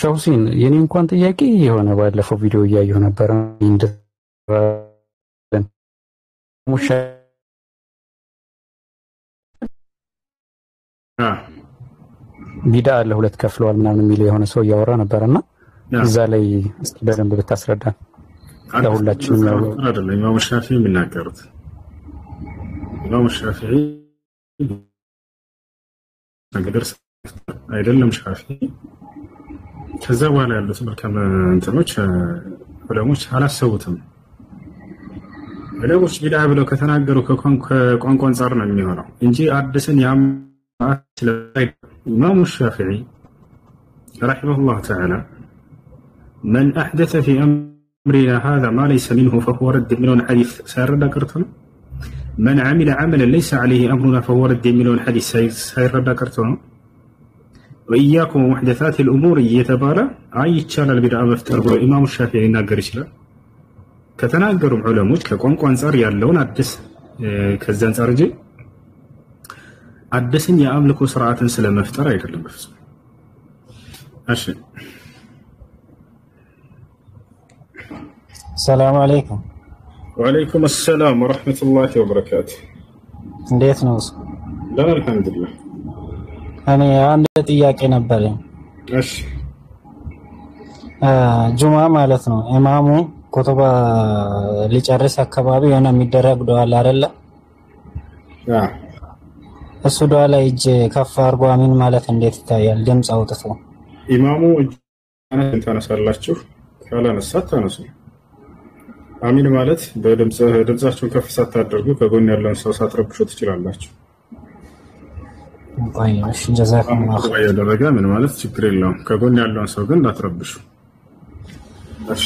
ሸውሲን የኔ እንኳን ጥያቄ የሆነ ባለፈው ቪዲዮ እያየሁ ነበር ሙሻ ቢዳ አለ ሁለት ከፍለዋል ምናምን የሚል የሆነ ሰው እያወራ ነበርና እዛ ላይ እስኪ በደንብ ብታስረዳን ለሁላችንም ነው አይደለም ኢማሙ ሻፊዒ የሚናገሩት ኢማሙ ሻፊዒ ነገር አይደለም ሻፊዒ ከዛ በኋላ ያሉት መልካም እንትኖች ዑለሞች አላሰቡትም ዑለሞች ቢድዓ ብለው ከተናገሩ ከቋንቋ አንፃር ነው የሚሆነው እንጂ አዲስን ያማት ኢማሙ ሻፊዒ رحمه الله تعالى من أحدث في أمرنا هذا ما ليس منه فهو رد من حديث سيرد كرتون من عمل عملا ليس عليه أمرنا فهو رد من حديث سيرد كرتون وإياكم محدثات الأمور يتبارى أي تشال البدع مفتر إمام الشافعي يناقر يشلا كتناقروا علماء كقوانقو أنصار يالون أدس كذا أنصار جي أدسن يأملكوا سرعة سلام مفتر يكلم بفسه أشي السلام عليكم. وعليكم السلام ورحمة الله وبركاته. እንዴት ነው? ደህና አልሐምዱሊላህ። እኔ አንድ ጥያቄ ነበረኝ። እሺ ጁማ ማለት ነው ኢማሙ ኩቱባ ሊጨርስ አካባቢ የሆነ የሚደረግ ዱዓ አለ አይደለ? እሱ ዱዓ ላይ እጅ ከፍ አድርጎ አሚን ማለት እንዴት ይታያል? ድምጽ አውጥቶ ኢማሙ እጅ ታነሳላችሁ፣ ካላነሳ ታነሱ። አሚን ማለት በድምጻችሁን ከፍ ሳታደርጉ ከጎን ያለውን ሰው ሳትረብሹ ትችላላችሁ። እሺ ጀዛኩሙላህ ኸይር። ያደረገ ምን ማለት ችግር የለውም። ከጎን ያለውን ሰው ግን እንዳትረብሹ። እሺ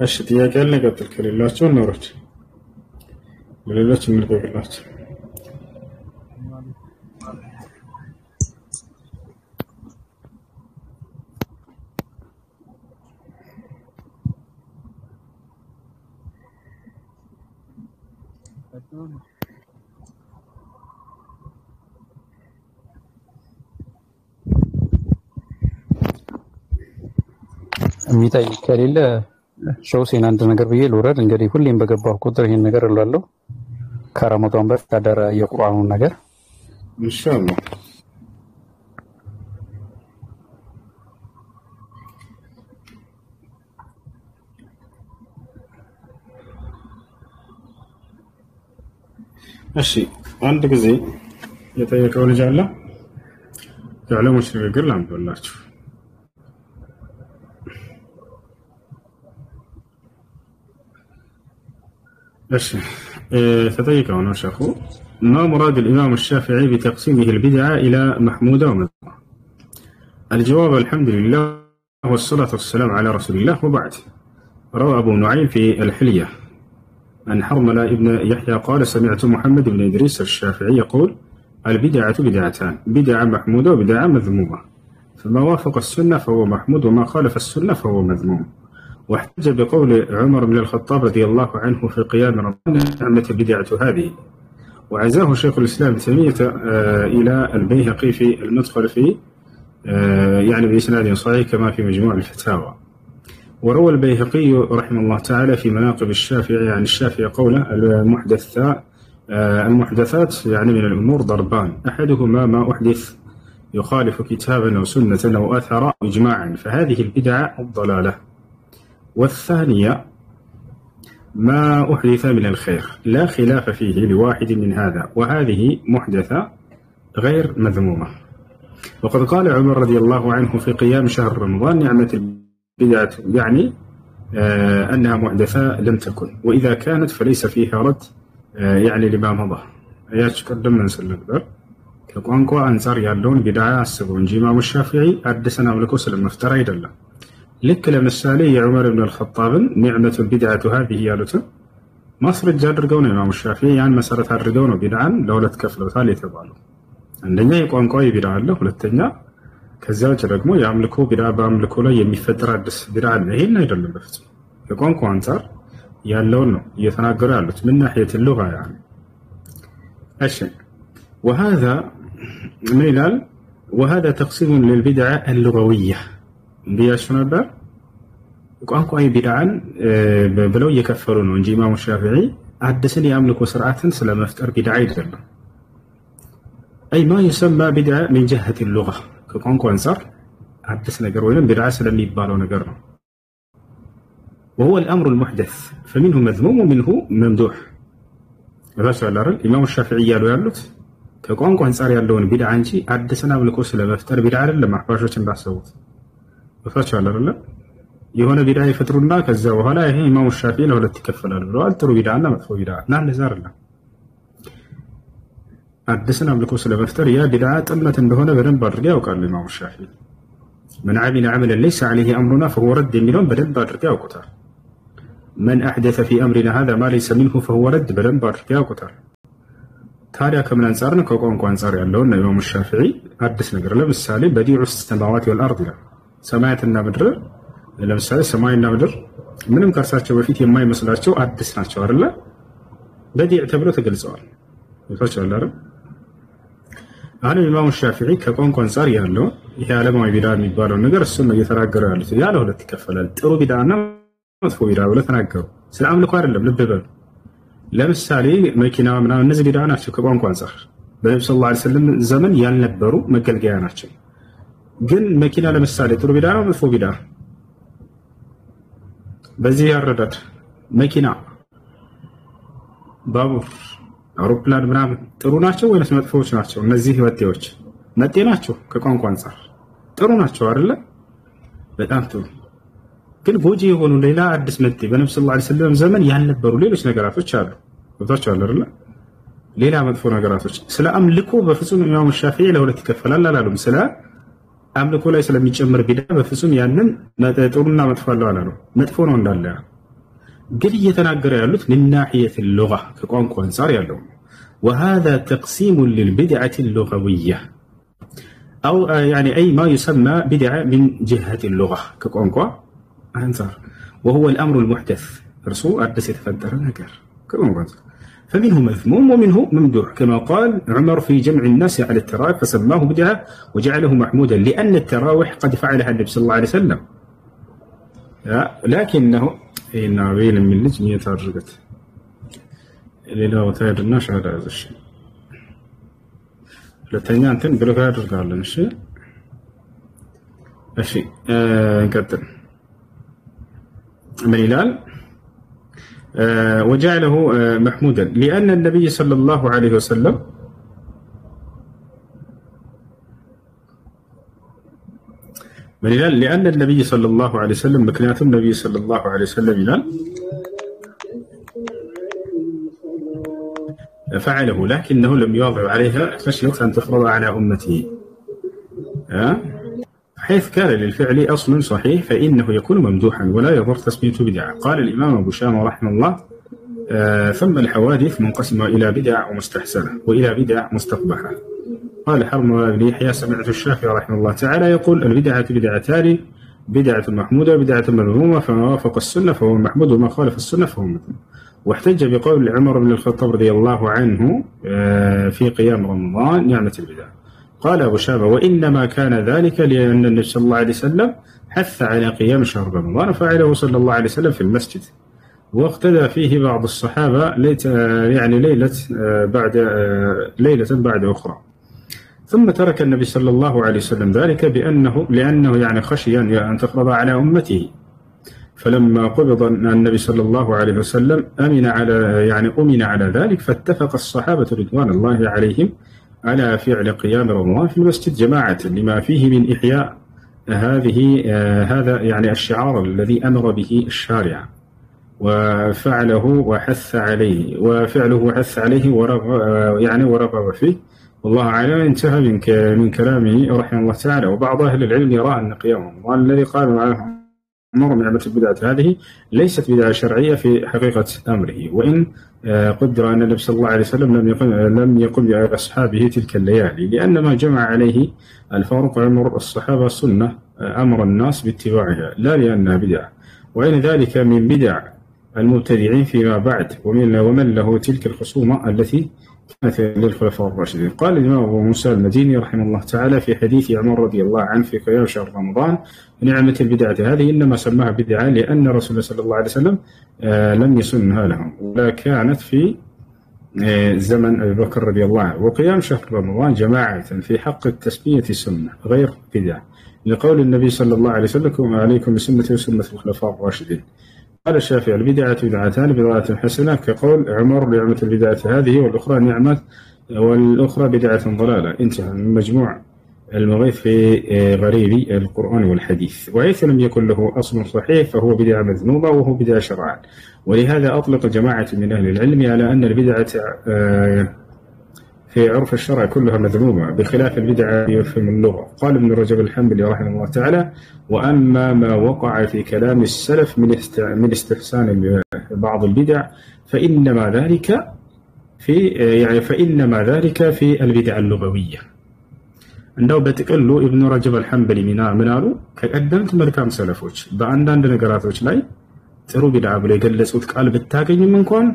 እሺ ጥያቄ አለ ቀጥል ከሌላችሁ እንወርድ ለሌሎች እንልቀቅላችሁ የሚታይ ከሌለ ሸውሴን አንድ ነገር ብዬ ልውረድ። እንግዲህ ሁሌም በገባሁ ቁጥር ይሄን ነገር እላለሁ ከረመዳን በፊት አደረ የቁርአኑን ነገር ኢንሻአላህ እሺ አንድ ጊዜ የጠየቀው ልጅ አለ የዑለሞች ንግግር ላንብብላችሁ فتيقع شيخ ما مراد الإمام الشافعي بتقسيمه البدعة إلى محمودة ومذمومة؟ الجواب الحمد لله والصلاة والسلام على رسول الله وبعد. روى أبو نعيم في الحلية عن حرملة ابن يحيى قال سمعت محمد بن إدريس الشافعي يقول البدعة بدعتان بدعة محمودة وبدعة مذمومة فما وافق السنة فهو محمود وما خالف السنة فهو مذموم. واحتج بقول عمر بن الخطاب رضي الله عنه في قيام رمضان نعمة البدعة هذه وعزاه شيخ الإسلام ابن تيمية إلى البيهقي في المدخل في يعني بإسناد صحيح كما في مجموع الفتاوى. وروى البيهقي رحمه الله تعالى في مناقب الشافعي عن الشافعي قوله المحدثات يعني من الأمور ضربان أحدهما ما أحدث يخالف كتابا أو سنة أو أثر إجماعا فهذه البدعة الضلالة والثانية ما أحدث من الخير لا خلاف فيه لواحد من هذا وهذه محدثة غير مذمومة. وقد قال عمر رضي الله عنه في قيام شهر رمضان نعمة البدعة يعني أنها محدثة لم تكن وإذا كانت فليس فيها رد يعني لما مضى. آيات قدم من سلم كقوانقوا أنصار يالون بدعة السبون إمام الشافعي أدسنا ملكو سلم مفترى يدلّا لك لمثالي يا عمر بن الخطاب نعمة البدعة هذه يالته مصر الجاد رجونا إمام الشافعي يعني مسألة الرجونا بدعا لولا تكفلوا ثالث تبعله عندنا يقوم قوي بدعا له ولتنيا ከዛ ውጭ ደግሞ የአምልኮ ቢድዓ በአምልኮ ላይ የሚፈጠር አዲስ ቢድዓ አለ። ይሄን አይደለም በፍጹም ከቋንቋ አንፃር ያለውን ነው እየተናገሩ ያሉት ምን ናሂየት اللغة يعني እሺ وهذا ምን ይላል وهذا تقسيم للبدع اللغوية እንዲያሽ ነበር ቋንቋዊ ቢድዓን ብለው እየከፈሉ ነው እንጂ ኢማሙ ሻፊዒ አዲስን የአምልኮ ስርዓትን ስለመፍጠር ቢድዓ አይደለም أي ما يسمى بدعة من جهة اللغة كقانق وانصار عدس نجر وين بدعة سلمي بالو نجر وهو الأمر المحدث فمنه مذموم ومنه ممدوح بس على الإمام الشافعي قالوا يالوت كقانق وانصار يالون بدعة انشي عدسنا بالكوس لما افتر بدعة لما حباشو تنبع صوت بس على الرلا يهون بدعة يفترنا كذا وهلا هي إمام الشافعي لو لا تكفل الرلا ترو بدعة لا مدفوع بدعة نعم نزار الله አዲስን አምልኮ ስለመፍጠር ያ ቢድዓ ጥመት እንደሆነ በደንብ አድርገው ያውቃሉ ኢማሙ ሻፊዒ من عمل عملا ليس عليه امرنا فهو رد የሚለውን በደንብ አድርገው ያውቁታል من احدث في امرنا هذا ما ليس منه فهو رد በደንብ አድርገው ያውቁታል ታዲያ ከምን አንፃር ነው ከቋንቋ አንፃር ያለውን ኢማሙ ሻፊዒ አዲስ ነገር ለምሳሌ በዲዑ السماوات والارض ሰማያትና ምድር ለምሳሌ ሰማይና ምድር ምንም ከርሳቸው በፊት የማይመስላቸው አዲስ ናቸው አይደለ በዲዕ ተብሎ ተገልጸዋል ይፈቻል አይደል አሁን ኢማሙ ሻፊዒ ከቋንቋ አንፃር ያለው ይሄ ዓለማዊ ቢድዓ የሚባለው ነገር እሱን ነው እየተናገረ ያሉት ያለ ሁለት ይከፈላል ጥሩ ቢድዓና መጥፎ ቢድዓ ብለው ተናገሩ ስለ አምልኮ አይደለም ልብ በሉ ለምሳሌ መኪና ምናምን እነዚህ ቢድዓ ናቸው ከቋንቋ አንፃር በነብዩ ሰለላሁ ዐለይሂ ወሰለም ዘመን ያልነበሩ መገልገያ ናቸው ግን መኪና ለምሳሌ ጥሩ ቢድዓ ነው መጥፎ ቢድዓ በዚህ ያረዳድ መኪና ባቡር አውሮፕላን ምናምን ጥሩ ናቸው ወይስ መጥፎዎች ናቸው እነዚህ ወጤዎች መጤ ናቸው ከቋንቋ አንፃር ጥሩ ናቸው አይደለ በጣም ጥሩ ግን ጎጂ የሆኑ ሌላ አዲስ መጤ በነብዩ ሰለላሁ ዐለይሂ ወሰለም ዘመን ያልነበሩ ሌሎች ነገራቶች አሉ ወጣቸው አይደለ ሌላ መጥፎ ነገራቶች ስለ አምልኮ በፍጹም ኢማሙ ሻፊዒ ለሁለት ይከፈላል አላሉም ስለ አምልኮ ላይ ስለሚጨምር ቢድዓ በፍጹም ያንን ጥሩና መጥፎ አለው አላሉ መጥፎ ነው እንዳለ قل يتناقر يالوت من ناحية اللغة كقوانق وانصار يالو وهذا تقسيم للبدعة اللغوية أو يعني أي ما يسمى بدعة من جهة اللغة كقوانق وانصار وهو الأمر المحدث رسول أدس يتفدر نقر كقوانق وانصار فمنه مذموم ومنه ممدوح كما قال عمر في جمع الناس على التراويح فسماه بدعة وجعله محمودا لأن التراويح قد فعلها النبي صلى الله عليه وسلم لكنه إن عبيل من لج مية ترجت للا وتاير الناس على هذا الشيء لتنيان تن بلغة رجال الشيء الشيء نكتر من هلال وجعله محمودا لأن النبي صلى الله عليه وسلم لأن النبي صلى الله عليه وسلم مكنات النبي صلى الله عليه وسلم فعله لكنه لم يوضع عليها خشية أن تفرض على أمته حيث كان للفعل أصل صحيح فإنه يكون ممدوحا ولا يضر تسميته بدعة قال الإمام أبو شامة رحمه الله ثم الحوادث منقسمة إلى بدع ومستحسنة وإلى بدع مستقبحة قال حرم بن يحيى سمعت الشافعي رحمه الله تعالى يقول البدعة بدعتان بدعة محمودة وبدعة مذمومة فما وافق السنة فهو محمود وما خالف السنة فهو مذموم واحتج بقول عمر بن الخطاب رضي الله عنه في قيام رمضان نعمة البدعة قال أبو شامة وإنما كان ذلك لأن النبي صلى الله عليه وسلم حث على قيام شهر رمضان فعله صلى الله عليه وسلم في المسجد واقتدى فيه بعض الصحابة يعني ليلة بعد أخرى ثم ترك النبي صلى الله عليه وسلم ذلك لأنه يعني خشي أن تفرض على أمته فلما قبض النبي صلى الله عليه وسلم أمن على ذلك فاتفق الصحابة رضوان الله عليهم على فعل قيام رمضان في المسجد جماعة لما فيه من إحياء هذا يعني الشعار الذي أمر به الشارع وفعله وحث عليه ورغب فيه والله أعلم. انتهى من كلامه رحمه الله تعالى. وبعض أهل العلم يرى أن قيام رمضان الذي قالوا عنه عمر نعمة البدعة هذه ليست بدعة شرعية في حقيقة أمره، وإن قدر أن النبي صلى الله عليه وسلم لم يقم بأصحابه تلك الليالي، لأن ما جمع عليه الفاروق عمر الصحابة السنة أمر الناس باتباعها لا لأنها بدعة، وإن ذلك من بدع المبتدعين فيما بعد ومن له تلك الخصومة التي كانت للخلفاء الراشدين. قال الإمام أبو موسى المديني رحمه الله تعالى في حديث عمر رضي الله عنه في قيام شهر رمضان: نعمة البدعة هذه إنما سماها بدعة لأن رسول الله صلى الله عليه وسلم لم يسنها لهم، ولا كانت في زمن أبي بكر رضي الله عنه. وقيام شهر رمضان جماعة في حق التسمية سنة غير بدعة، لقول النبي صلى الله عليه وسلم: عليكم بسنتي وسنة الخلفاء الراشدين. قال الشافعي: البدعة بدعتان، بدعة حسنة كقول عمر: نعمة البدعة هذه، والأخرى بدعة ضلالة. انتهى من مجموع المغيث في غريب القرآن والحديث. وحيث لم يكن له أصل صحيح فهو بدعة مذمومة وهو بدعة شرعا، ولهذا أطلق جماعة من أهل العلم على أن البدعة في عرف الشرع كلها مذمومة، بخلاف البدعة يفهم اللغة. قال ابن رجب الحنبلي رحمه الله تعالى: وأما ما وقع في كلام السلف من استحسان بعض البدع فإنما ذلك في البدع اللغوية. እንደው በጥቅሉ ኢብኑ ረጀብ አልሐንበሊ ምን አሉ? ከቀደምት መልካም ሰለፎች በአንዳንድ ነገራቶች ላይ ጥሩ ቢድዓ ብሎ የገለጹት ቃል ብታገኝም እንኳን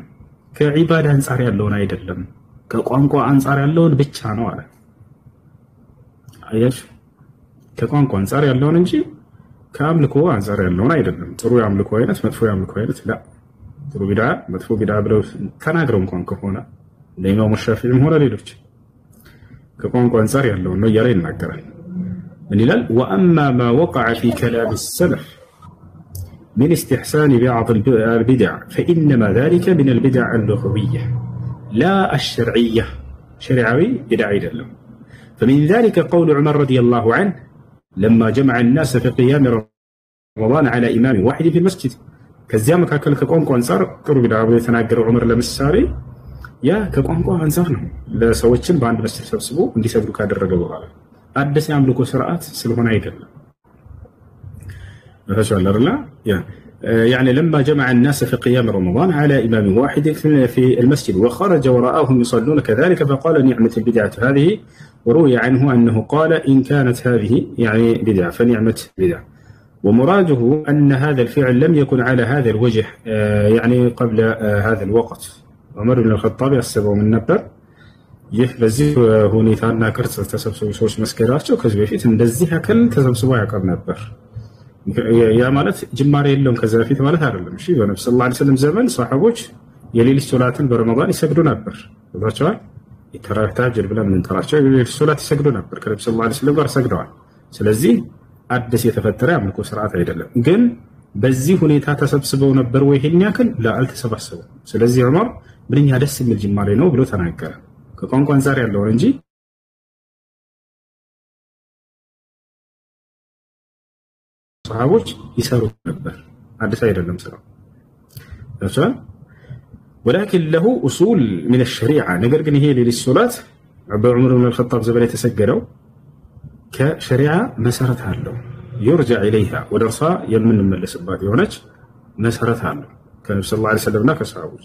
ከዒባዳ አንፃር ያለውን አይደለም፣ ከቋንቋ አንፃር ያለውን ብቻ ነው አለ። አያሽ፣ ከቋንቋ አንፃር ያለውን እንጂ ከአምልኮ አንፃር ያለውን አይደለም። ጥሩ የአምልኮ አይነት መጥፎ የአምልኮ አይነት ላ ጥሩ ቢድዓ መጥፎ ቢድዓ ብለው ተናግረው እንኳን ከሆነ ለኢማሙ ሻፊዒም ሆነ ሌሎች ከቋንቋ አንፃር ያለውን ነው እያለ ይናገራል። ምን ይላል? ወአማ ማ ወቀዐ ፊ ከላም ሰለፍ من استحسان بعض البدع فإنما ذلك من البدع اللغوية لا الشرعية، شرعوي بدعي دلهم. فمن ذلك قول عمر رضي الله عنه لما جمع الناس في قيام رمضان على إمام واحد في المسجد. كزيام كاكل كقوانقو أنصار قروا بدعا ويتناقر عمر لمساري يا كقوانقو أنصار لسوتشن بعد مسجد سبسبو اندي سبرو كادر رقبو غالا أدس يعملوكو سرعات سلهونا يدل يعني لما جمع الناس في قيام رمضان على إمام واحد في المسجد وخرج وراءهم يصلون كذلك فقال: نعمة البدعة هذه. وروي عنه أنه قال: إن كانت هذه يعني بدعة فنعمة بدعة. ومراده أن هذا الفعل لم يكن على هذا الوجه يعني قبل هذا الوقت. عمر بن الخطاب يحسبه من نبر بزي هونيتانا كرت تسبسبوا سوش مسكراتشو كذا في تندزيها كل تسبسبوا يقرب نبر يا مالت جمار يلهم كذا في مالت አይደለም። እሺ በነብዩ ሰለላሁ ዐለይሂ ወሰለም ዘመን ሰሃቦች የሌሊት ሶላትን በረመዳን ይሰግዱ ነበር። ወጣቻው የተራዊህ ተሐጅድ ብለን እንጠራቸው የሌሊት ሶላት ይሰግዱ ነበር። ከነብዩ ሰለላሁ ዐለይሂ ወሰለም ጋር ሰግደዋል። ስለዚህ አዲስ የተፈጠረ አምልኮ ስርዓት አይደለም። ግን በዚህ ሁኔታ ተሰብስበው ነበር ወይ ይሄን ያክል ለአልተሰባሰቡ። ስለዚህ ዑመር ምንኛ ደስ የሚል ጅማሬ ነው ብሎ ተናገረ። ከቋንቋ አንፃር ያለው እንጂ صحابوች يسروا ነበር አዲስ አይደለም ስራው ተሰል ولكن له اصول من الشريعه ነገር ግን ይሄ ሌሊት ሶላት በዑመር ኢብኑ አልኸጣብ ዘመን የተሰገደው ከሸሪዓ መሰረት አለው يرجع اليها ወደርሳ የምንመለስባት የሆነች መሰረት አለው ከነብዩ ሰለላሁ ዐለይሂ ወሰለምና ከሰሃቦች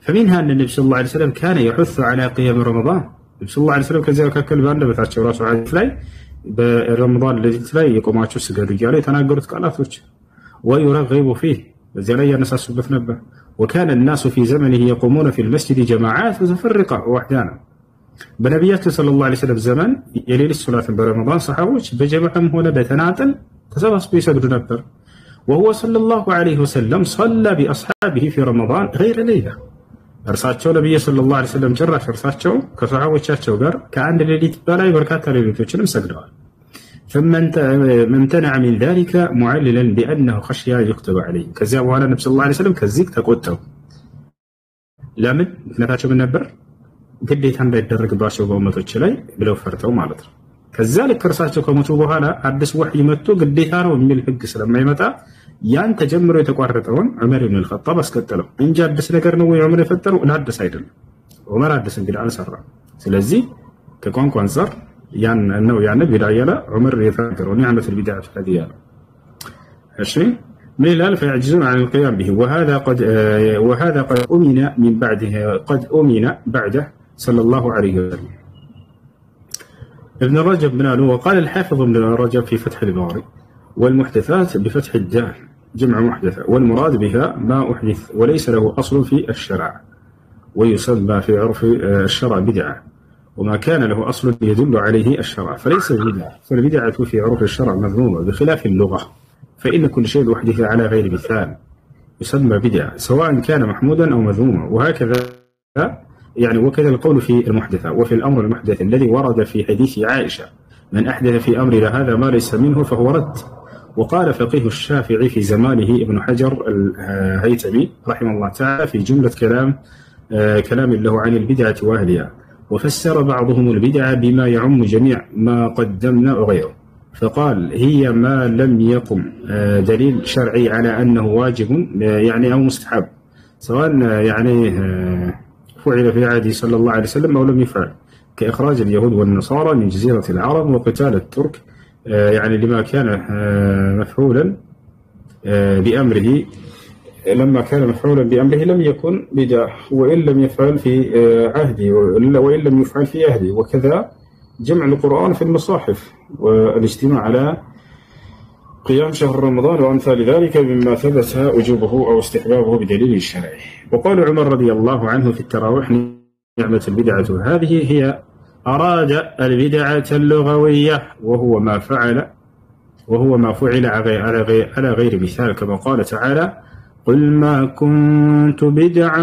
فمنها ان النبي صلى الله عليه وسلم كان يحث على قيام رمضان النبي صلى الله عليه وسلم ከዚያ መካከል ባንደበታቸው ራሱ ሐዲስ ላይ በረመዳን ለሊት ላይ የቆማችሁ ስገዱ እያለ የተናገሩት ቃላቶች ويرغب فيه በዚያ ላይ ያነሳሱበት ነበር وكان الناس في زمنه يقومون في المسجد جماعات متفرقة وحدانا በነቢያችን ሰለላሁ ዐለይሂ ወሰለም ዘመን የሌሊት ሶላትን በረመዳን ሰሃቦች በጀማዓም ሆነ በተናጠል ተሰባስበው ይሰግዱ ነበር وهو صلى الله عليه وسلم صلى بأصحابه في رمضان غير ليلة እርሳቸው ነብዩ ሰለላሁ ዐለይሂ ወሰለም ጭራሽ እርሳቸው ከሰሃቦቻቸው ጋር ከአንድ ሌሊት በላይ በርካታ ሌሊቶችንም ሰግደዋል ثم امتنع من ذلك معللا بأنه خشي يكتب عليه ከዚያ በኋላ ነብዩ ሰለላሁ ዐለይሂ ወሰለም ከዚህ ተቆጠቡ ለምን ምክንያታቸው ምን ነበር ግዴታ እንዳይደረግባቸው በኡመቶች ላይ ብለው ፈርተው ማለት ነው ከዛ ልክ እርሳቸው ከሞቱ በኋላ አዲስ ወህይ መጥቶ ግዴታ ነው የሚል ህግ ስለማይመጣ ያን ተጀምሮ የተቋረጠውን ዑመር ኢብኑ አልኸጣብ አስቀጠለው እንጂ አዲስ ነገር ነው ወይ ዑመር የፈጠረው አዲስ አይደለም ዑመር አዲስ እንግዲህ አልሰራም ስለዚህ ከቋንቋ አንፃር ያን ነው ቢድዓ ያለ ዑመር የተናገረው ኒዕመቱል ቢድዓ ፈዲያ እሺ من الآن فيعجزون عن القيام به، وهذا قد أمن من بعده، قد أمن بعده صلى الله عليه وسلم. ابن رجب مناله. وقال الحافظ ابن رجب في فتح الباري: والمحدثات بفتح الدال جمع محدثة، والمراد بها ما أحدث وليس له أصل في الشرع، ويسمى في عرف الشرع بدعة، وما كان له أصل يدل عليه الشرع فليس بدعة، فالبدعة في عرف الشرع مذمومة، بخلاف اللغة فإن كل شيء أحدث على غير مثال يسمى بدعة، سواء كان محمودا أو مذموما. وهكذا يعني وكذا القول في المحدثة. وفي الأمر المحدث الذي ورد في حديث عائشة: من أحدث في أمرنا هذا ما ليس منه فهو رد. وقال فقيه الشافعي في زمانه ابن حجر الهيثمي رحمه الله تعالى في جملة كلام له عن البدعة وأهلها: وفسر بعضهم البدعة بما يعم جميع ما قدمنا وغيره، فقال: هي ما لم يقم دليل شرعي على أنه واجب يعني أو مستحب، سواء يعني فعل في عهده صلى الله عليه وسلم أو لم يفعل، كإخراج اليهود والنصارى من جزيرة العرب وقتال الترك، يعني لما كان مفعولا بأمره، لما كان مفعولا بأمره لم يكن بدعة، وإن لم يفعل في عهده وإن لم يفعل في عهده. وكذا جمع القرآن في المصاحف، والاجتماع على قيام شهر رمضان وأمثال ذلك مما ثبت وجوبه أو استحبابه بدليل شرعي. وقال عمر رضي الله عنه في التراويح: نعمة البدعة هذه هي أراد البدعة اللغوية، وهو ما فعل على غير مثال، كما قال تعالى: قل ما كنت بدعا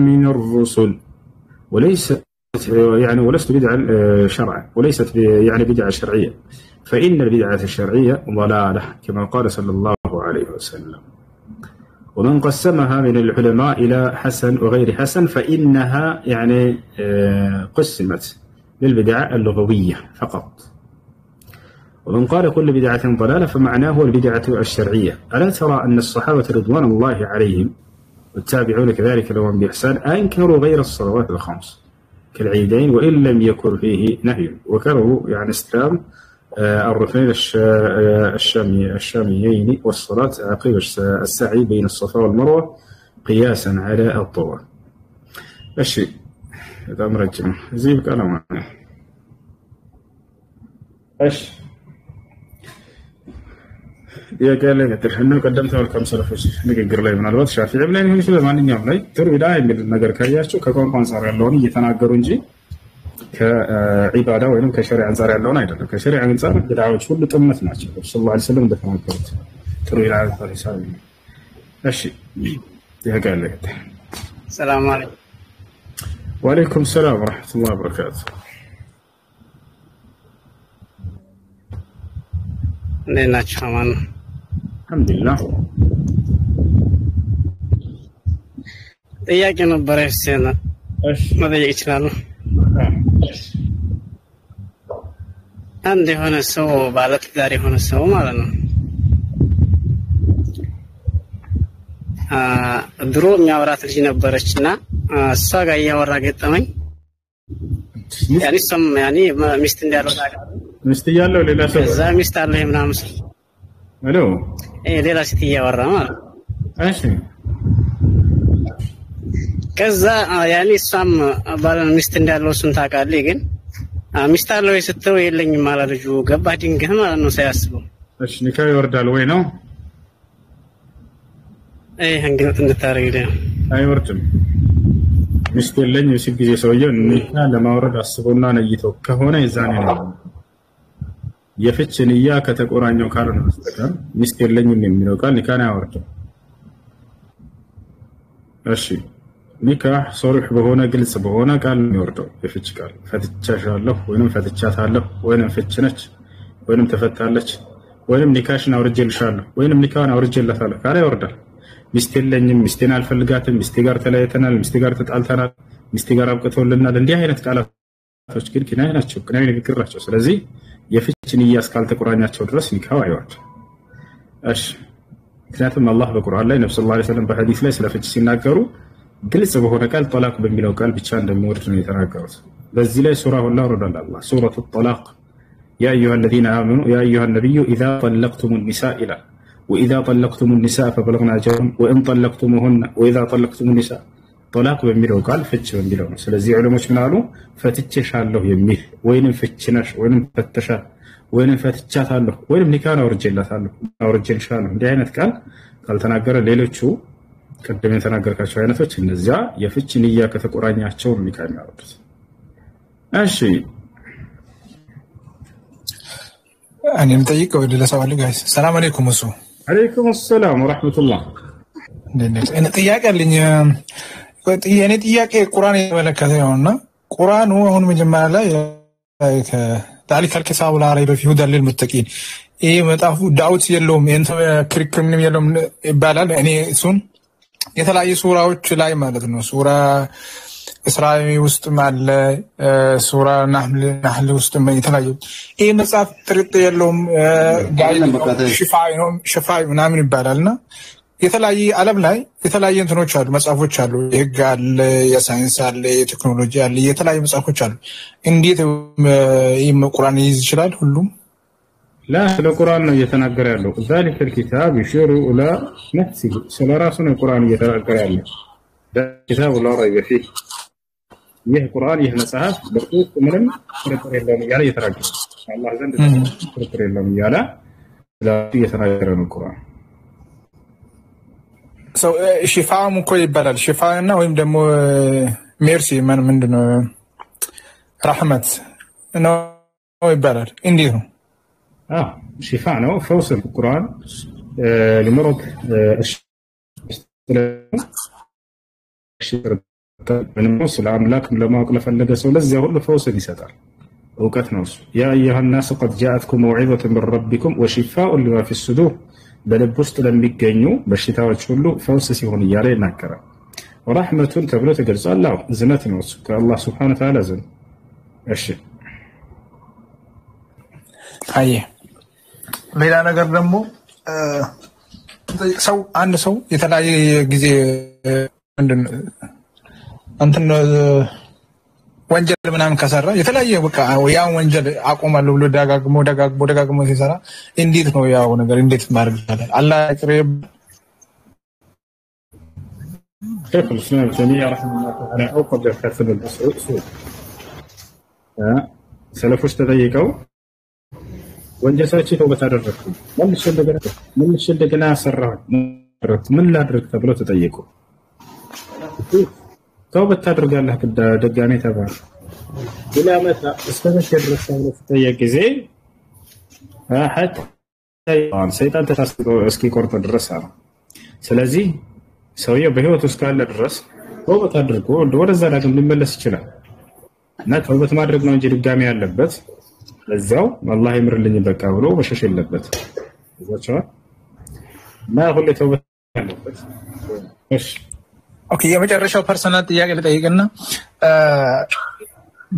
من الرسل، ولست بدعا شرعا، وليست يعني بدعة شرعية، فإن البدعة الشرعية ضلالة، كما قال صلى الله عليه وسلم. ومن قسمها من العلماء إلى حسن وغير حسن فإنها يعني قسمت للبدعة اللغوية فقط. ومن قال كل بدعة ضلالة فمعناه البدعة الشرعية. ألا ترى أن الصحابة رضوان الله عليهم والتابعون كذلك لهم بإحسان أنكروا غير الصلوات الخمس كالعيدين وإن لم يكن فيه نهي، وكرهوا يعني استلام الركنين الشاميين والصلاة عقب السعي بين الصفا والمروة قياسا على الطواف. الشيء هذا مرجم زيبك أنا معنا ايش يا قال لي ترحنا قدمت لكم سلفوس نقدر لي من الوقت شافعي بلا يهون شو زمان يوم لي تروي داي بالنجار كرياشو كقوم أنصار اللون يتناقرون جي كعبادة وإنهم كشريعة أنصار اللون أيضا كشريعة أنصار بدعوة شو اللي تمت ناتش صلى الله عليه وسلم ده كمان قلت تروي على الحساب الشيء يا قال لي السلام عليكم. وعليكم السلام ورحمة الله وبركاته. ناتش كمان الحمد لله. ጥያቄ ነበረ ሲና መጠየቅ ይችላሉ? አንድ የሆነ ሰው ባለትዳር የሆነ ሰው ማለት ነው ድሮ የሚያወራት ልጅ ነበረችና እሷ ጋር እያወራ ገጠመኝ ያኒ ሚስት እንዳለው ሚስት ያለው ሌላ ሰው እዛ ሚስት አለ ምናምን አሎ ሌላ ሴት እያወራ ማለት እሺ ከዛ ያኒ እሷም ባለ ሚስት እንዳለው እሱን ታውቃለህ ግን ሚስት አለው ስትለው የለኝም ማለት ልጁ ገባ ድንገት ማለት ነው ሳያስበው እሺ ኒካ ይወርዳል ወይ ነው እንግዲህ እንድታረግልኝ አይወርድም ሚስት የለኝም ሲል ጊዜ ሰውየው ኒካ ለማውረድ አስቦና ነይቶ ከሆነ ይዛኔ ነው የፍች ንያ ከተቆራኘው ካልሆነ በስተቀር ሚስት የለኝም የሚለው ቃል ኒካን አያወርድም። እሺ ኒካ ሶሪህ በሆነ ግልጽ በሆነ ቃል ነው የሚወርደው የፍች ቃል ፈትቻሻለሁ ወይንም ፈትቻታለሁ ወይንም ፍች ነች ወይንም ተፈታለች ወይንም ኒካሽን አውርጄልሻለሁ ወይንም ኒካን አውርጄላታለሁ ካለ ይወርዳል። ሚስት የለኝም ሚስቴን አልፈልጋትም ሚስቴ ጋር ተለያይተናል ሚስቴ ጋር ተጣልተናል ሚስቴ ጋር አብቅቶልናል እንዲህ አይነት ቃላቶች ግን ኪናይ ናቸው ኪናይ ንግግር ናቸው። ስለዚህ የፍች ንያ እስካልተቆራኛቸው ድረስ ኒካው አይወርድም። እሺ ምክንያቱም አላህ በቁርአን ላይ ነብዩ ሰለላሁ ዐለይሂ ወሰለም በሐዲስ ላይ ስለ ፍች ሲናገሩ ግልጽ በሆነ ቃል ጠላቅ በሚለው ቃል ብቻ እንደሚወርድ ነው የተናገሩት። በዚህ ላይ ሱራ ሁላ ወርዷል። አላህ ሱረቱ ጠላቅ ያ አዩሃ الذين آمنوا يا أيها النبي إذا طلقتم النساء إلى وإذا طلقتم النساء فبلغن أجلهن وإن طلقتموهن وإذا طلقتم النساء طلاق በሚለው ቃል ፍች በሚለው ነው። ስለዚህ ዑለሞች ምን አሉ? ፈትቼሻለሁ የሚል ወይንም ፍችነሽ ወይንም ፈተሻ ወይንም ፈትቻታለሁ ወይንም ኒካን አውርጄላታለሁ አውርጄልሻለሁ እንዲህ አይነት ቃል ካልተናገረ ሌሎቹ ቀደም የተናገርካቸው አይነቶች እነዚያ የፍች ንያ ከተቆራኛቸው ኒካ የሚያወርዱት። እሺ እኔም ጠይቀው ለሰው አለ ጋይስ ሰላም አለይኩም እሱ አለይኩም ሰላም ወራህመቱላህ እኔ ጥያቄ አለኝ የኔ ጥያቄ ቁርአን የተመለከተ ነውና ቁርአኑ አሁን መጀመሪያ ላይ ታሪክ አልከሳው ላይ በፊት ሁዳ ለልሙተቂን ይሄ መጣፉ ዳውት የለውም እንተ ክርክር ምንም የለውም ይባላል እኔ እሱን የተለያዩ ሱራዎች ላይ ማለት ነው ሱራ እስራኤል ውስጥ ማለ ሱራ ናህል ውስጥ የተለያዩ ይሄ መጽሐፍ ጥርጥር የለውም ሽፋይ ምናምን ይባላልና የተለያየ ዓለም ላይ የተለያየ እንትኖች አሉ መጽሐፎች አሉ የህግ አለ የሳይንስ አለ የቴክኖሎጂ አለ የተለያየ መጽሐፎች አሉ እንዴት ቁርአን ይይዝ ይችላል ሁሉም لا القرآن يتناقر له ذلك الكتاب يشير إلى نفسه سلراسنا القرآن يتناقر له كتاب لا ريب فيه يه القرآن يه مصحف بخصوص من ترتر الله يالا يتناقر الله زند ترتر الله يالا لا يتناقر القرآن سو شفاء مكو يبالال شفاءنا ويم دمو ميرسي من مندنو رحمت انه يبالال انديرو شفاء نو فوز القرآن لمرض من موصل العملاك لما أقلف اللقى سولزي هو فوز يساتر وقت نوص يا أيها الناس قد جاءتكم موعظة من ربكم وشفاء لما في الصدور بلبست لم يجنوا بالشتاء والشلو فوز سيهون ياري نكرة ورحمة تبلو تجلس الله زنت نوص كالله سبحانه وتعالى زن الشيء አየ ሌላ ነገር ደግሞ ሰው አንድ ሰው የተለያየ ጊዜ ምንድነው እንትን ወንጀል ምናምን ከሰራ የተለያየ በቃ ያ ወንጀል አቆማለሁ ብሎ ደጋግሞ ሲሰራ እንዴት ነው ያው ነገር እንዴት ማድረግ ይችላል አላህ ይቅርብ شيخ الإسلام تيمية رحمه الله تعالى أو قبل كتب الأصول سلفوش تضيقوا ወንጀላችን ተውበት አደረኩ ምን እንደገና ሰራሁ ምን ላድርግ ተብሎ ተጠየቁ ተውበት ታደርጋለህ ደጋኔ ተባለ ሌላ መጣ እስከመቼ ድረስ ተብሎ ተጠየቀ ጊዜ ሰይጣን ተታስቆ እስኪ ቆርጦ ድረስ አለ ስለዚህ ሰውየው በህይወት ውስጥ ካለ ድረስ ተውበት አድርጎ ወደዛ ዳግም ሊመለስ ይችላል እና ተውበት ማድረግ ነው እንጂ ድጋሜ ያለበት ለዛው አላህ ይምርልኝ በቃ ብሎ መሸሽ የለበት ወጣው እና ሁሉ ተውበት ያለበት እሺ ኦኬ የመጨረሻው ፐርሰናል ጥያቄ ልጠይቅና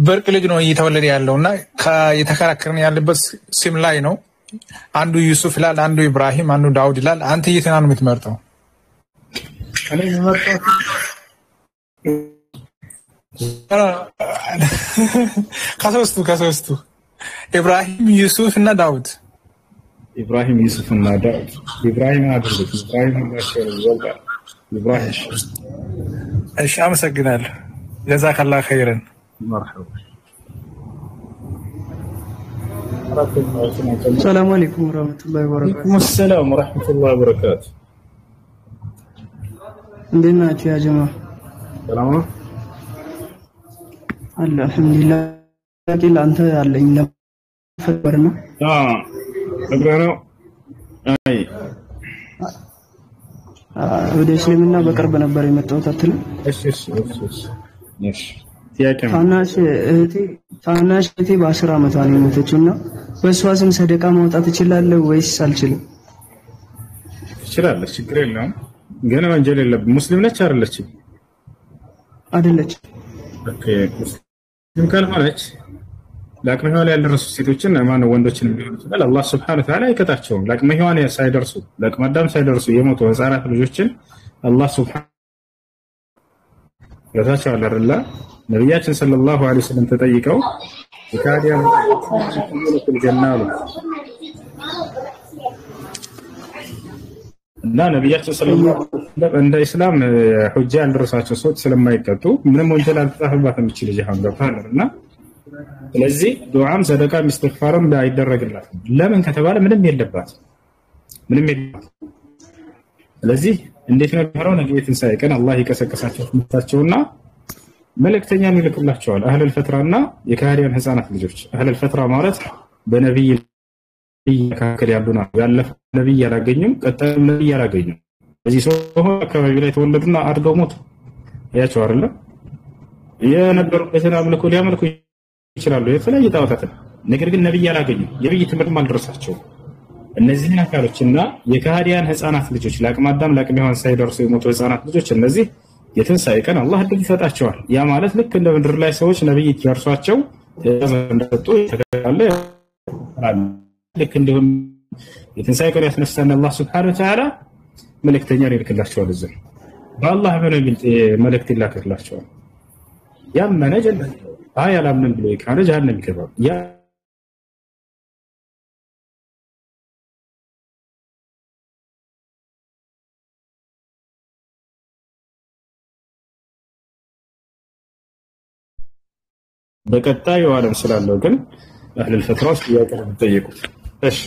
በርቅ ልጅ ነው እየተወለደ ያለውና የተከራከረን ያለበት ስም ላይ ነው አንዱ ዩሱፍ ይላል አንዱ ኢብራሂም አንዱ ዳውድ ይላል አንተ የትኛው ነው የምትመርጠው እኔ የምመርጠው ከሶስቱ ኢብራሂም ዩሱፍ እና ዳውድ ኢብራሂም ዩሱፍ እና ዳውድ ኢብራሂም አድርጉት ኢብራሂም ማሻአላ ይወጣል ኢብራሂም እሺ አመሰግናለሁ ጀዛከላህ ኸይረን مرحبا السلام عليكم ورحمة الله وبركاته. وعليكم السلام ورحمة الله وبركاته. عندنا يا جماعة. سلام. الحمد لله. لكن أنت على إن فبرنا. فبرنا. أي. ወደ እስልምና በቅርብ ነበር የመጣው ታትል እሺ ታናሽ እህቴ በ10 ዓመቷ ነው የሞተችውና በሷ ስም ሰደቃ ማውጣት እችላለሁ ወይስ አልችልም? ትችላለህ፣ ችግር የለውም። ግን ወንጀል የለብም። ሙስሊም ነች አይደለችም? አይደለችም። ኦኬ፣ ሙስሊም ካልሆነች ለአቅመ ሔዋን ያልደረሱ ሴቶችን ማነው ወንዶችን ቢሆን ይችላል አላህ Subhanahu Wa Ta'ala አይቀጣቸውም። ለአቅመ ሔዋን ሳይደርሱ ለአቅመ አዳም ሳይደርሱ የሞቱ ህፃናት ልጆችን አላህ Subhanahu Wa Ta'ala ነብያችን ሰለላሁ ዐለይሂ ወሰለም ተጠይቀው የካዲያ ሙስሊሞች ጀናሉ እና ነብያችን ሰለላሁ ዐለይሂ ወሰለም እንደ እስላም ሁጃ ያልደረሳቸው ሰዎች ስለማይቀጡ ምንም ወንጀል አልተጻፈባትም እቺ ልጅ አሁን ገብታለና ስለዚህ ዱዓም ሰደቃም ኢስቲግፋርም አይደረግላትም። ለምን ከተባለ ምንም የለባት። ስለዚህ እንዴት ነው የሚሆነው? ነገ የትንሣኤ ቀን አላህ ይቀሰቀሳቸው ምታቸውና መልእክተኛን ይልክላቸዋል። አህለል ፈትራና የካህዲያን ህፃናት ልጆች። አህለል ፈትራ ማለት በነብይ መካከል ያሉ ናቸው። ያለፈ ነብይ ያላገኙም ቀጣዩም ነብይ ያላገኙም በዚህ ሰው አካባቢ ላይ ተወለዱና አድገው ሞቱ። ያቸው አይደለ የነበሩበትን አምልኮ ሊያመልኩ ይችላሉ የተለያየ ጣዖታትን። ነገር ግን ነብይ ያላገኙም የነብይ ትምህርትም አልደረሳቸውም። እነዚህን አካሎችና የካህዲያን ህፃናት ልጆች ለአቅመ አዳም ለአቅመ ሔዋን ሳይደርሱ የሞቱ ህፃናት ልጆች እነዚህ የትንሣኤ ቀን አላህ እድል ይሰጣቸዋል። ያ ማለት ልክ እንደ ምድር ላይ ሰዎች ነብይ ደርሷቸው ትእዛዝ እንደሰጡ ተከታለ ልክ እንደሆነ የትንሣኤ ቀን ያስነሳን አላህ Subhanahu Wa Ta'ala መልእክተኛን ይልክላቸዋል። እዚህ በአላህ መልእክት ይላክላቸዋል። ያመነ ጀነት ያላመነ ብሎ ይካረ ጀሃነም ይገባል። በቀጣዩ ዓለም ስላለው ግን አህለል ፈትራዎች ያቀርቡ ጠይቁት። እሺ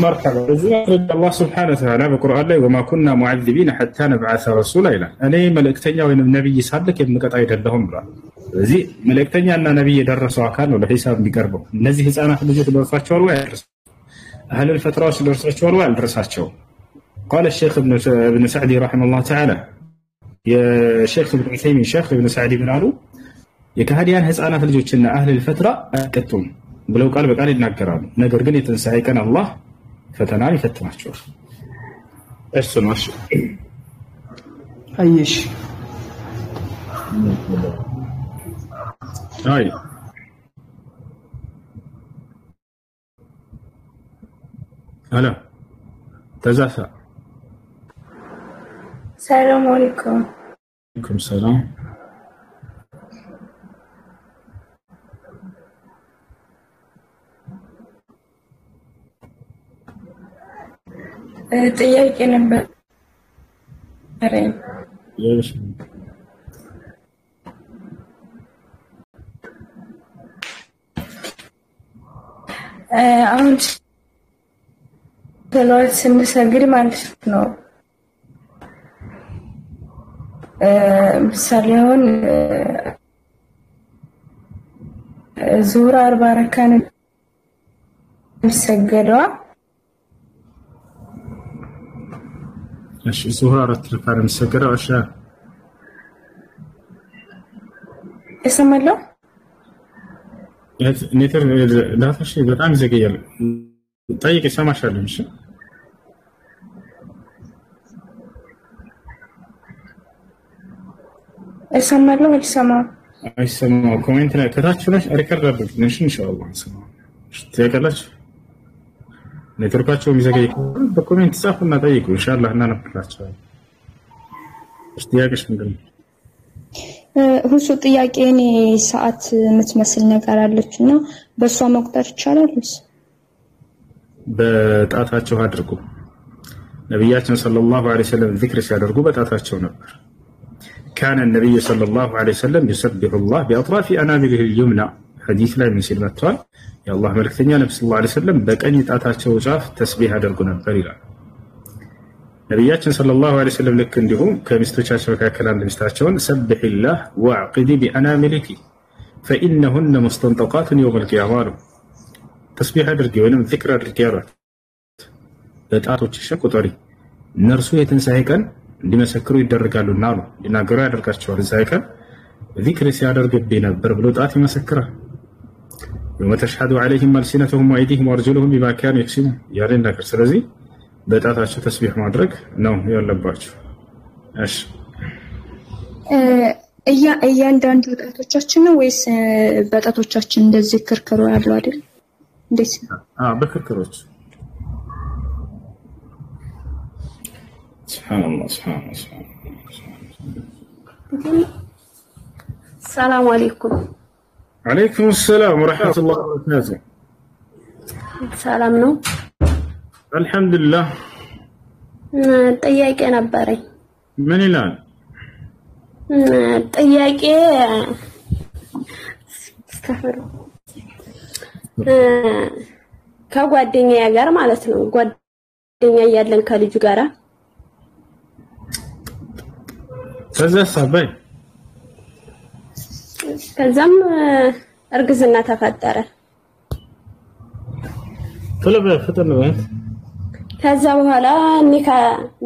مرحبا الله سبحانه وتعالى بالقرآن ላይ وما كنا معذبين حتى نبعث رسولا ይላል። እኔ መልእክተኛ ወይንም ነብይ ሳልክ የምቀጣ አይደለሁም ብሏል። ስለዚህ መልእክተኛና ነብይ የደረሰው አካል ነው ለሂሳብ የሚቀርበው። እነዚህ ህፃናት ልጆች ደርሷቸዋል ወይ አልደረሳቸውም? አህለል ፈትራዎች ደርሷቸዋል ወይ አልደረሳቸውም? قال الشيخ ابن سعدي رحمه الله تعالى የሼክ ኢብኑ ዑሰይሚን ሼክ ኢብኑ ሰዒድ ይላሉ የካህዲያን ህፃናት ልጆችና አህለል ፈትራ አይቀጡም ብለው ቃል በቃል ይናገራሉ። ነገር ግን የትንሣኤ ቀን አላህ ፈተናን ይፈትናቸዋል። እሱ ነው። አየሽ አይ አላ ተዛፋ ሰላም አለይኩም። ወአለይኩም ሰላም። ጥያቄ ነበር። እሺ አሁን ሰላት ስንሰግድ ማለት ነው ምሳሌ አሁን ዙሁር 40 ረካ ነው የሚሰገደው። እሺ ዙሁር 4 ረካ ነው የሚሰገደው። እሺ እሰማለሁ። ኔትር ዳታሽ በጣም ይዘገያል። ጠይቅ ይሰማሻል። እሺ እሰማለሁ። አልሰማም። አይሰማው ኮሜንት ላይ ከታች ነሽ ሪከርድ አድርጉልኝ ኢንሻአላህ። ሰማው ትያቀላችሁ ኔትወርካቸው የሚዘገይ በኮሜንት ጻፉና ጠይቁ ኢንሻአላህ እናነብላችኋለን። ጥያቄሽ ምንድን ነው? ሁሱ ጥያቄ እኔ ሰዓት የምትመስል ነገር አለችና በሷ መቁጠር ይቻላል? በጣታቸው አድርጉ። ነብያችን ሰለላሁ ዐለይሂ ወሰለም ዚክር ሲያደርጉ በጣታቸው ነበር። كان النبي صلى الله عليه وسلم يسبح الله بأطراف أنامله اليمنى حديث لا من سلمة طال يا الله ملكتني النبي صلى الله عليه وسلم بكأن يتعطى وصاف تسبيح درقنا بريلا نبياتنا صلى الله عليه وسلم لك عندهم كمستوشاشوا كلام المستوشون سبح الله واعقدي بأناملك فإنهن مستنطقات يوم القيامة تسبيح درقي ولم ذكر الرجالات بتعطوا تشك وطري نرسو يتنسايكن እንዲመሰክሩ ይደረጋሉና ነው ሊናገሩ ያደርጋቸዋል። ዛይከን ዚክር ሲያደርግብኝ ነበር ብሎ ጣት ይመሰክራል። ወተሽሃዱ عليهم ألسنتهم وأيديهم وأرجلهم بما كانوا يكسبون ያለን ነገር። ስለዚህ በጣታቸው ተስቢህ ማድረግ ነው ያለባቸው። እሺ እያንዳንዱ ጣቶቻችን ነው ወይስ በጣቶቻችን እንደዚህ ክርክሩ ያለው አይደል? እንዴት? በክርክሮች سبحان الله سبحان الله سبحان الله. السلام عليكم. عليكم السلام ورحمة الله وبركاته. سلام ነው አልহামዱሊላህ ጥያቄ ነበረኝ ምን ይላል ጥያቄ ከጓደኛዬ ጋር ማለት ነው ጓደኛ ያለን ከልጁ ጋራ ከዛም እርግዝና ተፈጠረ ፍጥን ነው ከዛ በኋላ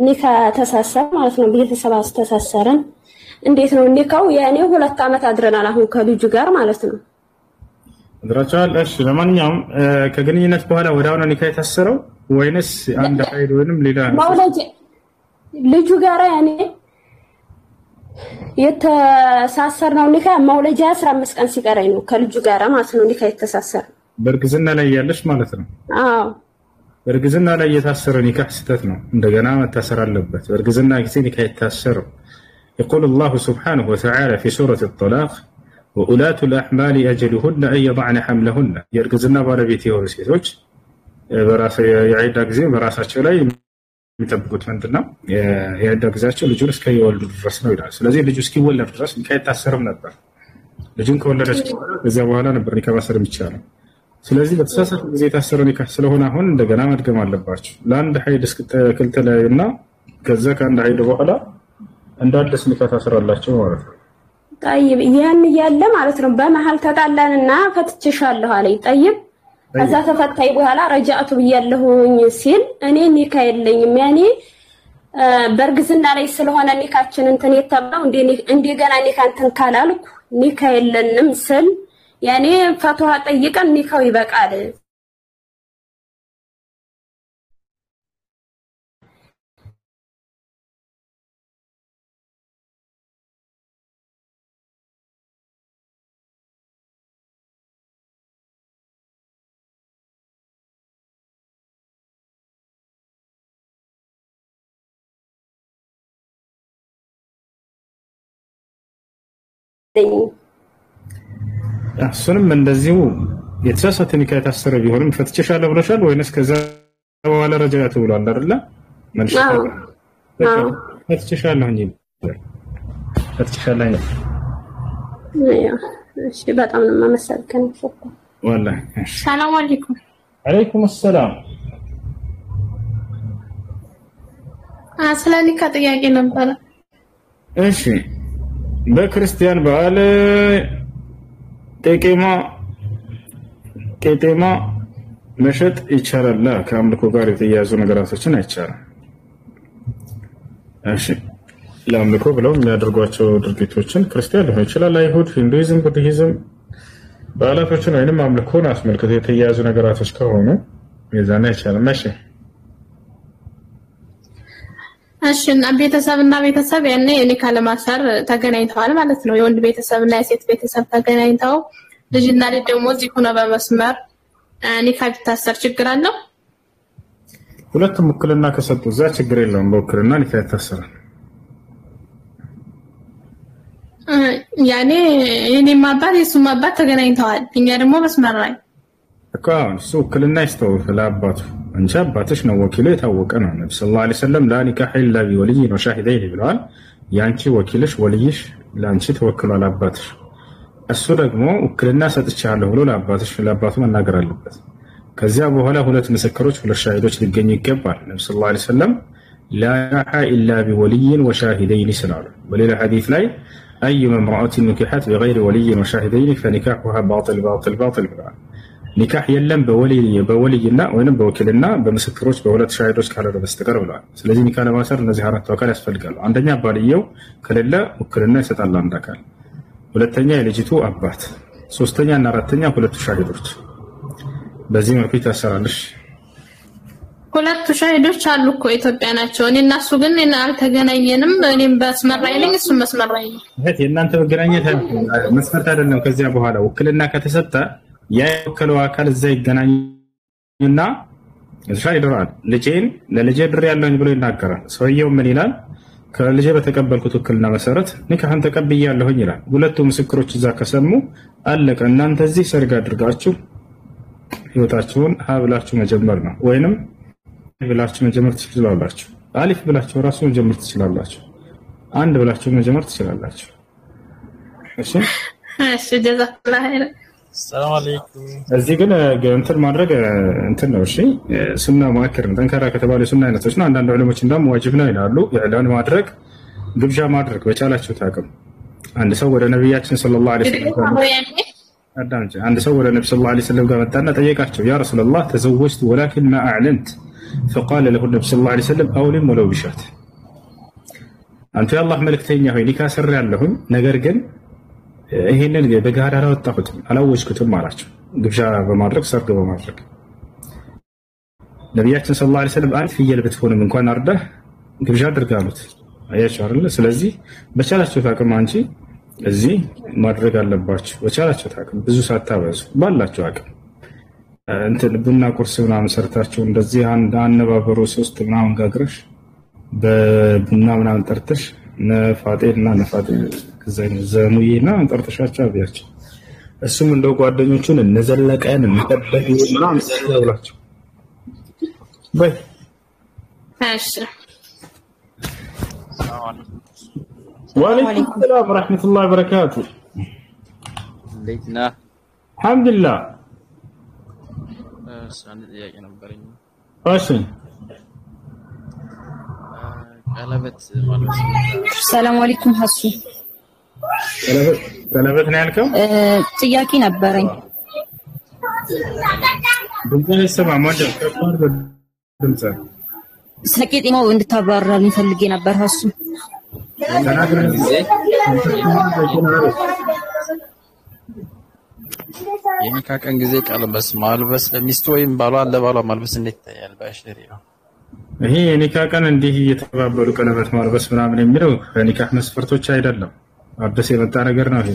ኒካ ተሳሰረ ማለት ነው ቤተሰብ አስተሳሰረን እንዴት ነው ኒካው ያኔ 2 አመት አድረናል አሁን ከልጁ ጋር ማለት ነው አድራቻል እሺ ለማንኛውም ከግንኙነት በኋላ ወዳውና ኒካ የታሰረው ወይንስ አንድ ኃይል ወይንም ሌላ ማውለጅ ልጁ ጋር ያኔ የተሳሰርነው ኒካ ማውለጃ 15 ቀን ሲቀረኝ ነው ከልጁ ጋር ማለት ነው ኒካ የተሳሰረ በርግዝና ላይ ያለሽ ማለት ነው አዎ በርግዝና ላይ የታሰረ ኒካ ስተት ነው እንደገና መታሰር አለበት በርግዝና ጊዜ ኒካ የታሰረው يقول الله سبحانه وتعالى في سورة الطلاق وأولاة الأحمال أجلهن أن يضعن حملهن يرجزنا باربيتي ورسيتوش براس يعيد أجزاء براساتشو لا يتبقوت مندنا يعيد أجزاء لجولس كي يولد الرسم ويدرس لازم لجولس كي يولد الرسم كي يتأثر من البر لجون كولد الرسم إذا وهلا نبر نكا بسر متشالة ስለዚህ በተሳሳተ ጊዜ የታሰረ ኒካ ስለሆነ አሁን እንደገና መድገም አለባችሁ ለአንድ ኃይል እስከተለያዩና ከዛ ከአንድ ኃይል በኋላ እንዳልስ ኒካ ታስራላችሁ ማለት ነው طيب ያን ያለ ማለት ነው በመሃል ተጣላንና ፈትቼሻለሁ አለኝ طيب ከዛ ተፈታይ በኋላ ረጃአቱ ብያለሁኝ ሲል እኔ ኒካ የለኝም ያኔ በርግዝና ላይ ስለሆነ ኒካችን እንትን የተባለው እንደገና ኒካ እንትን ካላልኩ ኒካ የለንም ስል ያኔ ፈትዋ ጠይቀን ኒካው ይበቃል እሱንም እንደዚሁ የተሳሳተ ኒካ የታሰረ ቢሆንም ፈትቼሻለሁ ብለሻል ወይንስ ከዛ በኋላ ረጃቱ ብሏል አይደለ መልሽ ፈትቼሻለሁ እንጂ ፈትቼሻለሁ እሺ በጣም ነው ማመሰግን والله ሰላም አለይኩም አለይኩም ሰላም ስለ ኒካ ጥያቄ ነበር እሺ በክርስቲያን በዓል ቄጤማ መሸጥ ይቻላል ከአምልኮ ጋር የተያያዙ ነገራቶችን አይቻልም እሺ ለአምልኮ ብለው የሚያደርጓቸው ድርጊቶችን ክርስቲያን ሊሆን ይችላል አይሁድ ሂንዱይዝም ቡድሂዝም በዓላቶችን ወይንም አምልኮን አስመልክተው የተያያዙ ነገራቶች ከሆኑ የዛኔ አይቻልም እሺ እና ቤተሰብ ያኔ ኒካ ለማሰር ተገናኝተዋል ማለት ነው የወንድ ቤተሰብና የሴት ቤተሰብ ተገናኝተው ልጅና ልጅ ደግሞ እዚህ ሆነ በመስመር ኒካ ቢታሰር ችግር አለው ሁለቱም ውክልና ከሰጡ እዛ ችግር የለውም በውክልና ኒካ ይታሰራል ያኔ የኔ ማባት የሱ ማባት ተገናኝተዋል እኛ ደግሞ መስመር ላይ እሱ ውክልና ይስተው ለአባቱ አንቺ አባትሽ ነው ወኪሉ የታወቀ ነው ነብዩ ሰለላሁ ዐለይሂ ወሰለም ላ ኒካህ ኢላ ቢወልይ ወሻሂደይን ብለዋል ያንቺ ወኪልሽ ወልይሽ ላንቺ ተወክሏል አባትሽ እሱ ደግሞ ውክልና ሰጥቻለሁ ብሎ ለአባቱ መናገር አለበት ከዚያ በኋላ ሁለት ምስክሮች ሁለት ሻሂዶች ሊገኙ ይገባል ነብዩ ሰለላሁ ዐለይሂ ወሰለም ላ ኒካህ ኢላ ቢወልይ ወሻሂደይን ስላሉ በሌላ ሐዲስ ላይ أيما امرأة نكحت بغير ولي وشاهدين فنكاحها باطل ብለዋል ኒካህ የለም በወልይና ወይንም በወኪልና በመስክሮች በሁለት ሻሂዶች ካልሆነ በስተቀር ብለዋል ስለዚህ ኒካህ ለማሰር እነዚህ አራት አካል ያስፈልጋሉ አንደኛ ባልየው ከሌለ ውክልና ይሰጣል አንድ አካል ሁለተኛ የልጅቱ አባት ሶስተኛ እና አራተኛ ሁለቱ ሻሂዶች በዚህ መልኩ ይታሰራልሽ ሁለቱ ሻሂዶች አሉ እኮ ኢትዮጵያ ናቸው እኔና እሱ ግን አልተገናኘንም እኔም መስመራይ ነኝ እሱ መስመራይ ነው የእናንተ መገናኘት መስፈርት አይደለም ከዚያ በኋላ ውክልና ከተሰጠ ያየከለው አካል እዛ ይገናኝና እሻ ይደራል ልጄን ለልጄ ድር ያለኝ ብሎ ይናገራል ሰውየው ምን ይላል ከልጄ በተቀበልኩት ውክልና መሰረት ኒካህን ተቀብያለሁኝ ይላል ሁለቱ ምስክሮች እዛ ከሰሙ አለቀ እናንተ እዚህ ሰርግ አድርጋችሁ ህይወታችሁን ሀብላችሁ መጀመር ነው ወይንም ብላችሁ መጀመር ትችላላችሁ። አሊፍ ብላችሁ ራሱ መጀመር ትችላላችሁ። አንድ ብላችሁ መጀመር ትችላላችሁ። እሺ ጀዛከላህ ኸይር። ሰላም አለይኩም። እዚህ ግን እንትን ማድረግ እንትን ነው። እሺ ሱና ሙአከር ጠንካራ ከተባለ ሱና አይነቶች ነው። አንዳንድ ዑለሞች እንዳም ዋጅብ ነው ይላሉ። ኢዕላን ማድረግ ግብዣ ማድረግ በቻላችሁ ታቅም አንድ ሰው ወደ ነብያችን ሰለላሁ ዐለይሂ ወሰለም አዳምጪ። አንድ ሰው ወደ ነብዩ ሰለላሁ ዐለይሂ ወሰለም ጋር መጣና ጠየቃቸው። ያ ረሱላህ ተዘወጅቱ ወላኪን ማ አዕለንት فقال له النبي صلى الله عليه وسلم أولم ولو بشات አንተ የአላህ መልእክተኛ ሆይ ኒካ ሰር ያለሁኝ ነገር ግን ይሄንን በጋራ አላወጣሁትም አላወጅኩትም አላቸው። ግብዣ በማድረግ ሰርግ በማድረግ ነብያችን ሰለላሁ ዐለይሂ ወሰለም አንድ ፍየል ብትሆንም እንኳን አርዳህ ግብዣ አድርጋሉት። አያችሁ አይደል? ስለዚህ በቻላችሁ ታቅም አንቺ እዚህ ማድረግ አለባችሁ። በቻላችሁ ታቅም ብዙ ሳታበዙ ባላችሁ አቅም እንትን ቡና ቁርስ ምናምን ሰርታችሁ እንደዚህ አንድ አነባበሩ 3 ምናምን ጋግረሽ በቡና ምናምን ጠርተሽ ነፋጤና ነፋጤ ከዛኝ ዘሙዬና ጠርተሻቸው አብያቸው እሱም እንደው ጓደኞቹን እነዘለቀን እንከበድ ምናምን ስለውላችሁ በይ እሺ ወአለይኩም ሰላም ወራህመቱላሂ ወበረካቱ። እንዴት ነህ? አልሐምዱሊላህ። አንድ ጥያቄ ነበረኝ። እሺ ቀለበት ማለት ሰላም አለይኩም ሀሱ ቀለበት ነው ያልከው? ጥያቄ ነበረኝ። ድምፅህ አይሰማም ወንድም፣ ከፋር ድምፅህ ስለ ቄጤማው እንድታብራራልኝ ፈልጌ ነበር ሀሱ። የኒካ ቀን ጊዜ ቀለበት ማልበስ ለሚስቱ ወይም ባሏ ለባሏ ማልበስ እንዴት ይታያል በሸሪዓው? ይሄ የኒካ ቀን እንዲህ እየተባበሉ ቀለበት ማልበስ ምናምን የሚለው ከኒካህ መስፈርቶች አይደለም። አዲስ የመጣ ነገር ነው። ይሄ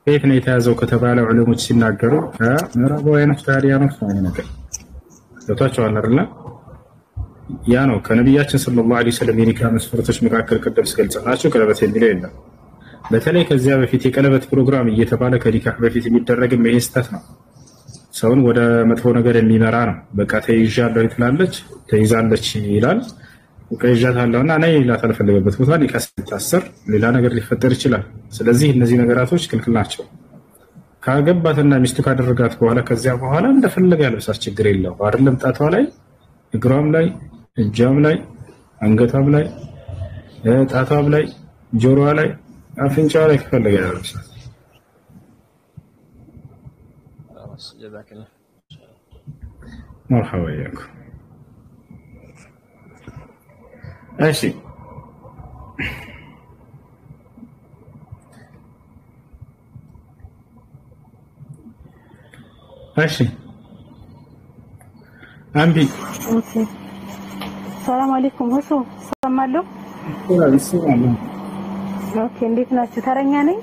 ከየት ነው የተያዘው ከተባለ ዑለሞች ሲናገሩ ከምዕራባውያን ታዲያኖች ነው ነገር ገብቷቸዋል አይደል? ያ ነው ከነቢያችን ሰለላሁ ዐለይሂ ወሰለም የኒካ መስፈርቶች መካከል ቀደም ስገልጽላችሁ ቀለበት የሚለው የለም። በተለይ ከዚያ በፊት የቀለበት ፕሮግራም እየተባለ ከኒካህ በፊት የሚደረግም ይሄ ስህተት ነው። ሰውን ወደ መጥፎ ነገር የሚመራ ነው። በቃ ተይዣለሁ ትላለች፣ ተይዛለች ይላል። ቀይዣታለሁና ነይ ይላታል። ፈለገበት ቦታ ኒካ ሲታሰር ሌላ ነገር ሊፈጠር ይችላል። ስለዚህ እነዚህ ነገራቶች ክልክል ናቸው። ካገባትና ሚስቱ ካደረጋት በኋላ ከዚያ በኋላ እንደፈለገ ያለብሳት ችግር የለው አይደለም። ጣቷ ላይ፣ እግሯም ላይ፣ እጇም ላይ፣ አንገቷም ላይ፣ ጣቷም ላይ፣ ጆሮዋ ላይ፣ አፍንጫዋ ላይ ከፈለገ ያለብሳት። مرحبا وياكم. ماشي ماشي أمبي. اوكي السلام عليكم هسو سمالو السلام ኦኬ እንዴት ናችሁ? ተረኛ ነኝ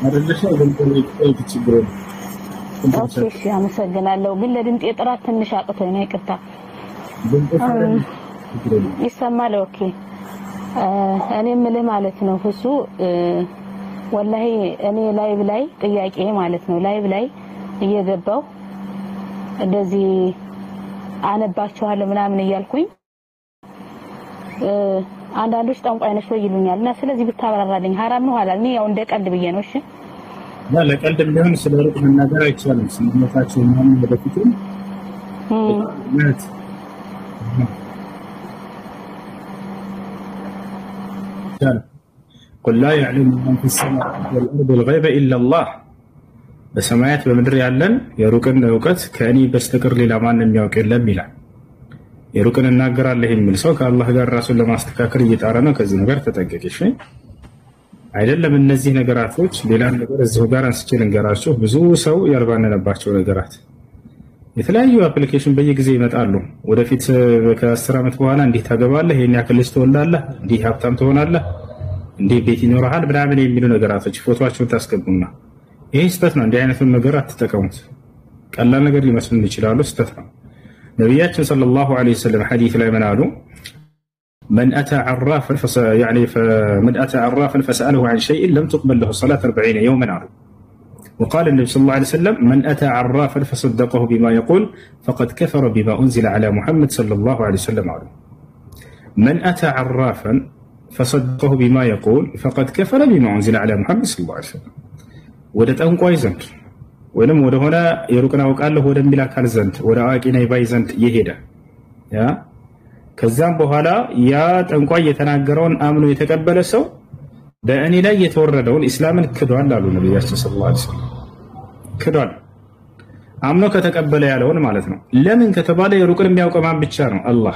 አይደለሽ? አይደለም ትችግሩ ኦኬ እሺ አመሰግናለሁ። ግን ለድምጤ ጥራት ትንሽ አቅቶኝ ነው ይቅርታ። ይሰማል? ኦኬ እኔ የምልህ ማለት ነው እሱ ወላሂ እኔ ላይቭ ላይ ጥያቄ ማለት ነው ላይቭ ላይ እየገባው እንደዚህ አነባችኋለሁ ምናምን እያልኩኝ አንዳንዶች ጠንቋይ ነሽ ወይ ይሉኛል እና ስለዚህ ብታብራራልኝ ሐራም ነው ሐላል ነው? ያው እንደ ቀልድ ብዬ ነው። እሺ ለቀልድ ቢሆን ስለሩቅ መናገር አይቻልም። ስንመታቸው ምናምን ወደፊት قل لا يعلم من في السماوات والأرض الغيب إلا الله በሰማያት በምድር ያለን የሩቅን ዕውቀት ከእኔ በስተቀር ሌላ ማንም የሚያውቅ የለም ይላል። የሩቅን እናገራለሁ የሚል ሰው ከአላህ ጋር ራሱን ለማስተካከል እየጣረ ነው። ከዚህ ነገር ተጠንቀቂሽ። አይደለም እነዚህ ነገራቶች ሌላ ነገር እዚሁ ጋር አንስቼ ልንገራችሁ። ብዙ ሰው ያልባነነባቸው ነገራት የተለያዩ አፕሊኬሽን በየጊዜው ይመጣሉ። ወደፊት ከ10 ዓመት በኋላ እንዲህ ታገባለህ፣ ይሄን ያክል ልጅ ትወልዳለህ፣ እንዲህ ሀብታም ትሆናለህ፣ እንዲህ ቤት ይኖርሃል ምናምን የሚሉ ነገራቶች ፎቶአቸውን ታስገቡና ይሄ ስህተት ነው። እንዲህ አይነቱን ነገር አትጠቀሙት። ቀላል ነገር ሊመስልን ይችላሉ፣ ስህተት ነው። ነቢያችን ሰለላሁ ዐለይሂ ወሰለም ሐዲስ ላይ ምን አሉ? من أتى عرافا فمن أتى عرافا فسأله عن شيء لم تقبل له صلاة 40 يوما አሉ። وقال النبي صلى الله عليه وسلم من أتى عرافا فصدقه بما يقول فقد كفر بما أنزل على محمد صلى الله عليه وسلم عليه. من أتى عرافا فصدقه بما يقول فقد كفر بما أنزل على محمد صلى الله عليه وسلم. ودت أنقواي زنت ወይንም ወደ ሆነ የሩቅን አውቃለሁ ወደሚል አካል ዘንድ ወደ አዋቂ ነኝ ባይ ዘንድ ይሄዳ ያ ከዛም በኋላ ያ ጠንቋይ የተናገረውን አምኖ የተቀበለ ሰው በእኔ ላይ የተወረደውን እስላምን ክዷል አሉ ነብያችን ሰለላሁ ዐለይሂ ወሰለም። ክዷል አምኖ ከተቀበለ ያለውን ማለት ነው። ለምን ከተባለ የሩቅን የሚያውቀው ማን ብቻ ነው? አላህ።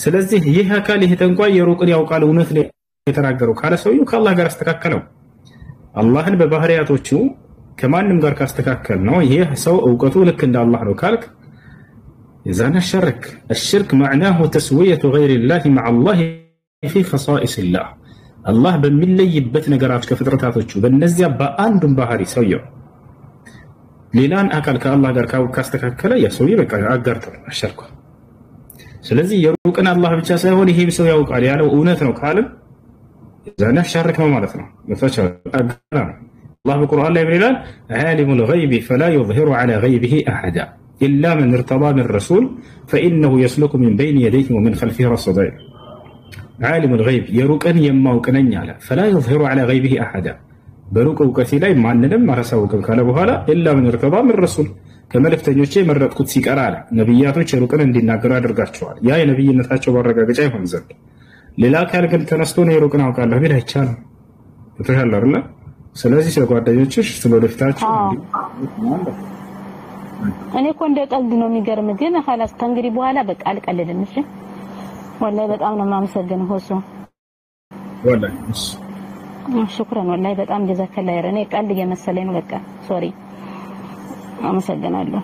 ስለዚህ ይህ አካል ይህ ጠንቋይ የሩቅን ያውቃል እውነት ላይ የተናገረው ካለ ሰውየው ከአላህ ጋር አስተካከለው። አላህን በባህሪያቶቹ ከማንም ጋር ካስተካከል ነው ይህ ሰው እውቀቱ ልክ እንደ አላህ ነው ካልክ إذا الشرك الشرك معناه تسوية غير الله مع الله في خصائص الله. الله በሚለይበት ነገራች ከፍጥረታቶቹ በእነዚያ በአንዱም ባህሪ ሰውየው ሌላን አካል ከአላህ ጋር ካስተካከለ ያ ሰውየው በቃ አጋርተው አሸርኩ። ስለዚህ የሩቅን አላህ ብቻ ሳይሆን ይሄ ሰው ያውቃል ያለው እውነት ነው ካልን إذا الشرك ነው ማለት ነው። الله بالقرآن لا يقول عالم الغيب فلا يظهر على غيبه أحدا إلا من ارتضى من رسول فإنه يسلك من بين يديه ومن خلفه رصدا. عالم الغيب يروك أن يماوك ننيالا فلا يظهر على غيبه أحدا بروك وكثيرا ما نلم ما رسوك الكالبوهالا إلا من ارتضى من رسول كما لفتنيوشي مرة قدسيك أرالا نبياتو يروك أن دينا قرار رقاتشوال يا نبي نتاتشو برقا جايهم زد للا كان قلت نستون يروك نعوك الله بلا يتشال يتشال الله. ስለዚህ ስለጓደኞችሽ ስለወደፊታችሁ እኔ እኮ እንደ ቀልድ ነው የሚገርም ግን خلاص ከእንግዲህ በኋላ በቃ አልቀልድም። እሺ ወላሂ በጣም ነው የማመሰግነው ሆሶ ወላሂ ሽኩራን ወላሂ በጣም ጀዛከላ ይረ እኔ ቀልድ እየመሰለኝ ነው በቃ ሶሪ አመሰግናለሁ።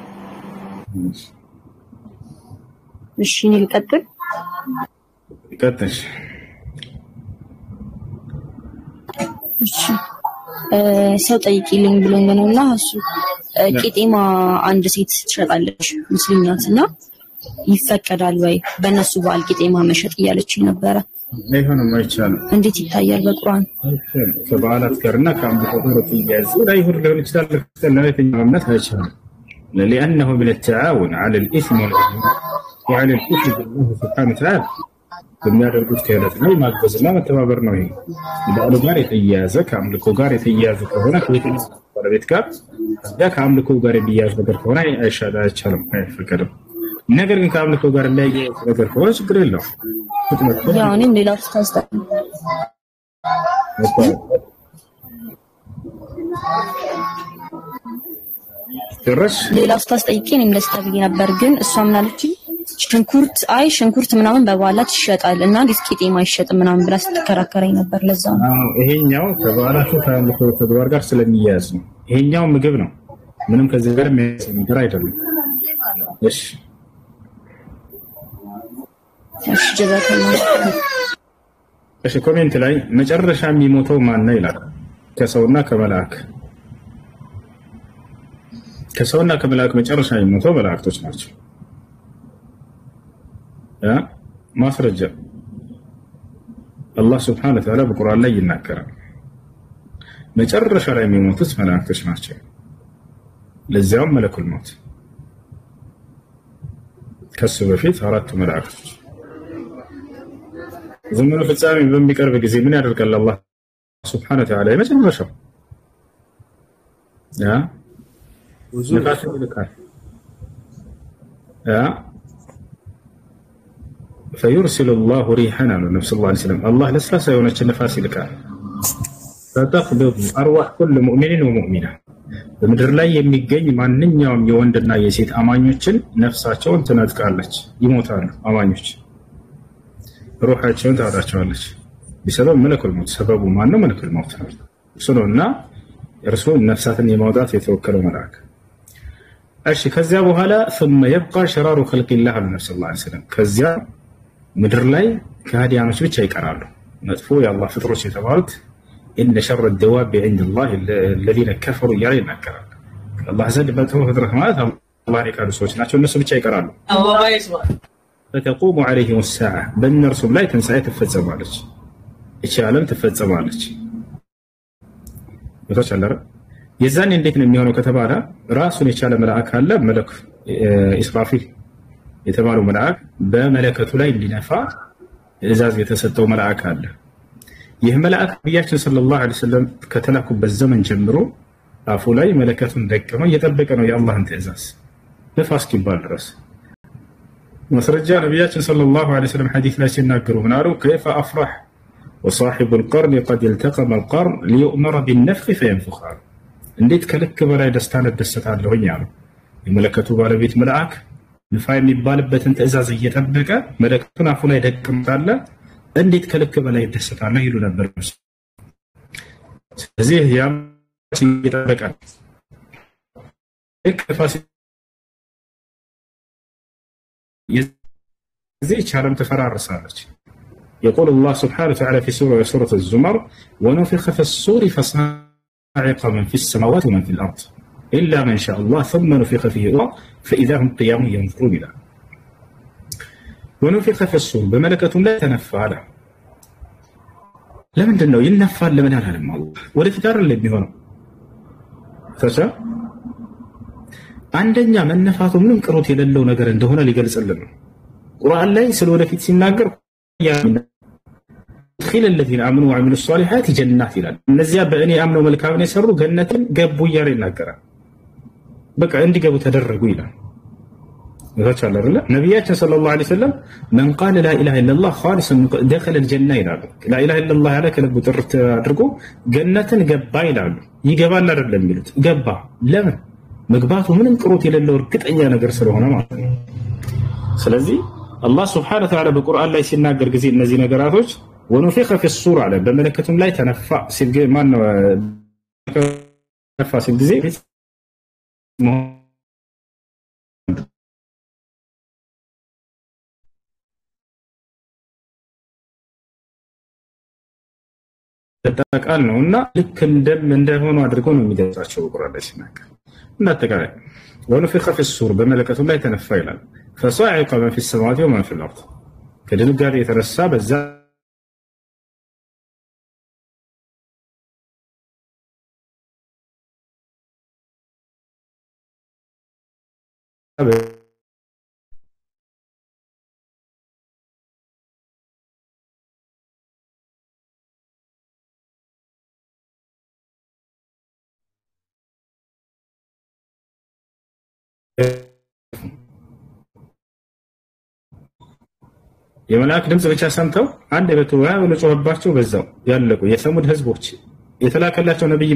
እሺ እኔ ልቀጥል ይቀጥልሽ። እሺ ሰው ጠይቂልኝ ብሎኝ ነውና እሱ ቂጤማ አንድ ሴት ትሸጣለች ሙስሊም ናትና ይፈቀዳል ወይ በእነሱ በዓል ቂጤማ መሸጥ እያለች ነበረ። አይሆንም አይቻልም። እንዴት ይታያል በቁርአን? ከበዓላት ጋርና ከአምልኮ ጋር ተያይዞ ላይሁን ሊሆን ይችላል ለተኛው እምነት አይቻልም። لأنه من التعاون على الإثم وعلى الكفر بالله سبحانه وتعالى በሚያደርጉት ክህደት ላይ ማገዝና መተባበር ነው። ይሄ በዓሉ ጋር የተያያዘ ከአምልኮ ጋር የተያያዘ ከሆነ ከቤት ጋር ያ ከአምልኮ ጋር የሚያያዝ ነገር ከሆነ አይቻልም፣ አይፈቀድም። ነገር ግን ከአምልኮ ጋር የሚያያዝ ነገር ከሆነ ችግር የለውም። ያው እኔም ሌላ ተስተካክለ ድረስ ሌላ ተስተካክለ እኔም ለስታብዬ ነበር ግን እሷ ምን አለችኝ? ሽንኩርት ምናምን በበዓላት ይሸጣል እና ዲስቂጤማ አይሸጥም ምናምን ብላ ስትከራከረኝ ነበር። ለዛ ነው ይሄኛው ከበዓላቱ ከአምልኮ ተግባር ጋር ስለሚያያዝ ነው። ይሄኛው ምግብ ነው፣ ምንም ከዚህ ጋር የሚያያዝ ነገር አይደለም። እሺ እሺ ጀዛከላህ። እሺ ኮሜንት ላይ መጨረሻ የሚሞተው ማን ነው ይላል። ከሰውና ከመላእክ ከሰውና ከመላእክ መጨረሻ የሚሞተው መላእክቶች ናቸው። ማስረጃ አላህ Subhanahu Wa Ta'ala በቁርአን ላይ ይናገራል። መጨረሻ ላይ የሚሞቱት መላእክቶች ናቸው። ለዚያም መለኩል ሞት ከሱ በፊት አራቱ መላእክቶች ዘመኑ ፍጻሜ በሚቀርብ ጊዜ ምን ያደርጋል አላህ Subhanahu Wa Ta'ala? የመጨረሻው ነፋስ ይልካል። فيرسل الله ريحا على النبي صلى الله عليه وسلم. الله لسلاسة يونش النفاس لك فتقبض أرواح كل مؤمن ومؤمنة. بمدر لا يميجي ما ننيوم يوندنا يسيت أمانيوتشن نفساتشون تنادكالش يموتان أمانيوتش روحاتشون تعرضشوالش بسبب ملك الموت. سببه ما أنه ملك الموت يرسلوننا يرسلون نفساتن يموتات يتوكلوا ملاك. أشي كذابوا هلا ثم يبقى شرار خلق الله على النبي صلى الله عليه وسلم. كذاب ምድር ላይ ከሃዲያኖች ብቻ ይቀራሉ። መጥፎ የአላህ ፍጥሮች የተባሉት إن شر الدواب عند الله الذين كفروا እያለ ይናገራል። አላህ ዘንድ መጥፎ ፍጥረት ማለት አላህ የካዱ ሰዎች ናቸው። እነሱ ብቻ ይቀራሉ። فتقوم عليهم الساعة በእነርሱም ላይ ትንሣኤ ትፈጸማለች። እቺ ዓለም ትፈጸማለች። ወታቻለረ የዛኔ እንዴት ነው የሚሆነው ከተባለ ራሱን የቻለ መልአክ አለ። መለክ ኢስራፊል የተባለው መልአክ በመለከቱ ላይ እንዲነፋ ትእዛዝ የተሰጠው መልአክ አለ። ይህ መልአክ ነቢያችን ሰለላሁ ዐለይሂ ወሰለም ከተላኩበት ዘመን ጀምሮ አፉ ላይ መለከቱን ደቅኖ እየጠበቀ ነው የአላህን ትእዛዝ ንፋስ እስኪባል ድረስ። ማስረጃ ነቢያችን ሰለላሁ ዐለይሂ ወሰለም ሐዲስ ላይ ሲናገሩ ምን አሉ? ከይፈ አፍራህ ወሳሒቡ አልቀርን ቀድ التقم القرن ليؤمر بالنفخ فينفخ። እንዴት ከልክ በላይ ደስታን እደሰታለሁኝ አሉ። የመለከቱ ባለቤት መልአክ ንፋ የሚባልበትን ትእዛዝ እየጠበቀ መለከቱን አፉ ላይ ደቅምታለ እንዴት ከልክ በላይ ይደሰታል ይሉ ነበር። ስለዚህ ያም ይጠበቃል እክፋስ የዚህ ቻለም ተፈራርሳለች። يقول الله سبحانه وتعالى في سورة الزمر ونفخ في الصور فصعق من في السماوات ومن في الأرض إلا من شاء الله ثم نفخ فيه أخرى فإذا هم قيام ينظرون له. ونفخ في الصور بملكة لا تنفع له. لمن دنو ينفع لمن هذا الله ولا تدار اللي بيهونه فشا عندنا من نفاته من قروت يللو ነገር እንደሆነ ሊገልጽልን ነው። ቁርአን ላይ ስለወደፊት ሲናገር ያ خيل الذين امنوا وعملوا الصالحات جنات ይላል። እነዚያ በእኔ አምነው መልካምን የሰሩ ገነትን ገቡ እያለ ይናገራል። በቃ እንዲገቡ ተደረጉ ይላል። ይወጣል አይደል? ነብያችን ሰለላሁ ዐለይሂ ወሰለም من قال لا اله الا الله خالصا دخل الجنه ይላሉ። لا اله الا الله ያለ ከልቡ ጥርት አድርጎ ገነትን ገባ ይላሉ። ይገባል አይደለም የሚሉት ገባ። ለምን? መግባቱ ምንም ቅሮት የሌለው እርግጠኛ ነገር ስለሆነ ማለት ነው። ስለዚህ አላህ Subhanahu Wa Ta'ala በቁርአን ላይ ሲናገር ጊዜ እነዚህ ነገራቶች ونفخ في الصور على በመለከቱም ላይ ተነፋ ሲል ማን ነው ተነፋ ሲል ጊዜ ተጠቃል ነውና ልክ እንደሆነ አድርጎ ነው የሚገልጻቸው በቁርአን ላይ ሲናገር እና ተጠቃላይ ونفخ في الصور በመለከቱም ላይ ተነፋ ይላል فصعق من في السماوات ومن في الأرض ከድንጋጤ የተነሳ በዛ የመላእክት ድምጽ ብቻ ሰምተው አንድ በተወያ ብሎ ጮህባቸው በዛው ያለቁ የሰሙድ ህዝቦች የተላከላቸው ነብይ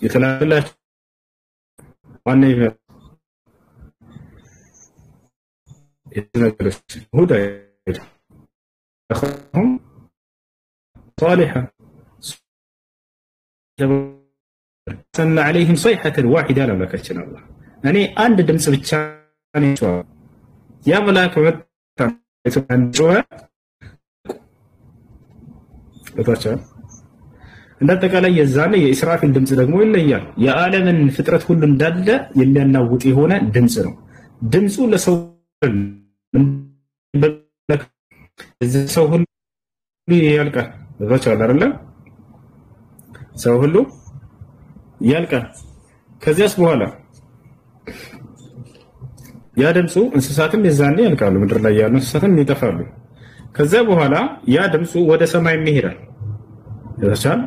የተላከላቸው ዋና የተነገረች ሁዳ አኸም صالحا سن عليهم صيحة واحدة لم لكتشن الله أني عند دمس بتشاني شو يا ملاك شو بتوشة عندك على يزاني إسراف الدمس ده مو إلا يان يا عالم الفطرة كل دالة يلي أنا وطي هنا دمسنا دمسو لسو من بلك سوهل يالك بتوشة ولا لا سوهلو ያልቃል ከዚያስ በኋላ ያ ድምፁ እንስሳትም የዛኔ ያልቃሉ ምድር ላይ ያሉ እንስሳትም ይጠፋሉ ከዚያ በኋላ ያ ድምፁ ወደ ሰማይ ይሄዳል ይወጣል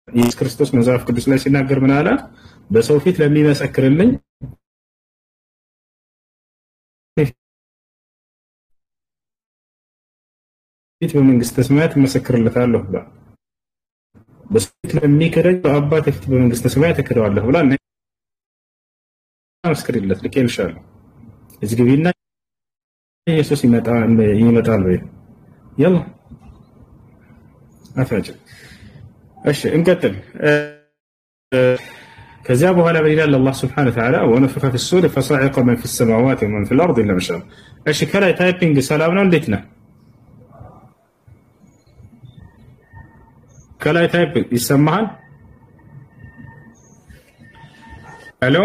ኢየሱስ ክርስቶስ መጽሐፍ ቅዱስ ላይ ሲናገር ምን አለ በሰው ፊት ለሚመሰክርልኝ ፊት በመንግስተ ሰማያት መሰክርለታለሁ ብላ በስት ለሚከረጅ በአባቴ ፊት በመንግስተ ሰማያት ተከራዋለሁ ብላ መስክርለት ልኬልሻለሁ እዚህ ግቢና ኢየሱስ ይመጣል ወይ يلا አፋጭ እሺ እንቀጥል ከዚያ በኋላ በሌላ አላህ Subhanahu Wa Ta'ala ونفخ في الصور فصعق من في السماوات ومن في الارض الا ما شاء الله እሺ ከላይ ታይፒንግ ሰላም ነው እንዴት ነው ከላይ ታይፕ ይሰማሃል ሄሎ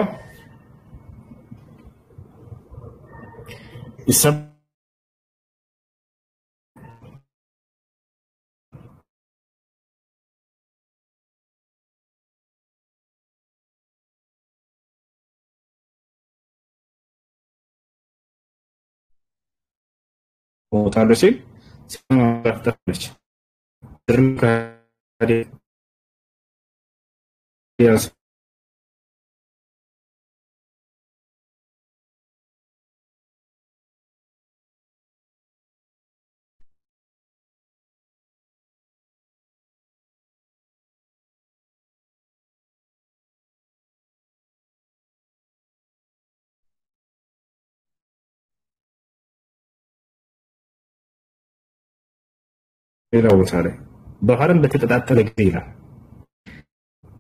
ሞታለች ሲል ሰማያለች ሌላው ቦታ ላይ ባህርን በተቀጣጠለ ጊዜ ይላል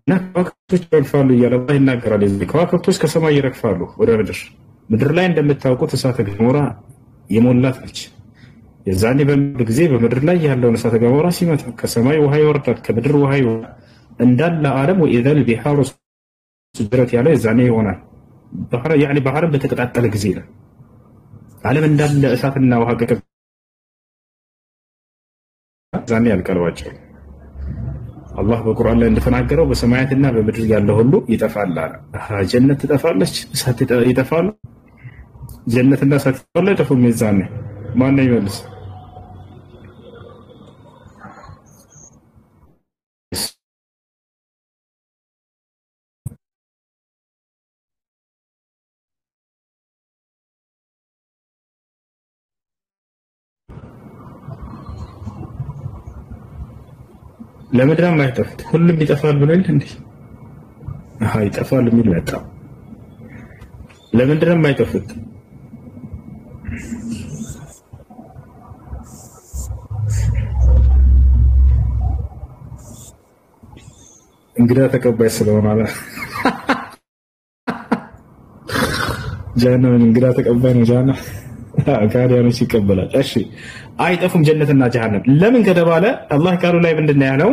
እና ከዋክብቶች ይረግፋሉ እያለ አላህ ይናገራል። ከዋክብቶች ከሰማይ ይረግፋሉ ወደ ምድር ላይ እንደምታውቁት እሳተ ገሞራ የሞላት ነች። የዛኔ በምድር ጊዜ በምድር ላይ ያለውን እሳተ ገሞራ ሲመታ ከሰማይ ውሃ ይወርዳል፣ ከምድር ውሃ ይወርዳል እንዳለ ዓለም ወኢዘል ቢሃሩ ሱጅረት ያለ የዛኔ ይሆናል። ባህርን በተቀጣጠለ ጊዜ ይላል ዓለም እንዳለ እሳትና ውሃ ዛኔ ያልቀርባቸው አላህ በቁርአን ላይ እንደተናገረው በሰማያትና በምድር ያለው ሁሉ ይጠፋል አለ። ጀነት ትጠፋለች፣ እሳት ይጠፋል። ጀነትና እሳት ይጠፋል አይጠፉም? የዛኔ ማን ነው ይመልስ? ለምድራም አይጠፉት ሁሉም ይጠፋል ብሎ ይል እንዴ? ይጠፋል የሚል መጣ። ለምድራም አይጠፉት እንግዳ ተቀባይ ስለሆነ አለ ጀሃነም እንግዳ ተቀባይ ነው። ጀሃነም ካዲያኖች ይቀበላል። እሺ አይጠፉም ጀነትና ጀሃነም። ለምን ከተባለ አላህ ቃሉ ላይ ምንድነው ያለው?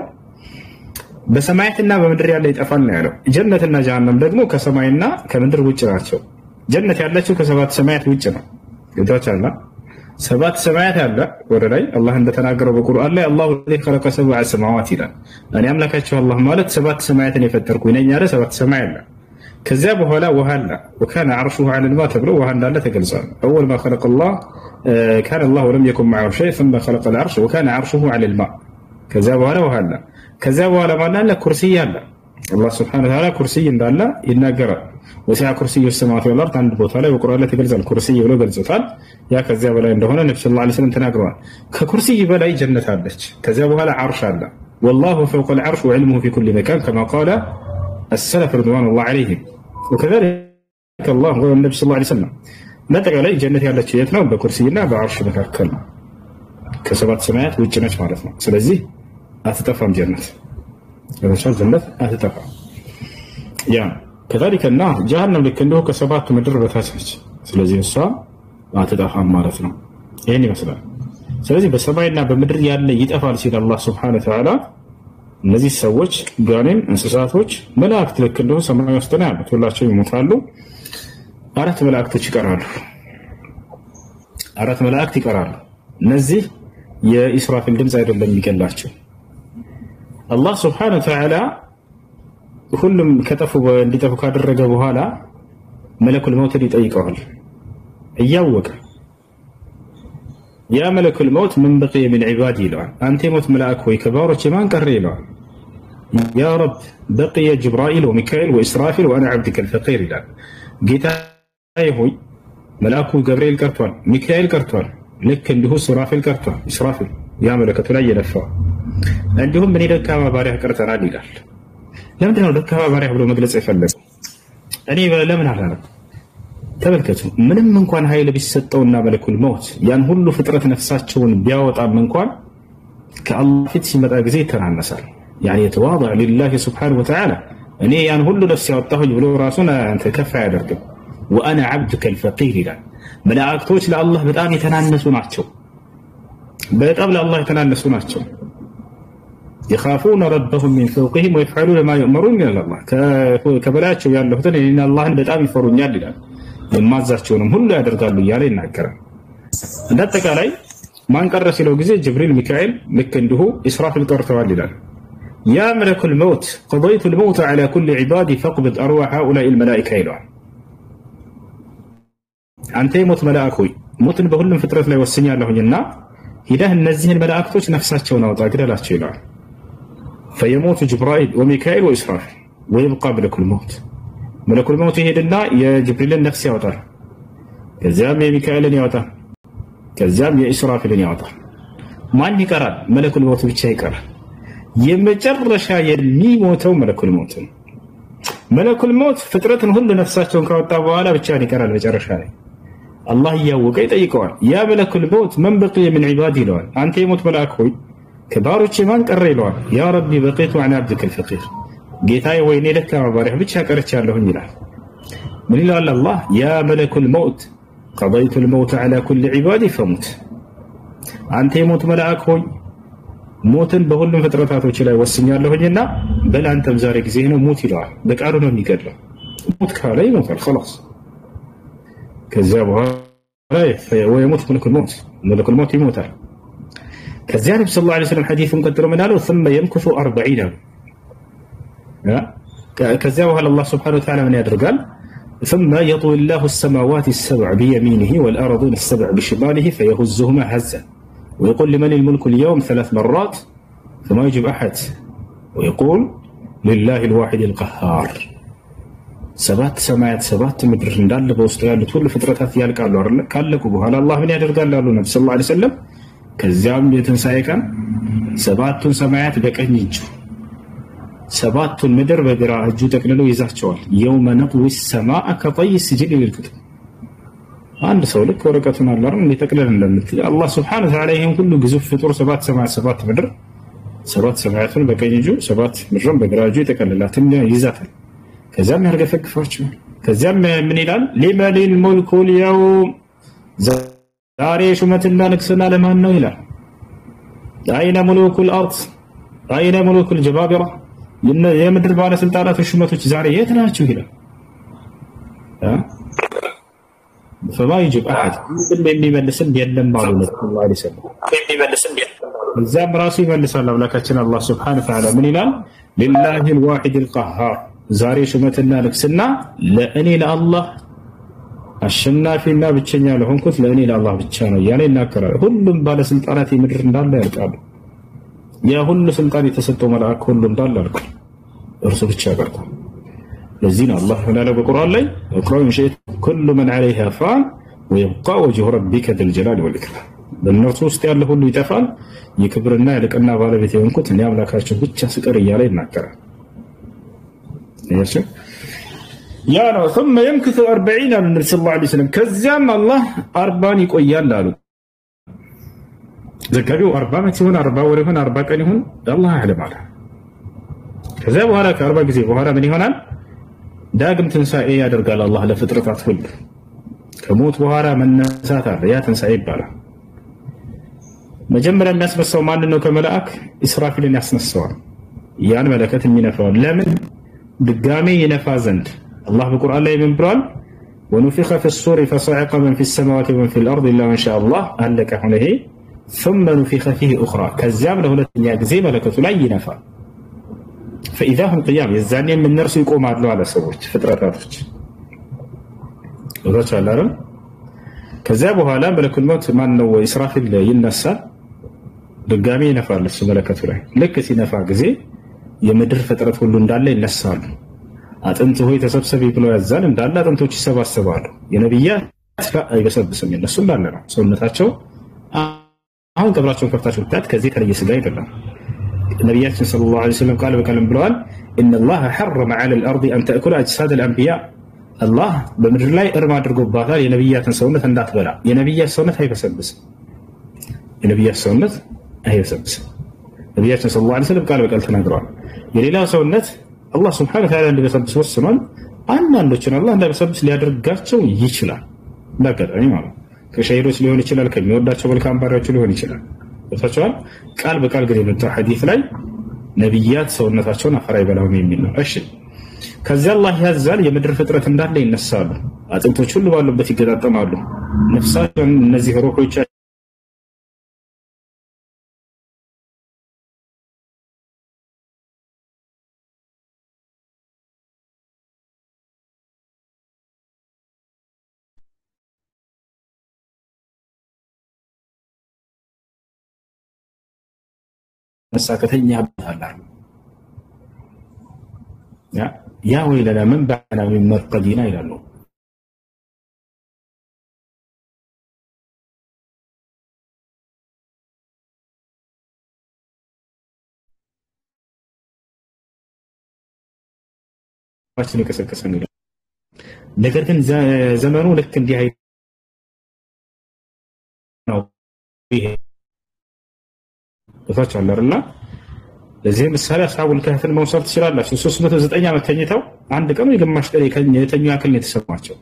በሰማያትና በምድር ያለ ይጠፋል ነው ያለው። ጀነትና ጀሃነም ደግሞ ከሰማይና ከምድር ውጭ ናቸው። ጀነት ያለችው ከሰባት ሰማያት ውጭ ነው። ይታቻላ ሰባት ሰማያት ያለ ወደ ላይ አላህ እንደተናገረው በቁርአን ላይ አላሁ الذي خلق سبع سماوات ይላል። እኔ አምላካችሁ አላህ ማለት ሰባት ሰማያትን የፈጠርኩኝ ነኝ ያለ ሰባት ሰማይ አለ። ከዚያ በኋላ ውሃ አለ። وكان عرشه على الماء ተብሎ ውሃ እንዳለ ተገልጿል። اول ما خلق الله كان الله ولم يكن معه شيء ثم خلق العرش وكان عرشه على الماء ከዚያ በኋላ ውሃ አለ። ከዚያ በኋላ ማን አለ? ኩርሲይ አለ። አላህ Subhanahu Wa Ta'ala ኩርሲይ እንዳለ ይናገራል። ወሲዓ ኩርሲዩ السماوات والارض አንድ ቦታ ላይ በቁርአን ላይ ተገልጿል። ኩርሲይ ብሎ ገልጾታል። ያ ከዚያ በላይ እንደሆነ ነብዩ ሰለላሁ ዐለይሂ ወሰለም ተናግረዋል። ከኩርሲይ በላይ ጀነት አለች። ከዚያ በኋላ አርሽ አለ። والله فوق العرش وعلمه في كل مكان كما قال السلف رضوان الله عليهم وكذلك الله والنبي صلى الله عليه وسلم በጠቅላላ ጀነት ያለችው የት ነው? በኩርሲይና በአርሽ መካከል ነው። ከሰባት ሰማያት ውጭ ነች ማለት ነው። ስለዚህ አትጠፋም ጀነት። ለምሳሌ ጀነት አትጠፋም። ያ كذلك النار جهنم ልክ እንደው ከሰባት ምድር በታች ነች። ስለዚህ እሷ አትጠፋም ማለት ነው። ይሄን ይመስላል። ስለዚህ በሰማይና በምድር ያለ ይጠፋል ሲል አላህ Subhanahu Wa Ta'ala እነዚህ ሰዎች ጋኔን፣ እንስሳቶች፣ መላእክት ልክ እንደው ሰማይ ውስጥ ነው ያሉት። ሁላቸው ይሞታሉ። አራት መላእክቶች ይቀራሉ። አራት መላእክት ይቀራሉ። እነዚህ የኢስራፊል ድምጽ አይደለም የሚገላቸው። አላህ Subhanahu Wa Ta'ala ሁሉም ከጠፉ እንዲጠፉ ካደረገ በኋላ መለኩል መውት ይጠይቀዋል እያወቀ ያ መለኩል መውት ምን በቂየ ሚን ዒባዲ ይለዋል። አንተ የሞት መልአክ ሆይ ከባሮች ማን ቀረ ይለዋል። ያ ረብ በቂየ ጅብራኢል ወሚካኤል ወኢስራፊል ወአና ዐብዱከ አልፈቂር ይላል። ጌታዬ ሆይ መልአኩ ገብርኤል ቀርቷል፣ ሚካኤል ቀርቷል፣ ልክ እንዲሁ ሱራፊል ቀርቷል። ኢስራፊል ያ መለከቱ ላይ የለፋ እንዲሁም እኔ ደካማ ባሪያ ቀርተናል ይላል። ለምንድን ነው ደካማ ባሪያ ብሎ መግለጽ የፈለገው? እኔ ለምን አላለም? ተመልከቱ። ምንም እንኳን ኃይል ቢሰጠውና መለኩል መውት ያን ሁሉ ፍጥረት ነፍሳቸውን ቢያወጣም እንኳን ከአላህ ፊት ሲመጣ ጊዜ ይተናነሳል። ያኒ የተዋضع لله سبحانه وتعالى እኔ ያን ሁሉ ነፍስ ያወጣሁኝ ብሎ ራሱን አንተ ከፍ አያደርግም። وانا عبدك الفقير ይላል። መላእክቶች ለአላህ በጣም የተናነሱ ናቸው። በጣም ለአላህ የተናነሱ ናቸው። يخافون ربهم من فوقهم ويفعلون ما يؤمرون من الله ከበላያቸው ያለሁትን እኔና አላህን በጣም ይፈሩኛል ይላል። የማዛቸውንም ሁሉ ያደርጋሉ እያለ ይናገራል። እንዳጠቃላይ ማን ቀረ ሲለው ጊዜ ጅብሪል ሚካኤል ልክ እንዲሁ ኢስራፊል ቀርተዋል ይላል። ያ መለኩል መውት ቀضيت الموت على كل عبادي فاقبض أرواح هؤلاء الملائكة ይለዋል። አንተ የሞት መልአክ ሆይ ሞትን በሁሉም ፍጥረት ላይ ወስኛለሁኝና ሂደህ እነዚህን መላእክቶች ነፍሳቸውን አውጣ ግደላቸው ይለዋል። فيموت جبرائيل وميكائيل وإسرافيل ويبقى ملك الموت ملك الموت يهدنا يا جبريل النفس يوطى كزام يا ميكائيل يوطى كزام يا إسرافيل يوطى ማን ይቀራል? መለኩል ሞት ብቻ ይቀራል። የመጨረሻ የሚሞተው መለኩል ሞት ነው። መለኩል ሞት ፍጥረትን ሁሉ ነፍሳቸውን ካወጣ በኋላ ብቻ ይቀራል። መጨረሻ ላይ አላህ እያወቀ ይጠይቀዋል። ያ መለኩል ሞት መን በቂየ ምን ዒባዲ ይለዋል። አንተ የሞት መልአክ ሆይ ከባሮቼ ማን ቀረ ይለዋል። ያ ረቢ በቂቱ ዐን ዐብዲከ አልፈቂር ጌታዬ ወይ እኔ ደካማ ባሪያህ ብቻ ቀርቻለሁኝ ይላል። ምን ይላል አላህ? ያ መለኩል ሞት ቀضيت الموت على كل عبادي فمت አንተ የሞት መልአክ ሆይ ሞትን በሁሉም ፍጥረታቶች ላይ ወስኛለሁኝና በል አንተም ዛሬ ጊዜ ነው ሙት ይለዋል። በቃሉ ነው የሚገድለው። ሞት ካለ ይሞታል خلاص። ከዚያ በኋላ ወይሞት መለኩል ሞት ይሞታል። ከዚያ ነብዩ ሰለላሁ ዐለይሂ ወሰለም ሐዲሱን ቀጥሎ ምን አለው? ثم يمكث 40 ከዚያ በኋላ አላህ ሱብሓነሁ ወተዓላ ምን ያደርጋል? ثم يطوي الله السماوات السبع بيمينه والأرضين السبع بشماله فيهزهما هزا ويقول لمن الملك اليوم 3 مرات فما يجب أحد ويقول لله الواحد القهار. 7 ሰማያት 7 ምድር እንዳለ በውስጡ ያሉት ሁሉ ፍጥረታት ያልቃሉ አይደል? ካለቁ በኋላ አላህ ምን ያደርጋል አሉ ነብዩ ሰለላሁ ዐለይሂ ወሰለም። ከዚያም የትንሣኤ ቀን 7ቱን ሰማያት በቀኝ እጁ 7ቱን ምድር በግራ እጁ ጠቅልሎ ይዛቸዋል። የውመ ነጥዊ ሰማአ ከጠይ ሲጅል ይልክቱ አንድ ሰው ልክ ወረቀቱን አላረም እንዲጠቅልል እንደምትል አላህ ሱብሓነሁ ወተዓላ ይሄን ሁሉ ግዙፍ ፍጡር 7 ሰማያት 7 ምድር 7 ሰማያቱን በቀኝ እጁ 7 ምድርን በግራ እጁ ይጠቀልላትን ይዛታል። ከዚያም ያርገፈግፋቸዋል። ከዚያም ምን ይላል? ሊመኒል ሙልኩ ልየውም ዛሬ ሹመትና ንግስና ለማን ነው ይላል። አይነ ሙሉኩል አርድ አይነ ሙሉኩል ጀባቢራ የምድር ባለስልጣናት ሹመቶች ዛሬ የት ናቸው ይላል። فما يجب أحد من يملسن بينما معلومة الله عليه وسلم الزام راسي يملسن لكن الله سبحانه وتعالى من إلال لله الواحد القهار زاري شمتنا نكسنا لأني لله الشنا فينا بتشنيا لهم كنت لأني لله بتشانا يعني ناكر كلهم بالسلطانات يمدر ندال يركب يا كل سلطان يتسطو ملعك كلهم دال يركب ارسل بتشاكركم لزين الله هنا له بالقرآن لي اقرأوا إن شئت كل من عليها فان ويبقى وجه ربك ذي الجلال والإكرام بالنصوص تيار له اللي يتفعل يكبرنا لك أنها غالبية ونكت أن يعمل كاشف بتشا سكرية عليه ناكرا يا نو ثم يمكث 40 من النبي صلى الله عليه وسلم كزام الله 40 يقويان لالو ذكروا 4 يكون 4 ولا يكون 4 كان يكون الله أعلم على كذا وهذا ك4 ጊዜ በኋላ ምን ይሆናል? ዳግም ትንሣኤ ያደርጋል አላህ ለፍጥረታት ሁሉ። ከሞት በኋላ መነሳት አለ። ያ ትንሣኤ ይባላል። መጀመሪያ የሚያስነሳው ማን ነው? ከመላእክ ኢስራፊልን ያስነሳዋል። ያን መለከት የሚነፋው ለምን? ድጋሜ ይነፋ ዘንድ አላህ በቁርአን ላይ ምን ብሏል? ونفخ في الصور فصعق من في السماوات ومن في الأرض إلا من شاء الله አለቀ ሆነ ይሄ ثم نفخ فيه أخرى ከዚያም ለሁለተኛ ጊዜ መለከቱ ላይ ይነፋል። فإذا هم قيام يزاني من نرسو يقوم عدلو على سووش فتراتاتوش وذاتش على العالم كذابها لا ملك الموت ما أنه إسرافيل ينسى دقامي ينفع لسو ملكته له لك سينفع قزي يمدر فترات كله ندالة ينسى أنتو هو يتسبسبي بلو يزان ندالة أنتو تسبا السبالو ينبيات لا أي بسبسم ينسو ندالة سنتاتشو አሁን ቀብራቸውን ከፍታችሁ ብታት ከዚህ ከለየ ስጋ አይደለም። ነብያችን ሰለላሁ ዐለይሂ ወሰለም ቃል በቃልም ብለዋል ان الله حرم على الارض ان تاكل اجساد الانبياء الله በምድር ላይ እርም አድርጎባታል የነብያትን ሰውነት እንዳትበላ። የነብያት ሰውነት አይበሰብስም። የነብያት ሰውነት አይበሰብስም። ነብያችን ሰለላሁ ዐለይሂ ወሰለም ቃል በቃል ተናግረዋል። የሌላ ሰውነት አላህ Subhanahu Wa Ta'ala እንዲበሰብስ ወስኗል። አንዳንዶችን አላህ እንዳይበሰብስ ሊያደርጋቸው ይችላል። እንዳጋጣሚ ማለት ከሸሂዶች ሊሆን ይችላል፣ ከሚወዳቸው መልካም ባሪያዎች ሊሆን ይችላል። ወጣቸዋል ቃል በቃል ግን የመጣው ሐዲስ ላይ ነብያት ሰውነታቸውን አፈር አይበላውም የሚል ነው። እሺ ከዚያ አላህ ያዛል የምድር ፍጥረት እንዳለ ይነሳሉ አጥንቶች ሁሉ ባሉበት ይገጣጠማሉ ነፍሳቸው እነዚህ ሩሖች مساكتين يهبطها يا ويلنا من بعنا من مرقدنا إلى النوم ماشي كسر ነገር ግን ዘመኑ ልክ እንዲህ ነው ይሄ ወታች አለርና ለዚህ ምሳሌ አስሐቡል ከህፍን መውሰድ ትችላላችሁ 309 ዓመት ተኝተው አንድ ቀን የግማሽ ቀን የተኙ ያክል የተሰማቸው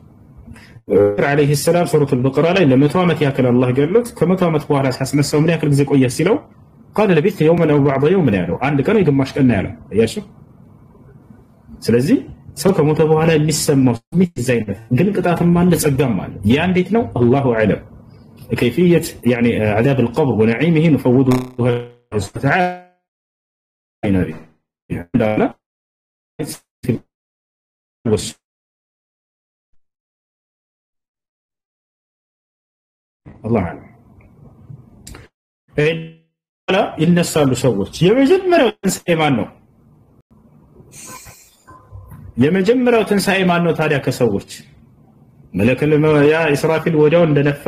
عليه السلام سورة البقرة ላይ ለ100 ዓመት ያክል አላህ ገሎት ከ100 ዓመት በኋላ ሲያስነሳው ምን ያክል ጊዜ ቆየ ሲለው قال لبثت يوما او بعض يوم ያለው አንድ ቀን የግማሽ ቀን ያለው አያችሁ ስለዚህ ሰው ከሞተ በኋላ የሚሰማው ስሜት ዘይነት ግን ቅጣትም አለ ጸጋም አለ ያ እንዴት ነው الله اعلم كيفيه يعني عذاب القبر ونعيمه نفوضه تعالى لا لا الله اعلم لا ينسالوا ሰዎች የመጀመሪያው ትንሳኤ ማን ነው የመጀመሪያው ትንሳኤ ማን ነው ታዲያ ከሰዎች መለከል ያ ኢስራፊል ወዲያው እንደነፋ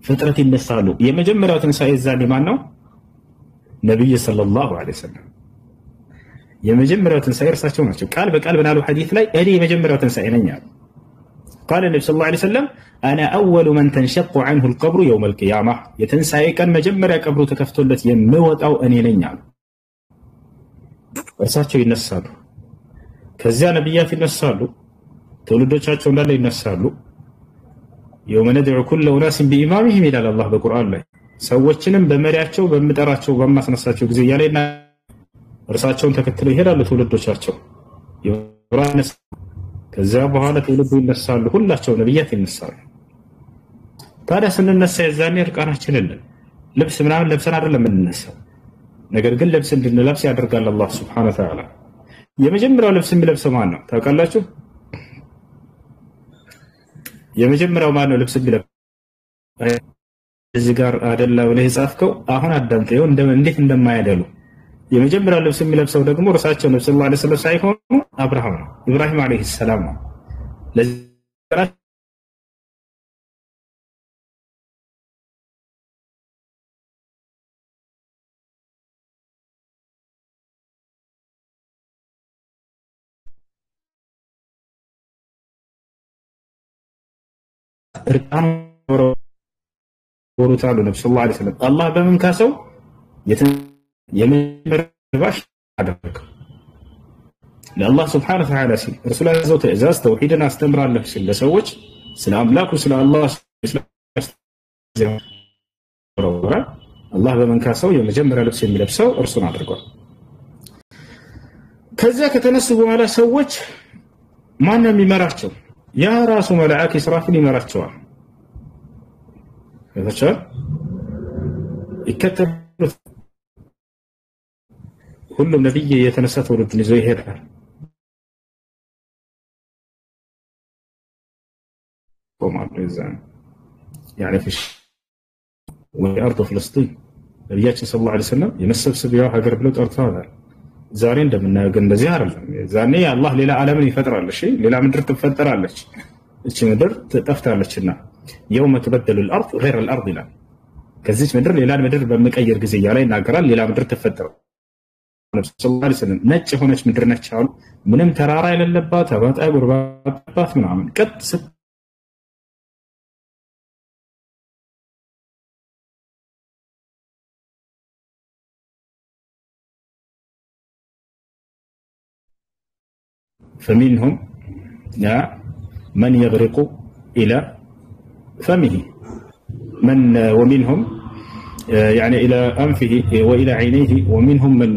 ፍጥረት ይነሳሉ የመጀመሪያው ትንሳኤ ዛኔ ማን ነው ነብዩ ሰለላሁ ዐለይሂ ወሰለም የመጀመሪያው ትንሳኤ እርሳቸው ናቸው ቃል በቃል በናሉ ሐዲስ ላይ እኔ የመጀመሪያው ትንሳኤ ነኝ አሉ قال النبي صلى الله عليه وسلم انا اول من تنشق عنه القبر يوم القيامه يتنساي كان መጀመሪያ ቀብሩ ተከፍቶለት የምወጣው እኔ ነኝ አሉ እርሳቸው ይነሳሉ ከዚያ ነብያት ይነሳሉ ትውልዶቻቸው እንዳለ ይነሳሉ يوم ندعو كل اناس بامامهم الى الله በቁርአን ላይ ሰዎችንም በመሪያቸው በመጠራቸው በማስነሳቸው ጊዜ ያለና እርሳቸውን ተከትለው ይሄዳሉ ትውልዶቻቸው ይራነስ ከዛ በኋላ ትውልዱ ይነሳሉ ሁላቸው ነብያት ይነሳሉ ታዲያ ስንነሳ የዛኔ እርቃናችንን ልብስ ምናምን ለብሰን አይደለም የምንነሳው ነገር ግን ልብስ እንድንለብስ ያደርጋል አላህ Subhanahu Wa Ta'ala የመጀመሪያው ልብስ የሚለብሰው ማን ነው ታውቃላችሁ የመጀመሪያው ማን ነው ልብስ የሚለብሰው እዚህ ጋር አይደለ ወለህ ጻፍከው አሁን አዳምጠው እንዴት እንደማያደሉ የመጀመሪያው ልብስ የሚለብሰው ደግሞ ራሳቸው ነብዩ ሰለላሁ ዐለይሂ ወሰለም ሳይሆኑ አብርሃም ነው ኢብራሂም ዐለይሂ ሰላም ነው ለዚህ እርቃኑ ወሩታሉ ነብዩ ሰለላሁ ዐለይሂ ወሰለም አላህ በምን ካሰው የመጀመሪያው አደረገው ለአላህ Subhanahu Wa Ta'ala ሲል ረሱላ ዘው ተእዛዝ ተውሂድን አስተምራለሁ ሲል ለሰዎች ስለ አምላኩ ስለ አላህ አላህ በምን ካሰው የመጀመሪያ ልብስ የሚለብሰው እርሱን አድርጓል ከዚያ ከተነሱ በኋላ ሰዎች ማን ነው የሚመራቸው ያ ራሱ መልአክ ኢስራፊል ይመራቸዋል ከተቻለ ይከተሉት ሁሉም ነብይ የተነሳ ትውልድን ይዞ ይሄዳል ቆማሉ ይዛን يعني في وارض فلسطين ነብያችን ሰለላሁ ዐለይሂ ወሰለም የመሰብሰቢያው ሀገር ብለው ጠርተዋል ዛሬ እንደምናየው ግን እንደዚህ አይደለም ዛኔ አላህ ሌላ ዓለምን ይፈጥራል እሺ ሌላ ምድር ትፈጠራለች እቺ ምድር ትጠፍታለችና يوم تبدل الارض غير الارض لا ከዚህ ምድር ሌላ ምድር በመቀየር ጊዜ ያለ ይናገራል ሌላ ምድር ትፈጠራል ነብዩ ሰለላሁ ዐለይሂ ወሰለም ነጭ ሆነች ምድር ነች አሉ ምንም ተራራ የሌለባት አባጣ ጉርባጣት ምናምን ቀጥ فمنهم من يغرق إلى فمه من ومنهم يعني إلى أنفه وإلى عينيه ومنهم من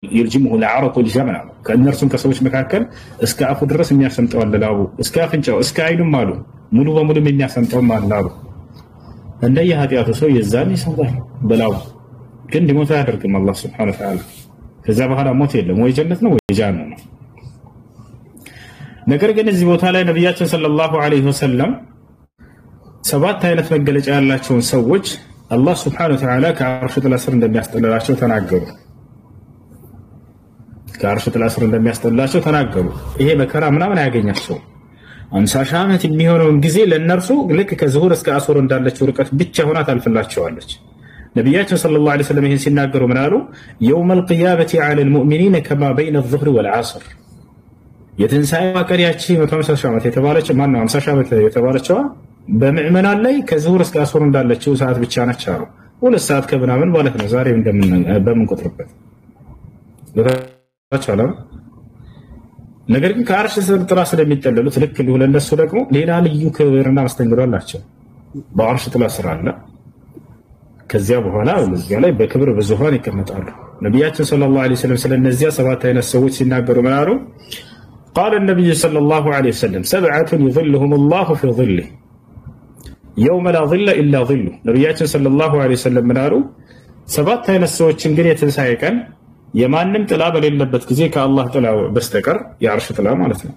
يلجمه العرق الجمل كأنرسم كسوش مكاكل اسك أفو درس من يسمت ولا لابو اسك أفنجاو اسك عينو مالو ملو بملو من يسمت ولا لابو عندي هذه أتصوي الزاني سماه بلاو كن دي متاهركم الله سبحانه وتعالى كذا بهذا موت يلا مو جنتنا وجاننا ነገር ግን እዚህ ቦታ ላይ ነብያችን ሰለላሁ ዐለይሂ ወሰለም ሰባት አይነት መገለጫ ያላቸውን ሰዎች አላህ Subhanahu Wa Ta'ala ከአርሽ ጥላ ስር እንደሚያስጠልላቸው ተናገሩ። ከአርሽ ጥላ ስር እንደሚያስጠልላቸው ተናገሩ። ይሄ መከራ ምናምን አያገኛቸው 50 ሺህ ዓመት የሚሆነውን ጊዜ ለነርሱ ልክ ከዙሁር እስከ አስር እንዳለችው ርቀት ብቻ ሆና ታልፍላቸዋለች። ነብያችን ሰለላሁ ዐለይሂ ወሰለም ይሄን ሲናገሩ ምን አሉ? የውመል ቂያመቲ ዐለል ሙእሚኒነ ከማ በይነ الظهر والعصر የትንሳኤ ቀሪያቺ 150 ሺህ ዓመት የተባለች ማን ነው 50 ሺህ ዓመት የተባለችዋ በምዕመናን ላይ ከዙሁር እስከ አስር እንዳለችው ሰዓት ብቻ ነች አሉ። 2 ሰዓት ከምናምን ማለት ነው ዛሬ በምንቆጥርበት ለታቻለ ነገር ግን ከአርሽ ጥላ ስለሚጠለሉት ልክ እንዲሁ ለነሱ ደግሞ ሌላ ልዩ ክብርና መስተንግዶ አላቸው። በአርሽ ጥላ ስር አለ። ከዚያ በኋላ እዚያ ላይ በክብር በዙፋን ይቀመጣሉ። ነብያችን ሰለላሁ ዐለይሂ ወሰለም ስለነዚያ ሰባት አይነት ሰዎች ሲናገሩ ምን አሉ? قال النبي صلى الله عليه وسلم 7 يظلهم الله في ظله يوم لا ظل إلا ظله ነብያችን صلى الله عليه وسلم ምን አሉ? ሰባት አይነት ሰዎችን ግን የትንሳኤ ቀን የማንም ጥላ በሌለበት ጊዜ ከአላህ ጥላ በስተቀር የአርሽ ጥላ ማለት ነው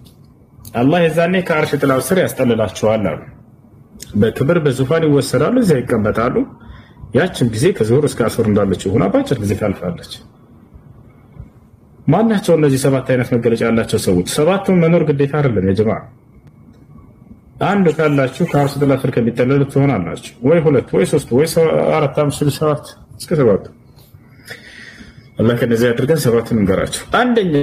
አላህ የዛኔ ከአርሽ ጥላው ስር ያስጠልላቸዋል አሉ። በክብር በዙፋን ይወሰዳሉ፣ እዚያ ይቀመጣሉ። ያችን ጊዜ ከዙሁር እስከ አስር እንዳለችው ሆና ባጭር ጊዜ ታልፋለች። ማናቸው እነዚህ ሰባት አይነት መገለጫ ያላቸው ሰዎች? ሰባቱም መኖር ግዴታ አይደለም ያ ጀማዓ። አንድ ካላችሁ ከአርሽ ጥላ ስር ከሚጠለሉት ትሆናላችሁ፣ ወይ ሁለት ወይ ሶስት ወይ አራት አምስት ስድስት ሰባት እስከ ሰባት አላህ ከነዚህ ያድርገን። ሰባቱን እንገራችሁ። አንደኛ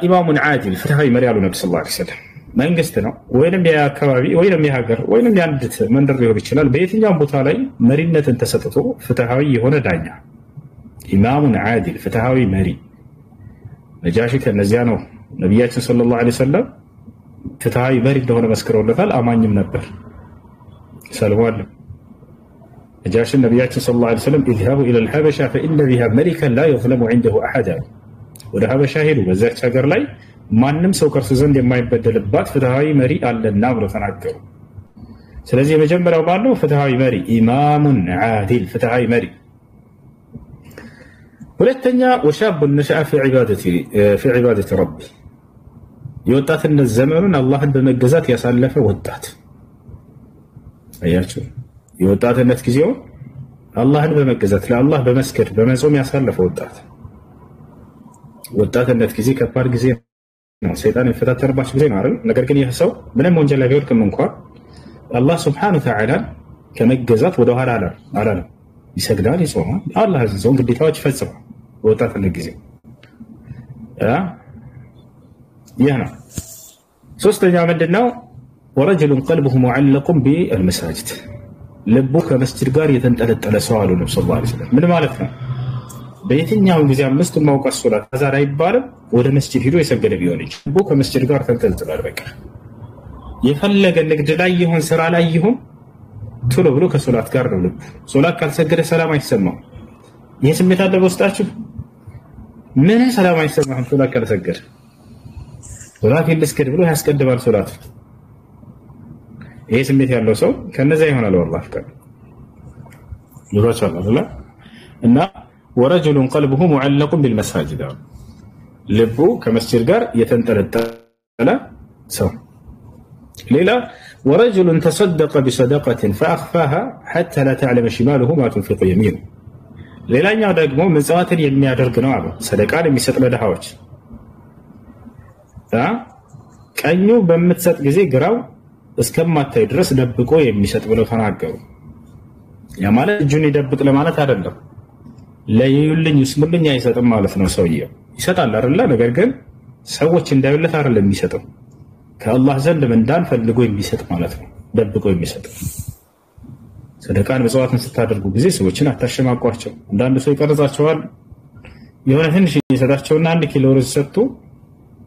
ኢማሙን ዓዲል ፍትሃዊ መሪ ያሉ ነብዩ ሰለላሁ ዐለይሂ ወሰለም መንግስት ነው ወይንም የአካባቢ ወይንም የሀገር ወይንም የአንዲት መንደር ሊሆን ይችላል። በየትኛውም ቦታ ላይ መሪነትን ተሰጥቶ ፍትሃዊ የሆነ ዳኛ ኢማሙን ዓዲል ፍትሃዊ መሪ። ነጃሺ ከነዚያ ነው። ነብያችን ሰለላሁ ዐለይሂ ወሰለም ፍትሃዊ መሪ እንደሆነ መስክረውለታል። አማኝም ነበር። ሰልሟል። ነጃሺ ነብያችን ሰለላሁ ዐለይሂ ወሰለም اذهبوا الى الحبشه فان بها ملكا لا يظلم عنده احد ወደ ሀበሻ ሄዱ። በዛች ሀገር ላይ ማንም ሰው ከርሱ ዘንድ የማይበደልባት ፍትሃዊ መሪ አለና ብለው ተናገሩ። ስለዚህ የመጀመሪያው ባለው ፍትሃዊ መሪ ኢማሙን ዓዲል ፍትሃዊ መሪ። ሁለተኛ ወሻብ ነሻ في عبادة ربه የወጣትነት ዘመኑን አላህን በመገዛት ያሳለፈ ወጣት። አያችሁ የወጣትነት ጊዜው አላህን በመገዛት ለአላህ በመስገድ በመጾም ያሳለፈ ወጣት። ወጣትነት ጊዜ ከባድ ጊዜ ነው። ሰይጣን የሚፈታተንባቸው ጊዜ ነው አይደል? ነገር ግን ይህ ሰው ምንም ወንጀል ላይ ቢወድቅም እንኳን አላህ Subhanahu Wa Ta'ala ከመገዛት ወደ ኋላ አላለም። ይሰግዳል፣ ይጾማል፣ አላህ ያዘዘውን ግዴታዎች ይፈጽማል በወጣትነት ጊዜ። ይህ ነው። ሶስተኛው ምንድነው? ወረጅሉን ቀልቡሁ ሙዐለቁን ቢልመሳጅድ ልቡ ከመስጂድ ጋር የተንጠለጠለ ሰው አሉ ነብዩ ሰለላሁ ዐለይሂ ወሰለም። ምን ማለት ነው? በየትኛው ጊዜ አምስት ማውቃት ሶላት አዛን አይባልም ወደ መስጂድ ሄዶ የሰገደ ቢሆን ልቡ ከመስጂድ ጋር ተንጠልጥሏል። በቃ የፈለገ ንግድ ላይ ይሁን ስራ ላይ ይሁን ቶሎ ብሎ ከሶላት ጋር ነው ልቡ። ሶላት ካልሰገደ ሰላም አይሰማም። ይህ ስሜት አለ በውስጣችሁ? ምን ሰላም አይሰማም ሶላት ካልሰገደ? ሶላት ይልስገድ ብሎ ያስቀድማል ሶላት። ይህ ስሜት ያለው ሰው ከነዛ ይሆናል والله ፈቃድ ይወጣል አይደል? እና ወረጅሉን ቀልቡሁ ሙዐለቁን ቢልመሳጅድ ልቡ ከመስጂድ ጋር የተንጠለጠለ ሰው። ሌላ ወረጅሉን ተሰደቀ ቢሰደቀትን ፈአኽፋሃ ሐታ ላ ተዕለመ ሽማሉሁ ማ ቱንፊቁ የሚኑ። ሌላኛው ደግሞ ምጽዋትን የሚያደርግ ነው አሉ። ሰደቃን የሚሰጥ ለድሃዎች ቀኙ በምትሰጥ ጊዜ ግራው እስከማታይ ድረስ ደብቆ የሚሰጥ ብለው ተናገሩ። ያ ማለት እጁን ይደብቅ ለማለት አይደለም። ለይዩልኝ ይስሙልኝ አይሰጥም ማለት ነው። ሰውየው ይሰጣል አይደል? ነገር ግን ሰዎች እንዳዩለት አይደለም የሚሰጠው፣ ከአላህ ዘንድ ምንዳን ፈልጎ የሚሰጥ ማለት ነው። ደብቆ የሚሰጥ ሰደቃን ምጽዋትን ስታደርጉ ጊዜ ሰዎችን አታሸማቋቸው። አንዳንድ ሰው ይቀርጻቸዋል። የሆነ ትንሽ ይሰጣቸውና 1 ኪሎ ሩዝ ሰጥቶ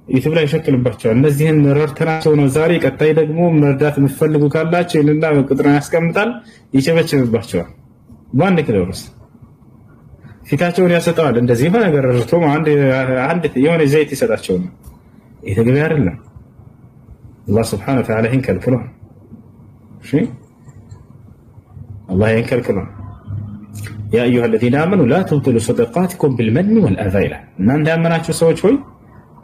ዩቲዩብ ላይ ይሸክልባቸዋል። እነዚህን ረድተናቸው ነው ዛሬ ቀጣይ ደግሞ መርዳት የምትፈልጉ ካላችሁ ይልና ቁጥሩን ያስቀምጣል፣ ይቸበችብባቸዋል። በ1 ኪሎ ሩዝ ፊታቸውን ያሰጣዋል። እንደዚህ የሆነ ነገር ረድቶ አንድ የሆነ ዘይት ይሰጣቸው ነው። ይሄ ተገቢ አይደለም። አላህ ስብሐነሁ ወተዓላ ይህን ከልክሏል። እሺ አላህ ይህን ከልክሏል። ያ አዩሃ አለዚነ አመኑ ላ ተብጥሉ ሰደቃቲኩም ቢልመኒ ወልአዛ ይላል። እናንተ ያመናችሁ ሰዎች ሆይ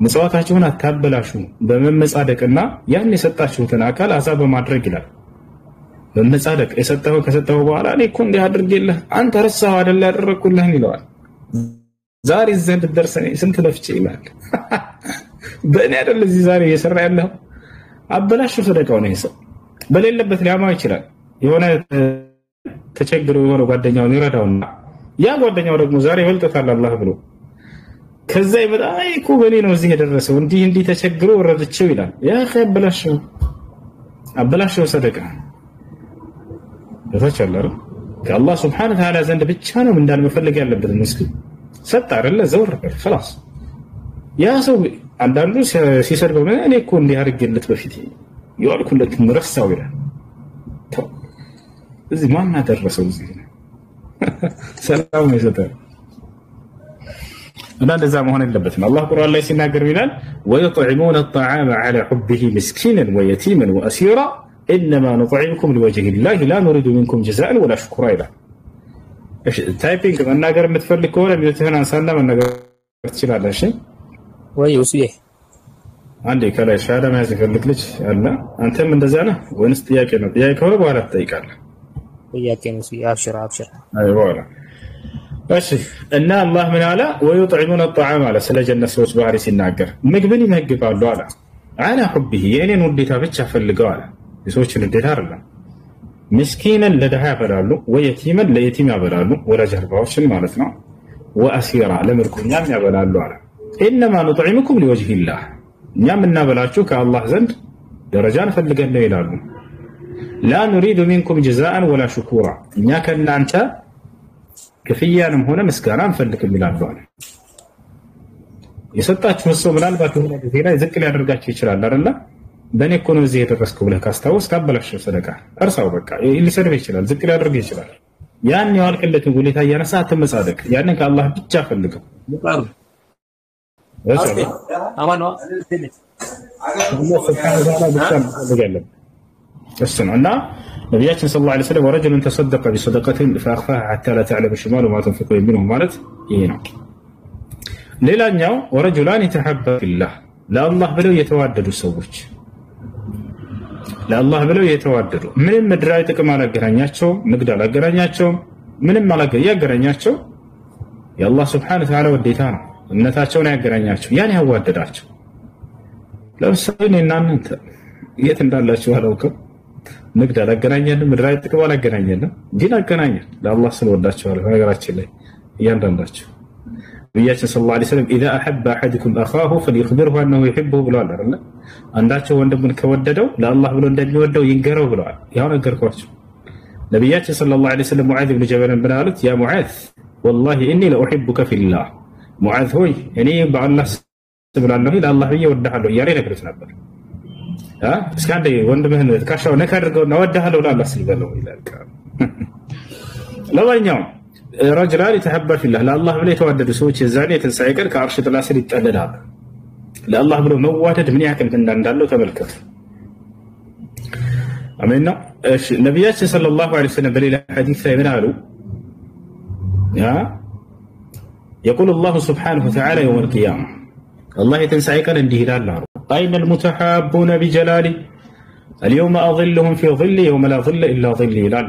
ምጽዋታችሁን አታበላሹ በመመጻደቅና ያን የሰጣችሁትን አካል አዛ በማድረግ ይላል። በመጻደቅ የሰጠኸው ከሰጠኸው በኋላ እኔ እኮ እንዲህ አድርጌልህ አንተ ረሳኸው አይደል ያደረግኩልህን ይለዋል። ዛሬ ዘንድ ደርሰኔ ስንት ለፍቼ ይላል። በእኔ አይደል እዚህ ዛሬ እየሰራ ያለው አበላሹ ሰደቃው ነው። ይሰጥ በሌለበት ሊያማው ይችላል። የሆነ ተቸግሮ የሆነ ጓደኛውን ይረዳውና ያ ጓደኛው ደግሞ ዛሬ ይበልጥታል አላህ ብሎ ከዛ ይመጣ እኮ በኔ ነው እዚህ የደረሰው እንዲህ ተቸግሮ ወረድቸው ይላል። ያ አበላሽው ሰደቃ በተቻለ ከአላህ Subhanahu Wa Ta'ala ዘንድ ብቻ ነው እንዳልመፈልግ ያለበት ምስኪን ሰጣ አይደለ ዘወር خلاص ያ ሰው አንዳንዱ ሲሰድበው እኔ እኮ እንዲህ አድርጌለት በፊት ይዋልኩለት ምረሳው ይላል። እዚህ ማን አደረሰው እዚህ ሰላም ይሰጣል። እና እንደዛ መሆን የለበትም። አላህ ቁርአን ላይ ሲናገር ይላል ويطعمون الطعام على حبه مسكينا ويتيما واسيرا انما نطعمكم لوجه الله لا نريد منكم جزاء ولا شكورا ይላል። እሺ ታይፒንግ መናገር የምትፈልግ ከሆነ ቢዩቲህን አንሳና መናገር ትችላለህ። እሺ ወይ ውስዬ አንዴ ከላይ ሻዳ ማያዝ ይፈልግ ልጅ አለ። አንተም እንደዛ ነህ ወይስ ጥያቄ ነው? ጥያቄ ከሆነ በኋላ ትጠይቃለህ። ጥያቄ ነው። አብሽር አይዋ እሺ እና አላህ ምን አለ ويطعمون الطعام على ስለ ጀነት ሰዎች ባህሪ ሲናገር ምግብን ይመግባሉ አለ على حبه የኔን ውዴታ ብቻ ፈልገው አለ። የሰዎችን ውዴታ አይደለም። ምስኪንን ለድሃ ያበላሉ፣ ወየቲምን ለየቲም ያበላሉ፣ ወላጅ አልባዎችን ማለት ነው። ወአሲራ ለምርኮኛም ያበላሉ አለ። إنما نطعمكم لوجه الله እኛም እናበላችሁ ከአላህ ዘንድ ደረጃን ፈልገን ነው ይላሉ። لا نريد منكم جزاء ولا شكورا እኛ ከእናንተ ክፍያንም ሆነ ምስጋና እንፈልግም ይላሉ አለ። የሰጣችሁ ሰው ምናልባት የሆነ ጊዜ ላይ ዝቅ ሊያደርጋችሁ ይችላል አይደል? በእኔ እኮ ነው እዚህ የደረስከው ብለህ ካስታወስ ካበላሽው ሰደቃ እርሳው። በቃ ሊሰድብ ይችላል፣ ዝቅ ሊያደርግ ይችላል። ያን ያልከለትን ጉሌታ እያነሳ አትመጻደቅ። ያንን ከአላህ ብቻ ፈልገው አማን ነው እና ነቢያችን ሰለላሁ ዐለይሂ ወሰለም ወረጁሉን ተሰደቀ ቢሰደቀቲን ፈአኽፋሃ ሐታ ላ ተዕለመ ሽማሉ ማ ተንፊቁ የሚንሁ ማለት ይሄ ነው። ሌላኛው ወረጁላን ተሐባ ፊላህ ለአላህ ብለው የተዋደዱ ሰዎች ለአላህ ብለው የተዋደዱ ምንም ምድራዊ ጥቅም አላገናኛቸውም፣ ንግድ አላገናኛቸውም፣ ምንም ያገናኛቸው የአላህ Subhanahu Wa Ta'ala ውዴታ ነው። እምነታቸውን ያገናኛቸው ያን ያዋደዳቸው። ለምሳሌ እኔና እናንተ የት እንዳላችሁ አላውቅም፣ ንግድ አላገናኘንም፣ ምድራዊ ጥቅም አላገናኘንም፣ ግን አገናኘን ለአላህ ስለወዳቸዋል። በነገራችን ላይ እያንዳንዳቸው ነቢያችን ሰለላሁ ዐለይሂ ወሰለም إذا أحب أحدكم أخاه فليخبره أنه يحبه ብለዋል አይደል? አንዳቸው ወንድሙን ከወደደው ለአላህ ብሎ እንደሚወደው ይንገረው ብለዋል። ያው ነገርኳችሁ። ነቢያችን ሰለላሁ ዐለይሂ ወሰለም ሙዓዝ ብን ጀበልን ምን አሉት? ያ ሙዓዝ والله إني لأحبك في الله ሙዓዝ ሆይ እኔ በአላህ ስብላለሁ ለአላህ ብዬ እወድሃለሁ እያለ ይነግሩት ነበር። እስኪ አንዴ ወንድምህን ትከሻው ነካ አድርገውና እወድሃለሁ ለአላህ ሲል በለው ይላል። ለማንኛውም ረጅላን ተሐባ ፊላህ ለአላህ ብለው የተዋደዱ ሰዎች የዛኔ የትንሣኤ ቀን ከአርሽ ጥላ ስር ይጠለላሉ። ለአላህ ብለው መዋደድ ምን ያክል እንዳለው ተመልከቱ። አሜን ነው። እሺ ነቢያችን ሰለላሁ ዐለይሂ ወሰለም በሌላ ሐዲስ ላይ ምን አሉ? يقول الله سبحانه وتعالى يوم القيامة الله يتنسعي كان انده لا أين المتحابون بجلالي اليوم أظلهم في ظلي يوم لا ظل إلا ظلي لا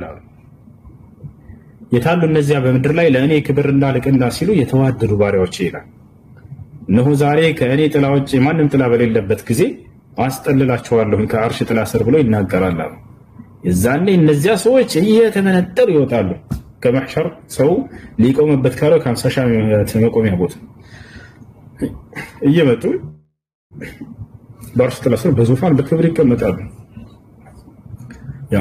يتعلوا النزيع بمدر لا لأني كبرنا لك الناس يتوادر باريوتشي لا إنه زاريك أني تلاوتشي ما نمتلا بلي لبت كزي أستقلل لهم كعرش تلاسر بلو إنها قرار لا الزاني النزيع سويتش هي تمنتر يوتعلوا كمحشر سو ليقوم بتكارو كان ساشا تمقوم يابوت እየመጡ በአርሽ ጥላ ስር በዙፋን በክብር ይቀመጣሉ። ያ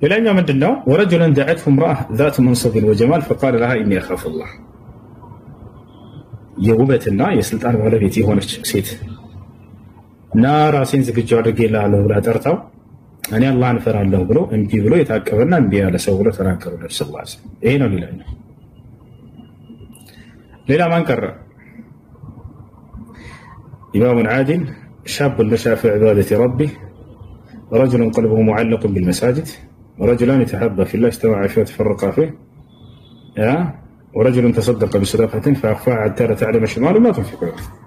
ሌላኛው ምንድነው? ወረጁለን دعته امرأة ذات منصب وجمال فقال لها إني أخاف الله የውበትና የስልጣን ባለቤት የሆነች ሴት እና ራሴን ዝግጁ አድርጌልሃለሁ ብላ ጠርታው እኔ አላህን እፈራለሁ ብሎ እምቢ ብሎ የታቀበና እምቢ ያለ ሰው ብሎ ተናገሩ ነብዩ ሰለላሁ ዐለይሂ ወሰለም። ይሄ ነው ሌላኛው ليلة ما انكر إمام عادل شاب نشأ في عبادة ربه رجل قلبه معلق بالمساجد ورجلان يتحبا في الله اجتمعا فيه وتفرقا فيه ورجل تصدق بصدقة فأخفاها حتى لا تعلم شماله ما تنفق يده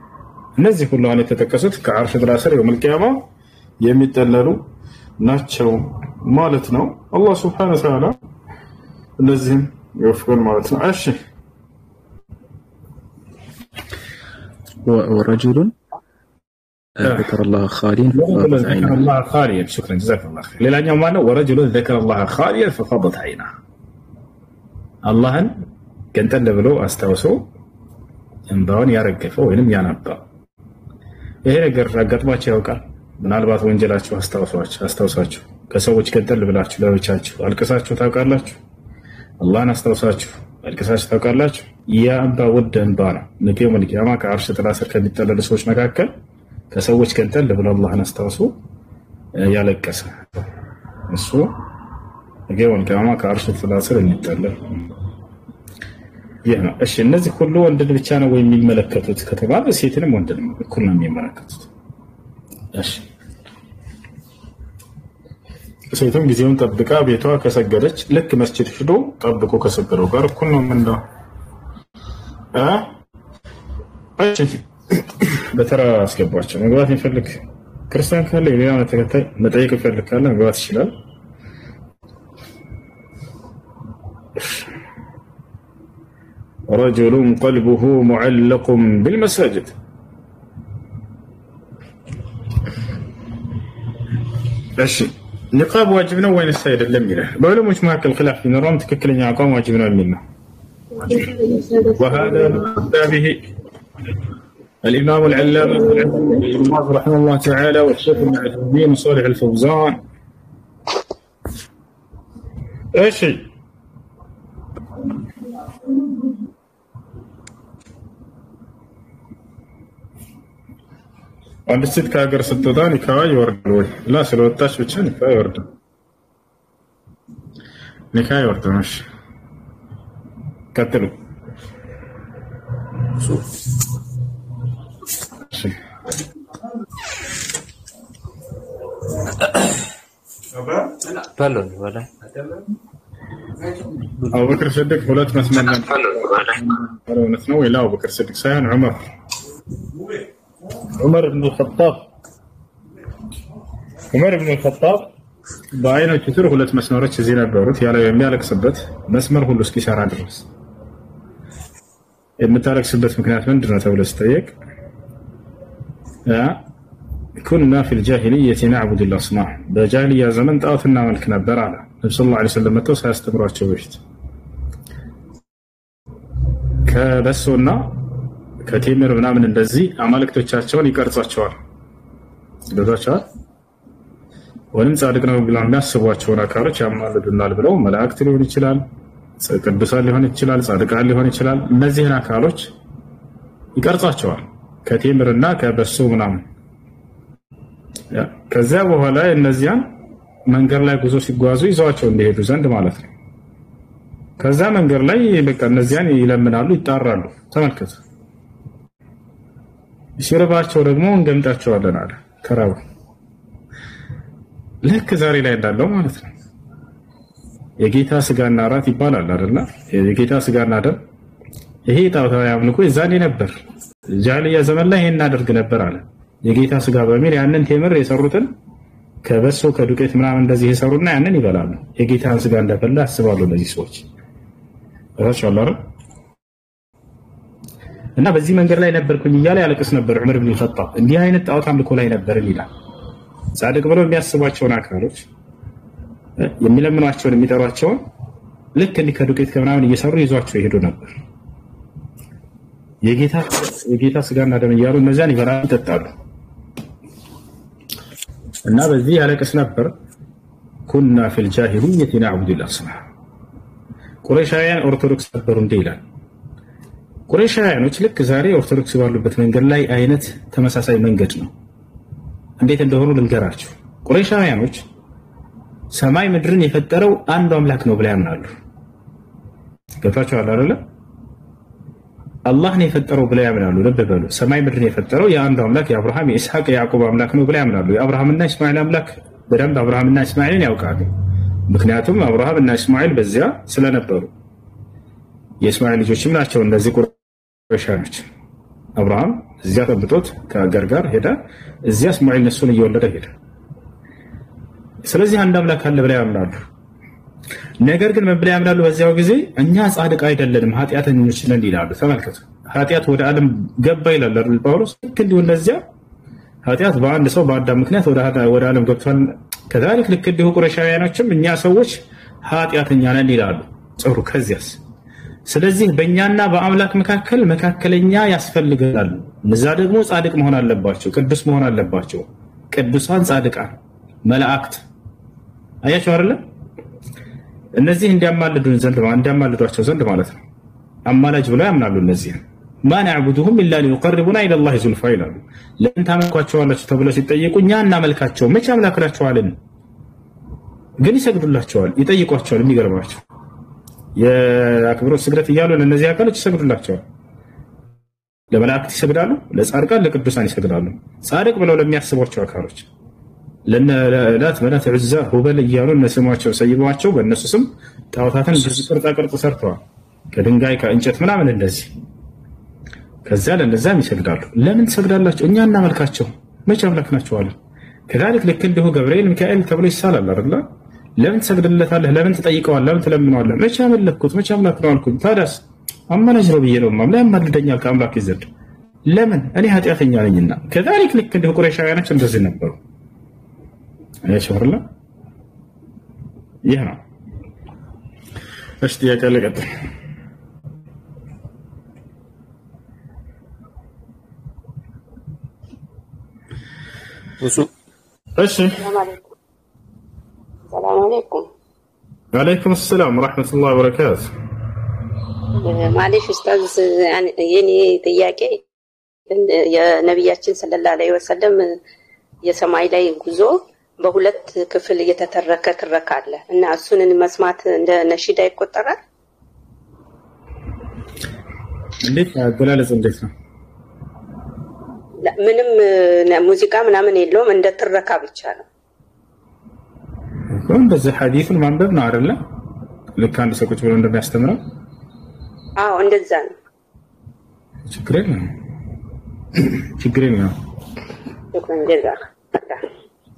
እነዚህ ሁሉ አሁን የተጠቀሱት ከአርሽ ጥላ ስር የውመል ቂያማ የሚጠለሉ ናቸው ማለት ነው። አላህ ሱብሓነሁ ወተዓላ እነዚህን ይወፍቀን ማለት ነው። እሺ ورجل ذكر الله خاليا ذكر الله خاليا شكرا جزاك الله خير ሌላኛው ማለት ورجل ذكر الله خاليا ففاضت عيناه አላህን ገንጠል ብሎ አስታውሶ እንባውን ያረገፈው ወይንም ያናባ ይሄ ነገር አጋጥሟችሁ ያውቃል? ምናልባት ወንጀላችሁ አስታውሳችሁ ከሰዎች ገንጠል ብላችሁ ለብቻችሁ አልቅሳችሁ ታውቃላችሁ? አላህን አስታውሳችሁ አልቅሳችሁ ታውቃላችሁ? ያ እንባ ወደ እንባ ነው። ነገ የውመል ቂያማ ከአርሽ ጥላ ስር ከሚጠለሉ ሰዎች መካከል ከሰዎች ገንጠል ብሎ አላህን አስታውሶ ያለቀሰ እሱ ነገ የውመል ቂያማ ከአርሽ ጥላ ስር የሚጠለል ይሄ ነው። እሺ እነዚህ ሁሉ ወንድን ብቻ ነው የሚመለከቱት ከተባለ ሴትንም ወንድንም እኩል ነው የሚመለከቱት። እሺ ሴቱም ጊዜውን ጠብቃ ቤቷ ከሰገደች ልክ መስጂድ ሄዶ ጠብቆ ከሰገደው ጋር እኩል ነው ምንድነው? እሺ በተራ አስገባቸው። መግባት የሚፈልግ ክርስቲያን ካለ የሌላ ተከታይ መጠየቅ ይፈልግ ካለ መግባት ይችላል። رجل قلبه معلق بالمساجد እሺ ንቃብ ዋጅብ ነው ወይስ አይደለም ይላል። በዑለሞች መካከል خلاف ቢኖርም ትክክለኛ አቋም ዋጅብ ነው የሚል ነው። وهذا به الإمام العلامة رحمه الله تعالى والشيخ ابن عثيمين صالح الفوزان ايش አንድ ሴት ከሀገር ስትወጣ ኒካህ ይወርዳል ወይ? ላ ስለወጣች ብቻ ኒካህ ይወርዳል። ኒካህ ይወርዳል። እሺ ቀጥሉ። እሺ በሉን ወላ አቡበክር ስዲቅ ሁለት መስመር ነው ወይ? ላ አቡበክር ስዲቅ ሳይሆን ዑመር عمر بن الخطاب በአይኖቹ ስር ሁለት መስመሮች እዚህ ነበሩት ያለው የሚያለቅስበት መስመር ሁሉ እስኪሰራ ድረስ የምታለቅስበት ምክንያት ምንድነው ተብሎ ሲጠየቅ كنا في الجاهلية نعبد الأصنام በጃሂልያ ዘመን ጣዖት እናመልክ ነበር አለ ነብዩ ሰለላሁ ዐለይሂ ወሰለም መጥተው ሳያስተምሯቸው በፊት ከበሶና ከቴምር ምናምን እንደዚህ አማልክቶቻቸውን ይቀርጻቸዋል። ስለዛቻው ወንም ጻድቅ ነው ብለው የሚያስቧቸውን አካሎች ያማልዱናል ብለው መላእክት ሊሆን ይችላል፣ ቅዱሳን ሊሆን ይችላል፣ ጻድቃን ሊሆን ይችላል። እነዚህን አካሎች ይቀርጻቸዋል ከቴምርና ከበሶ ምናምን። ከዛ በኋላ እነዚያን መንገድ ላይ ጉዞ ሲጓዙ ይዘዋቸው እንዲሄዱ ዘንድ ማለት ነው። ከዛ መንገድ ላይ በቃ እነዚያን ይለምናሉ፣ ይጣራሉ። ተመልከቱ። ሲርባቸው ደግሞ እንገምጣቸዋለን አለ ተራው ልክ ዛሬ ላይ እንዳለው ማለት ነው። የጌታ ስጋና ራት ይባላል አይደል? የጌታ ስጋና ደም ይሄ ጣዖታዊ አምልኮ የዛኔ ነበር። ጃሂልያ ዘመን ላይ ይሄን እናደርግ ነበር አለ። የጌታ ስጋ በሚል ያንን ቴምር የሰሩትን ከበሶ ከዱቄት ምናምን እንደዚህ የሰሩና ያንን ይበላሉ። የጌታን ስጋ እንደበላ ያስባሉ እነዚህ ሰዎች አላህ እና በዚህ መንገድ ላይ ነበርኩኝ እያለ ያለቅስ ነበር ዑመር ኢብኑ ኸጣብ። እንዲህ አይነት ጣዖት አምልኮ ላይ ነበር ይላል። ጻድቅ ብለው የሚያስቧቸውን አካሎች የሚለምኗቸውን የሚጠሯቸውን ልክ እንዲህ ከዱቄት ከምናምን እየሰሩ ይዟቸው ይሄዱ ነበር። የጌታ ስጋና ደም እያሉ እነዚያን ይበላሉ፣ ይጠጣሉ። እና በዚህ ያለቅስ ነበር። ኩና ፊል ጃሂልየቲ ነዕቡዱ አልአስናም። ቁረይሻውያን ኦርቶዶክስ ነበሩ እንዴ ይላል። ቁረይሻውያኖች ልክ ዛሬ ኦርቶዶክስ ባሉበት መንገድ ላይ አይነት ተመሳሳይ መንገድ ነው። እንዴት እንደሆኑ ልንገራችሁ። ቁረይሻውያኖች ሰማይ ምድርን የፈጠረው አንዱ አምላክ ነው ብለው ያምናሉ። ገብታችኋል አይደለ? አላህ ነው የፈጠረው ብለው ያምናሉ። ልብ በሉ ሰማይ ምድርን የፈጠረው የአንዱ አምላክ የአብርሃም የኢስሐቅ የያዕቆብ አምላክ ነው ብለው ያምናሉ። የአብርሃምና እስማኤል አምላክ በደንብ አብርሃምና እስማኤልን ያውቃሉ። ምክንያቱም አብርሃምና እስማኤል በዚያ ስለነበሩ የእስማኤል ልጆችም ናቸው እነዚህ ቁረይሾች። አብርሃም እዚያ ጠብጦት ከአገር ጋር ሄደ፣ እዚያ እስማኤል እነሱን እየወለደ ሄደ። ስለዚህ አንድ አምላክ አለ ብለው ያምናሉ። ነገር ግን ምን ብለው ያምናሉ? በዚያው ጊዜ እኛ ጻድቅ አይደለንም ኃጢአተኞች ነን ይላሉ። ተመልከቱ፣ ኃጢአት ወደ ዓለም ገባ ይላል አይደል ጳውሎስ። ልክ እንዲሁ እንደዚያ ኃጢአት በአንድ ሰው በአዳም ምክንያት ወደ ዓለም ገብቷል። ከዛልክ ልክ እንዲሁ ቁረይሻውያኖችም እኛ ሰዎች ኃጢአተኛ ነን ይላሉ። ጥሩ፣ ከዚያስ? ስለዚህ በእኛና በአምላክ መካከል መካከለኛ ያስፈልጋል። እነዛ ደግሞ ጻድቅ መሆን አለባቸው፣ ቅዱስ መሆን አለባቸው። ቅዱሳን ጻድቃን መላእክት አያቸው አይደል? እነዚህ እንዲያማልዷቸው ዘንድ ማለት ነው። አማላጅ ብለው ያምናሉ። እነዚህ ማ ነዕቡዱሁም ኢላ ሊዩቀርቡና ኢለላሂ ዙልፋ ይላሉ። ለምን ታመልኳቸዋላችሁ ተብለው ሲጠየቁ እኛ እናመልካቸው መቼ አምላክናቸዋልን? ግን ይሰግዱላቸዋል፣ ይጠይቋቸዋል። የሚገርማቸው የአክብሮት ስግደት እያሉ ለእነዚህ አካሎች ይሰግዱላቸዋል። ለመላእክት ይሰግዳሉ፣ ለጻድቃን ለቅዱሳን ይሰግዳሉ። ጻድቅ ብለው ለሚያስቧቸው አካሎች ለላት መናት ዑዛ ሁበል እያሉ እነስሟቸው ሰይሟቸው በእነሱ ስም ጣዖታትን ቅርጻ ቅርጽ ሰርተዋል፣ ከድንጋይ ከእንጨት ምናምን እንደዚህ። ከዚያ ለእነዛም ይሰግዳሉ። ለምን ትሰግዳላቸው? እኛ እናመልካቸው መቼ አምላክናቸዋለን? ከዛልክ ልክ እንዲሁ ገብርኤል ሚካኤል ተብሎ ይሳላል አይደል? ለምን ትሰግድለታለህ? ለምን ትጠይቀዋለህ? ለምን ትለምነዋለህ? መቼ አመለክኩት? መቼ አምላክ ነው አልኩኝ። ታዲያስ አማላጅ ነው ብዬ ነው ማምላ ያማልደኛል ከአምላክ ይዘድ ለምን? እኔ ኃጢአተኛ ነኝና። ከዛልክ ልክ እንዲሁ ቁረይሻውያኖች እንደዚህ ነበሩ። አይሻርላ ይሄ ነው። እሺ ጥያቄ ለቀጥል። እሺ ሰላም አለይኩም። ወአለይኩም ሰላም ወራህመቱላሂ ወበረካቱ። ማለሽ ኡስታዝ የኔ ጥያቄ የነብያችን ሰለላሁ ዐለይሂ ወሰለም የሰማይ ላይ ጉዞ በሁለት ክፍል እየተተረከ ትረካ አለ እና እሱን መስማት እንደ ነሺዳ ይቆጠራል? እንዴት አገላለጽ እንዴት ነው? ምንም ሙዚቃ ምናምን የለውም፣ እንደ ትረካ ብቻ ነው። እንደዚህ ሐዲሱን ማንበብ ነው አይደለ? ልክ አንድ ሰው ቁጭ ብሎ እንደሚያስተምረው። አዎ እንደዛ ነው። ችግር የለም። شكرا جزاك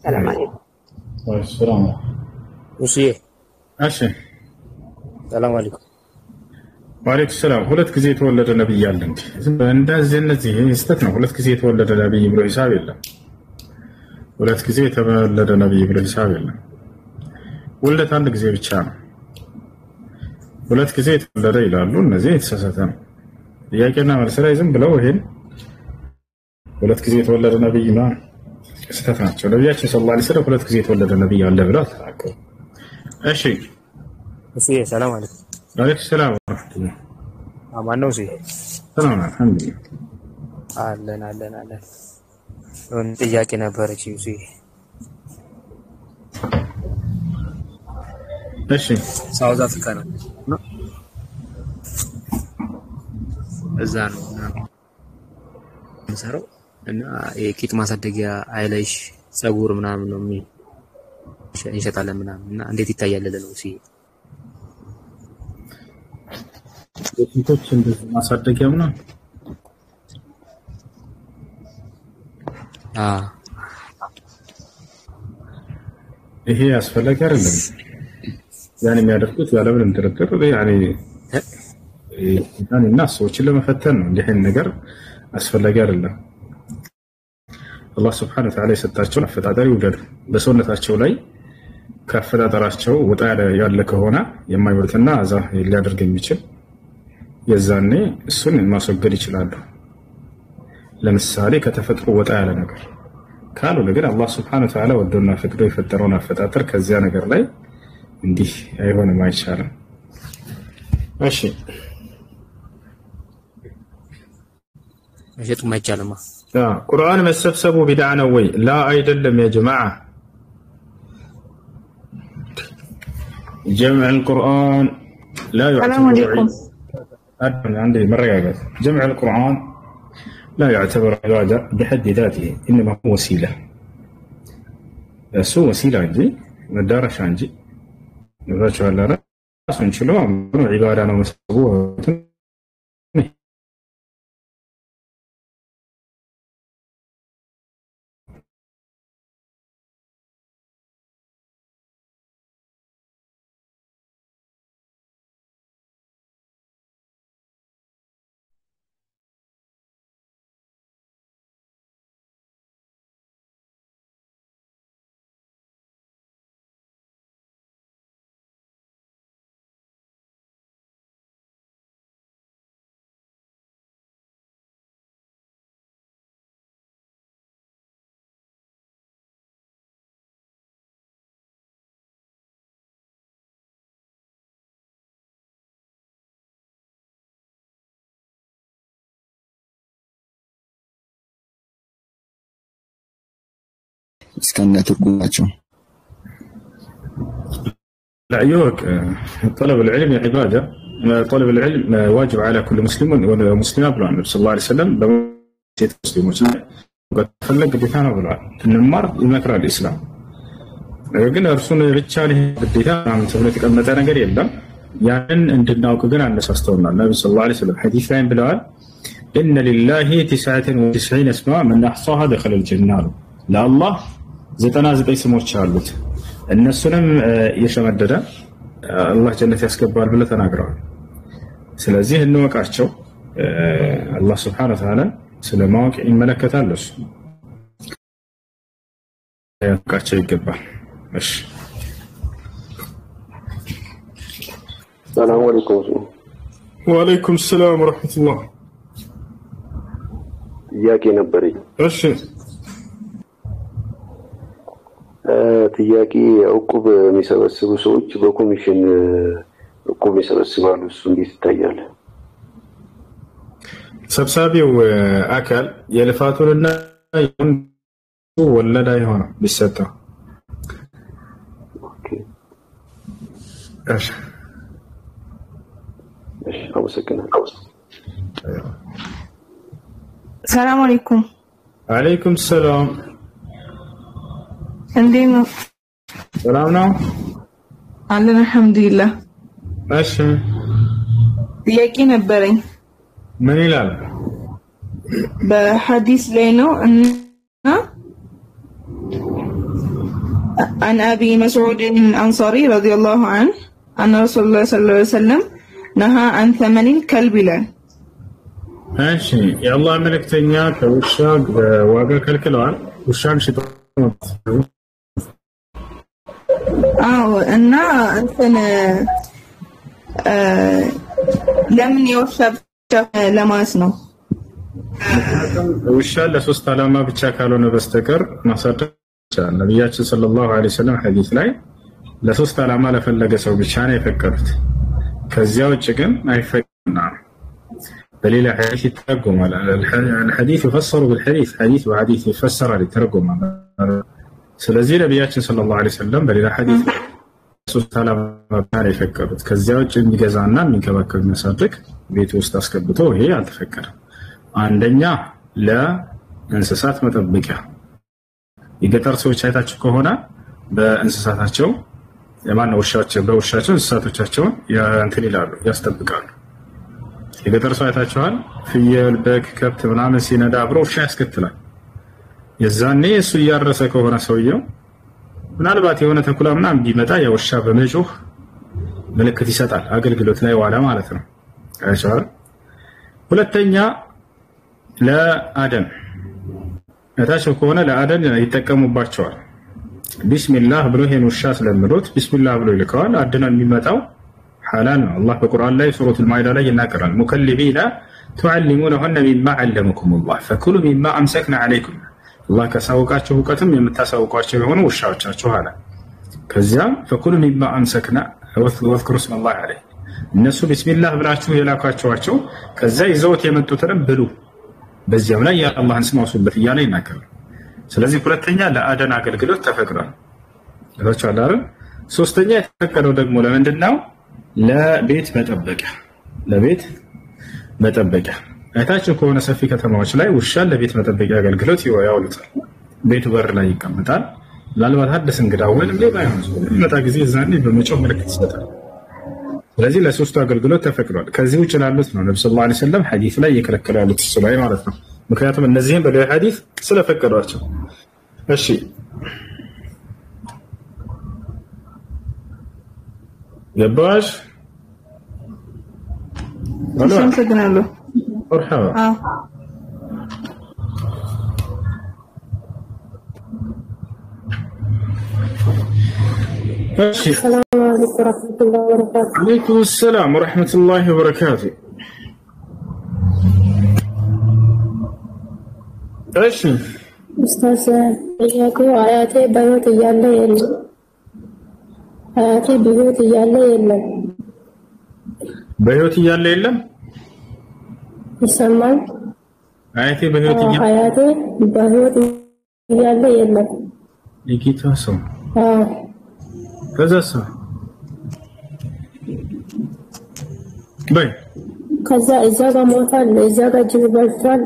السلام عليكم. والسلام وصيه ماشي. السلام عليكم. وعليكم السلام. ሁለት ጊዜ የተወለደ ነብይ አለ እንዴ? እንደዚህ እነዚህ ስህተት ነው። ሁለት ጊዜ የተወለደ ነብይ ብሎ ሂሳብ የለም። ሁለት ጊዜ የተወለደ ነብይ ብሎ ሂሳብ የለም። ውልደት አንድ ጊዜ ብቻ ነው። ሁለት ጊዜ የተወለደ ይላሉ። እነዚህ የተሳሳተ ነው። ጥያቄና መልስ ላይ ዝም ብለው ይሄን ሁለት ጊዜ የተወለደ ነብይ ነው ስህተት ናቸው። ነብያችን ሰለላሁ ዐለይሂ ወሰለም ሁለት ጊዜ የተወለደ ነብይ አለ ብለው አልተናገሩም። እሺ وصيه السلام عليكم. وعليكم السلام ورحمة الله. አማን ነው ወصيه? ሰላም አልሐምዱሊላህ። አለን ጥያቄ ነበረች ወصيه። እሺ ሳውዝ አፍሪካ ነው እዛ ነው የምሰራው እና የቂጥ ማሳደጊያ አይላሽ ጸጉር ምናምን ነው እንሸጣለን ምናምን እና እንዴት ይታያል ለለው ሲ የቂጦች እንደዚህ ማሳደጊያ ምናምን ይሄ አስፈላጊ አይደለም። ያን የሚያደርጉት ያለምንም ድርድር እና ሰዎችን ለመፈተን ነው። እንዲህ አይነት ነገር አስፈላጊ አይደለም። አላህ Subhanahu Wa Ta'ala የሰጣቸውን አፈጣጠር ይውደዱ። በሰውነታቸው ላይ ከአፈጣጠራቸው ወጣ ያለ ከሆነ የማይወርትና አዛ ሊያደርግ የሚችል የዛኔ እሱን ማስወገድ ይችላሉ። ለምሳሌ ከተፈጥሮ ወጣ ያለ ነገር ካልሆነ ግን አላህ Subhanahu Wa Ta'ala ወዶና ፈቅዶ የፈጠረውን አፈጣጠር ከዚያ ነገር ላይ እንዲህ አይሆንም፣ አይቻልም። እሺ መሸጡ ማይቻልማ። ቁርአን መሰብሰቡ ቢድዓ ነው ወይ? ላ አይደለም ያ ጀማዓ። ጀምዕ القرآن لا يعتبر عندي مرة جمع القرآن لا يعتبر عبادة بحد ذاته، إنما هو وسيلة. سو وسيلة عندي مدارش عندي نبغى على راس ونشلو عبادة أنا مسبوع. እስከነ ትርጉማቸው لا يوك طلب العلم عبادة، طلب العلم واجب على كل مسلم ومسلمة بلو النبي صلى الله عليه وسلم بمسيط مسلمون قد فلق بيتانا بلو إن المار يمكر الإسلام لكن أرسون رجاله بالديتان من سبلتك أمتانا قريب يعني عندنا وكذا عن أساستورنا النبي صلى الله عليه وسلم حديث عين بلوال إن لله 99 اسماء من أحصاها دخل الجنة. لا الله 99 ስሞች አሉት እነሱንም የሸመደደ አላህ ጀነት ያስገባል ብለው ተናግረዋል። ስለዚህ እንወቃቸው። አላህ Subhanahu Wa Ta'ala ስለማወቅ ይመለከታል። እሱ ያውቃቸው ይገባል። እሺ ሰላም አለይኩም። ወአለይኩም ሰላም ወራህመቱላህ። ጥያቄ ነበረኝ። እሺ ጥያቄ ዕቁብ የሚሰበስቡ ሰዎች በኮሚሽን ዕቁብ ይሰበስባሉ። እሱ እንዴት ይታያል? ሰብሳቢው አካል የልፋቱንና ወለዳ ይሆናል ቢሰጠው። እሺ አመሰግናለሁ። ሰላም አለይኩም። አለይኩም ሰላም። እንዴት ነው? ሰላም ነው አለን አልሐምዱሊላህ። እሺ ጥያቄ ነበረኝ። ምን ይላል? በሐዲስ ላይ ነው እና عن أبي مسعود الأنصاري رضي الله عنه أن رسول الله صلى الله عليه وسلم نهى عن ثمن الكلب له. ماشي يا الله ملكتنيا كوشاق واقع كالكلوان وشان شيطان. እና እንትን ለምን የውሻ ብቻ ለማስ ነው? ውሻ ለሶስት ዓላማ ብቻ ካልሆነ በስተቀር ማሳደግ ይቻላል። ነብያችን ሰለላሁ ዐለይሂ ወሰለም ሐዲስ ላይ ለሶስት ዓላማ ለፈለገ ሰው ብቻ ነው የፈቀዱት። ከዚያ ውጭ ግን አይፈቀድም። በሌላ ሐዲስ ይተረጎማል። الحديث يفسر بالحديث حديث وحديث يفسر يترجم። ስለዚህ ነብያችን ሰለላሁ ዐለይሂ ወሰለም በሌላ ሐዲስ ሶስት ዓላማ ብቻ ነው የፈቀዱት። ከዚያ ውጭ የሚገዛና የሚንከባከብ የሚያሳድግ ቤት ውስጥ አስገብቶ ይሄ አልተፈቀደም። አንደኛ ለእንስሳት መጠበቂያ። የገጠር ሰዎች አይታችሁ ከሆነ በእንስሳታቸው የማን ውሻቸው በውሻቸው እንስሳቶቻቸውን እንትን ይላሉ ያስጠብቃሉ። የገጠር ሰው አይታችኋል። ፍየል፣ በግ፣ ከብት ምናምን ሲነዳ አብሮ ውሻ ያስከትላል። የዛኔ እሱ እያረሰ ከሆነ ሰውየው ምናልባት የሆነ ተኩላ ምናምን ቢመጣ የውሻ በመጮህ ምልክት ይሰጣል። አገልግሎት ላይ ዋለ ማለት ነው። አይቻል። ሁለተኛ ለአደን እታቸው ከሆነ ለአደን ይጠቀሙባቸዋል። ቢስሚላህ ብሎ ይሄን ውሻ ስለምሎት ቢስሚላህ ብሎ ይልከዋል። አደናን የሚመጣው ሐላል ነው። አላህ በቁርአን ላይ ሱረቱል ማኢዳ ላይ ይናገራል። ሙከልቢና تعلمونهن مما علمكم الله فكلوا مما امسكنا عليكم الله ከሳውቃችሁ ዕውቀትም የምታሳውቋቸው የሆኑ ውሻዎቻችሁ አለ። ከዚያም فكلوا مما امسكنا واذكروا اسم الله عليه እነሱ ቢስሚላህ ብላችሁ የላኳቸዋቸው ከዛ ይዘውት የመጡትን ብሉ፣ በዚያም ላይ የአላህን ስም አውሱበት እያለ ይናገራል። ስለዚህ ሁለተኛ ለአደን አገልግሎት ተፈቅዷል። ለታቻለ አይደል? ሶስተኛ የተፈቀደው ደግሞ ለምንድነው? ለቤት መጠበቂያ። ለቤት መጠበቂያ አይታችሁ ከሆነ ሰፊ ከተማዎች ላይ ውሻ ለቤት መጠበቂያ አገልግሎት ያውሉታል። ቤቱ በር ላይ ይቀመጣል። ምናልባት አዲስ እንግዳ ወይም ሌባ ይመጣ ጊዜ እዛኔ በመጮህ ምልክት ይሰጣል። ስለዚህ ለሶስቱ አገልግሎት ተፈቅዷል። ከዚህ ውጭ ላሉት ነው ነብዩ ሰለላሁ ዐለይሂ ወሰለም ሐዲስ ላይ እየከለከሉ ያሉት እሱ ላይ ማለት ነው። ምክንያቱም እነዚህም በሌላ ሐዲስ ስለፈቀዷቸው። እሺ ገባሽ? አመሰግናለሁ። መርሐባ السلام عليكم ورحمة الله وبركاته. عليكم السلام ورحمة الله وبركاته. ايش؟ أستاذ ጥያቄው አያቴ በህይወት እያለ የለም። አያቴ በህይወት እያለ የለም። በህይወት እያለ የለም? ይሰማል? አያቴ በህይወት እያለ አያቴ በህይወት እያለ የለም። የጌታ ሰው ከዛስ ከዛ እዛ ጋር ሞታል፣ እዛ ጋር ጅብ በልቷል፣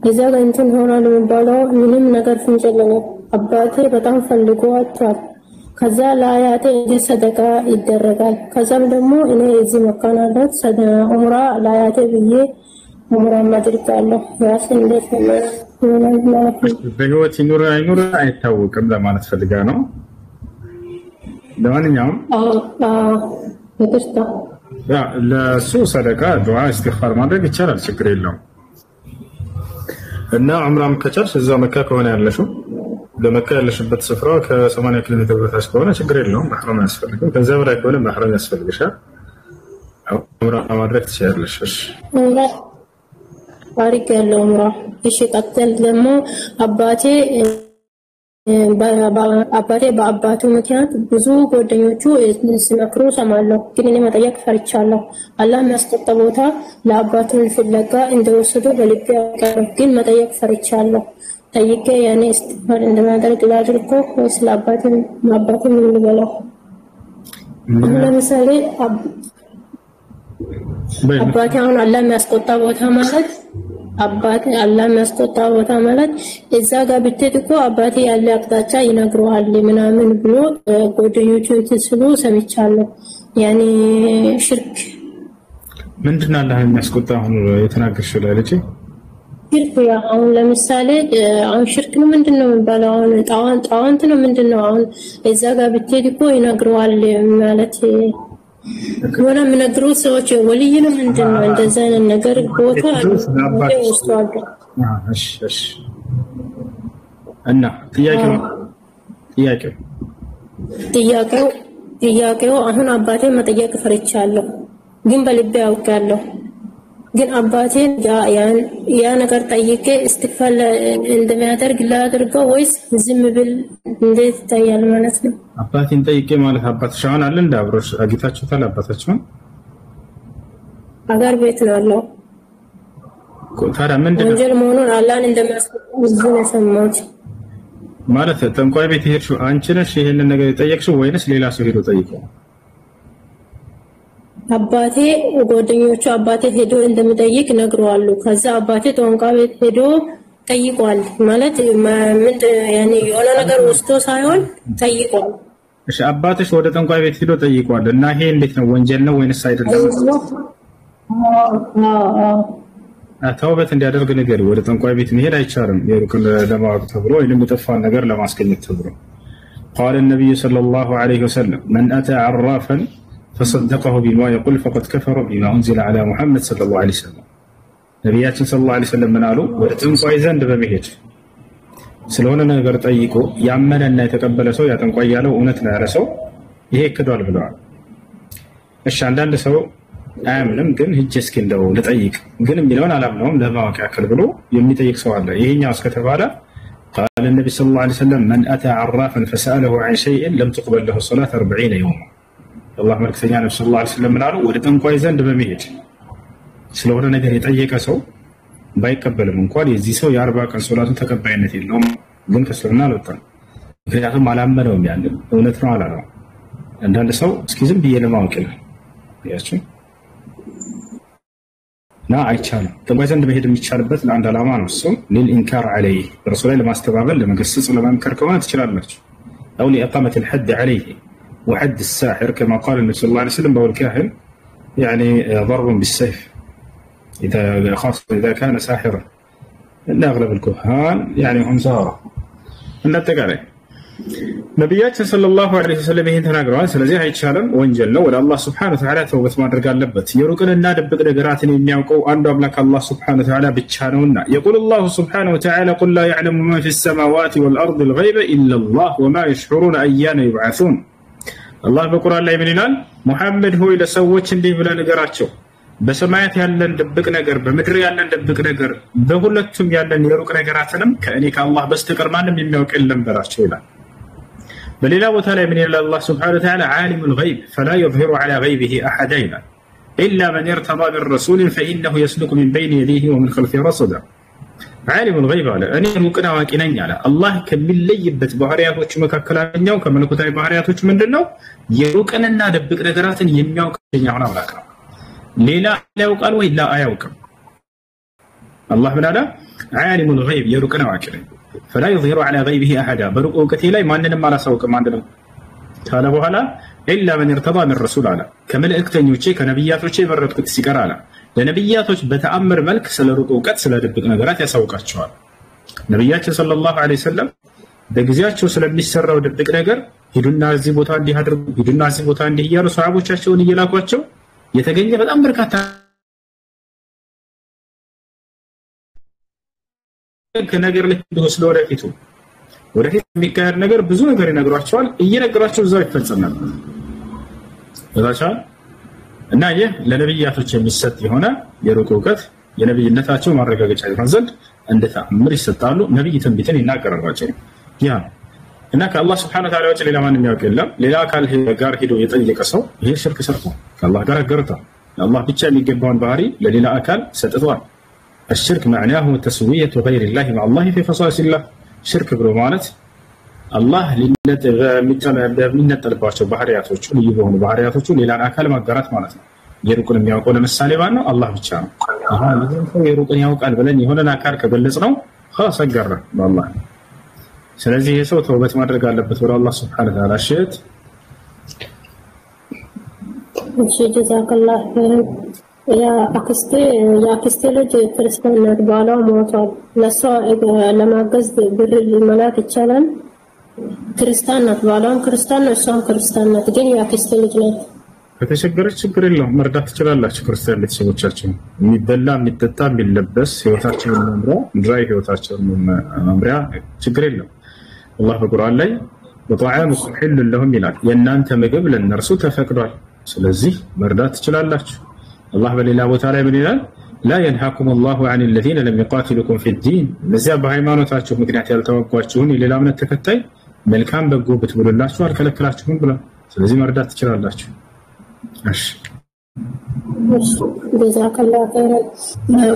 እዛ ጋር እንትን ሆኗል የሚባለው ምንም ነገር ፍንጭ የለኝም። አባቴ በጣም ፈልጎ አጥቷል። ከዛ ለአያቴ እንዴት ሰደቃ ይደረጋል? ከዛም ደግሞ እኔ እዚህ መካናለት ዑምራ ለአያቴ ብዬ ዑምራ አድርጋለሁ። ያስ እንዴት ነው ማለት ነው? በህይወት ይኑር አይኑር አይታወቅም ለማለት ፈልጋ ነው። ለማንኛውም ለሱ ሰደቃ ዱዓ ኢስቲግፋር ማድረግ ይቻላል፣ ችግር የለውም። እና ዑምራም ከቻልሽ እዛ መካ ከሆነ ያለሽው ለመካ ያለሽበት ስፍራ ከ80 ኪሎ ሜትር በታች ከሆነ ችግር የለውም፣ መህረም ያስፈልግም። ከዛ በላይ ከሆነ መህረም ያስፈልግሻል። ዑምራ ማድረግ ትችያለሽ። እሺ ባሪክ ያለው ዑምራ። እሺ ቀጥል ደግሞ አባቴ በአባቱ ምክንያት ብዙ ጓደኞቹ ሲመክሩ ሰማለሁ፣ ግን እኔ መጠየቅ ፈርቻለሁ። አላህ የሚያስቆጣ ቦታ ለአባቱ ፍለጋ እንደወሰዱ በልቤ ያውቃለሁ፣ ግን መጠየቅ ፈርቻለሁ። ጠይቄ ያኔ ኢስቲግፋር እንደማደርግ ላድርጎ ወይስ ለአባቴ ምን ልበለው? ለምሳሌ አባቴ አሁን አላህ የሚያስቆጣ ቦታ ማለት አባቴ አላህ የሚያስቆጣ ቦታ ማለት እዛ ጋር ብትሄድ እኮ አባቴ ያለ አቅጣጫ ይነግረዋል ምናምን ብሎ ጓደኞቹ ሲሉ ሰምቻለሁ። ያኔ ሽርክ ምንድነው አላህ የሚያስቆጣ አሁን የተናገርሽው ላይ ልጅ? ሽርክ ያ አሁን ለምሳሌ አሁን ሽርክ ነው ምንድነው የሚባለው? አሁን ጣዋንት ነው ምንድነው? አሁን እዛ ጋር ብትሄድ እኮ ይነግረዋል ማለት ወላ ምንግሩ ሰዎች ወልይ ነው ምንድነው? እንደዛ አይነት ነገር ቦታ ወስቷል። እሺ እና ጥያቄው አሁን አባቴ መጠየቅ ፈርቻለሁ፣ ግን በልቤ አውቃለሁ። ግን አባቴን ያ ነገር ጠይቄ ኢስቲግፋር እንደሚያደርግ ላድርገው ወይስ ዝም ብል እንዴት ይታያል ማለት ነው? አባቴን ጠይቄ ማለት አባትሽ አሁን አለ እንደ አብሮሽ አግኝታችሁታል? አባታችሁን አገር ቤት ነው ያለው። ታዲያ ምንድነው ወንጀል መሆኑን አላህን እንደሚያስቆጣ እዚህ ነው የሰማሁት። ማለት ጠንቋይ ቤት ሄድሽው አንቺ ነሽ ይሄንን ነገር የጠየቅሽው ወይንስ ሌላ ሰው ሄዶ ጠይቀው? አባቴ ጓደኞቹ አባቴ ሄዶ እንደሚጠይቅ ነግረዋል። ከዛ አባቴ ጠንቋይ ቤት ሄዶ ጠይቋል ማለት ምን ያኔ የሆነ ነገር ወስዶ ሳይሆን ጠይቋል። እሺ አባትሽ ወደ ጠንቋይ ቤት ሄዶ ጠይቋል እና ይሄ እንዴት ነው? ወንጀል ነው ወይንስ አይደለም? ተውበት እንዲያደርግ ነገር ወደ ጠንቋይ ቤት መሄድ አይቻልም። የሩቅን ለማወቅ ተብሎ ወይንም የጠፋን ነገር ለማስገኘት ተብሎ قال النبي صلى الله عليه وسلم من أتى عرافا فصدقه بما يقول فقد كفر بما أنزل على محمد صلى الله عليه وسلم ነቢያችን ሰለላሁ ዐለይሂ ወሰለም ምን አሉ? ወደ ጠንቋይ ዘንድ በመሄድ ስለሆነ ነገር ጠይቆ ያመነና የተቀበለ ሰው ያ ጠንቋይ ያለው እውነት ነው ያለ ሰው ይሄ ክዷል ብለዋል። እሺ አንዳንድ ሰው አያምንም፣ ግን ሂጅ እስኪ እንደው ልጠይቅ ግን የሚለውን አላምነውም ለማወቅ ያክል ብሎ የሚጠይቅ ሰው አለ። ይሄኛው እስከተባለ قال النبي صلى الله عليه وسلم من أتى عرافا فسأله عن شيء لم تقبل له الصلاة 40 يوما الله መልእክተኛ ነብዩ ሰለላሁ ዐለይሂ ወሰለም ምን አሉ? ወደ ጠንቋይ ዘንድ በመሄድ ስለሆነ ነገር የጠየቀ ሰው ባይቀበልም እንኳን የዚህ ሰው የ40 ቀን ሶላቱ ተቀባይነት የለውም፣ ግን ከእስልምና አልወጣም። ምክንያቱም አላመነውም፣ ያንን እውነት ነው አላለው። አንዳንድ ሰው እስኪ ዝም ብዬ ለማወቅ ነው ያቺ ና አይቻልም። ጠንቋይ ዘንድ መሄድ የሚቻልበት ለአንድ ዓላማ ነው። እሱም ሊልኢንካር ዐለይህ በእርሱ ላይ ለማስተባበል ለመገሰጽ ለመምከር ከሆነ ትችላላችሁ። አው ሊኢቃመት ልሐድ ዐለይህ ወሐድ الساحر كما قال النبي صلى الله عليه وسلم وهو الكاهن يعني ضرب بالسيف خاصة إذا كان ساحرا إن أغلب الكهان يعني هم سارة إن التقالي ነቢያችን ሰለላሁ ዐለይሂ ወሰለም ይህን ተናግረዋል። ስለዚህ አይቻልም፣ ወንጀል ነው። ወደ አላህ ሱብሓነሁ ወተዓላ ተውበት ማድረግ አለበት። የሩቅንና ድብቅ ነገራትን የሚያውቀው አንዱ አምላክ አላህ ሱብሓነሁ ወተዓላ ብቻ ነውና የቁል አላሁ ሱብሓነሁ ወተዓላ ቁል ላ ያዕለሙ መን ፊ ሰማዋት ወልአርድ ልገይበ ኢለላህ ወማ የሽዑሩነ አያነ ዩብዓሱን። አላህ በቁርአን ላይ ምን ይላል? ሙሐመድ ሆይ ለሰዎች እንዲህ ብለህ ንገራቸው፣ በሰማያት ያለን ድብቅ ነገር፣ በምድር ያለን ድብቅ ነገር፣ በሁለቱም ያለን የሩቅ ነገራትንም ከእኔ ከአላህ በስተቀር ማንም የሚያውቅ የለም በላቸው ይላል። በሌላ ቦታ ላይ ምን ይላል አላህ ሱብሓነሁ ወተዓላ? ዓሊሙል ገይብ ፈላ ዩዝሂሩ ዐላ ገይቢሂ አሐዳ ይላል። ኢላ መን ኢርተዳ ሚን ረሱሊን ፈኢነሁ የስሉኩ ሚን በይኒ የደይሂ ወሚን ኸልፊሂ ረሰዳ። ዓሊሙል ገይብ አለ፣ እኔ ሩቅን አዋቂ ነኝ አለ። አላህ ከሚለይበት ባህሪያቶቹ መካከል አንደኛው ከመለኮታዊ ባህሪያቶቹ ምንድን ነው? የሩቅንና ድብቅ ነገራትን የሚያውቅ ብቸኛውን አምላክ ነው። ሌላ ያውቃል ወይ? ላ አያውቅም። አላህ ምን አለ? ዓሊሙል ገይብ የሩቅን አዋቂ ነኝ ፈላ ዩዝሂሩ ዐላ ገይቢሂ አሐዳ በሩቅ እውቀቴ ላይ ማንንም አላሳውቅም አንድ ነው ካለ በኋላ ኢላ መን ኢርተዳ ሚን ረሱል አለ፣ ከመልእክተኞቼ ከነቢያቶቼ የመረጥኩት ሲቀር አለ። ለነቢያቶች በተአምር መልክ ስለ ሩቅ እውቀት ስለ ድብቅ ነገራት ያሳውቃቸዋል። ነቢያችን ሰለላሁ ዐለይሂ ወሰለም በጊዜያቸው ስለሚሰራው ድብቅ ነገር ሂዱና እዚህ ቦታ እንዲህ አድርጉ፣ ሂዱና እዚህ ቦታ እንዲህ እያሉ ሰሃቦቻቸውን እየላኳቸው የተገኘ በጣም በርካታ ከነገር ላይ ወስዶ ወደፊት የሚካሄድ ነገር ብዙ ነገር ይነግሯቸዋል። እየነገሯቸው እዛው ይፈጸም ነበር እዛቻል እና ይህ ለነብያቶች የሚሰጥ የሆነ የሩቅ እውቀት የነብይነታቸው ማረጋገጫ ይሆን ዘንድ እንደ ተአምር ይሰጣሉ። ነብይ ትንቢትን ይናገራቸው ያ እና ከአላህ ሱብሓነሁ ወተዓላ ውጭ ሌላ ማንም ያውቅ የለም። ሌላ አካል ጋር ሄዶ የጠየቀ ሰው ይሄ ሽርክ ሰርቶ ከአላህ ጋር አገርቷል። አላህ ብቻ የሚገባውን ባህሪ ለሌላ አካል ሰጥቷል። الشرك معناه تسوية غير الله مع الله في خصائص الله. شرك ብሎ ማለት አላህ ለሚነጠልባቸው ባህሪያቶቹ ልዩ በሆኑ ባህሪያቶቹ ሌላን አካል ማጋራት ማለት ነው። የሩቅን የሚያውቀው ለምሳሌ ማን ነው? አላህ ብቻ ነው። ይሄን ሰው የሩቅን ያውቃል ብለን የሆነን አካል ከገለጽ ነው خلاص አጋራ በአላህ። ስለዚህ ይሄ ሰው ተውበት ማድረግ አለበት ወደ አላህ ሱብሓነሁ ወተዓላ። እሺት እሺ ጀዛከላህ ኸይር። የአክስቴ ልጅ ክርስቲያን ናት፣ ባሏ ሞቷል። ለሷ ለማገዝ ብር መላክ ይቻላል? ክርስቲያን ናት፣ ባሏም ክርስቲያን ነው፣ እሷም ክርስቲያን ናት፣ ግን የአክስቴ ልጅ ናት። ከተቸገረች ችግር የለውም፣ መርዳት ትችላላችሁ። ክርስቲያን ቤተሰቦቻችን የሚበላ የሚጠጣ የሚለበስ ህይወታቸውን መምሪያ ምድራዊ ህይወታቸውን መምሪያ ችግር የለውም። አላህ በቁርአን ላይ ወጠዓሙኩም ሒሉን ለሁም ይላል፣ የእናንተ ምግብ ለእነርሱ ተፈቅዷል። ስለዚህ መርዳት ትችላላችሁ። الله በሌላ ቦታ ላይ ምን ይላል? لا ينهاكم الله عن الذين لم يقاتلوكم في الدين ለዚያ በሃይማኖታችሁ ምክንያት ያልተዋጓችሁን የሌላ እምነት ተከታይ መልካም በጎ ብትብሉላችሁ አልከለከላችሁም ብሏል። ስለዚህ መርዳት ትችላላችሁ። እሺ ጀዛከላህ ኸይር።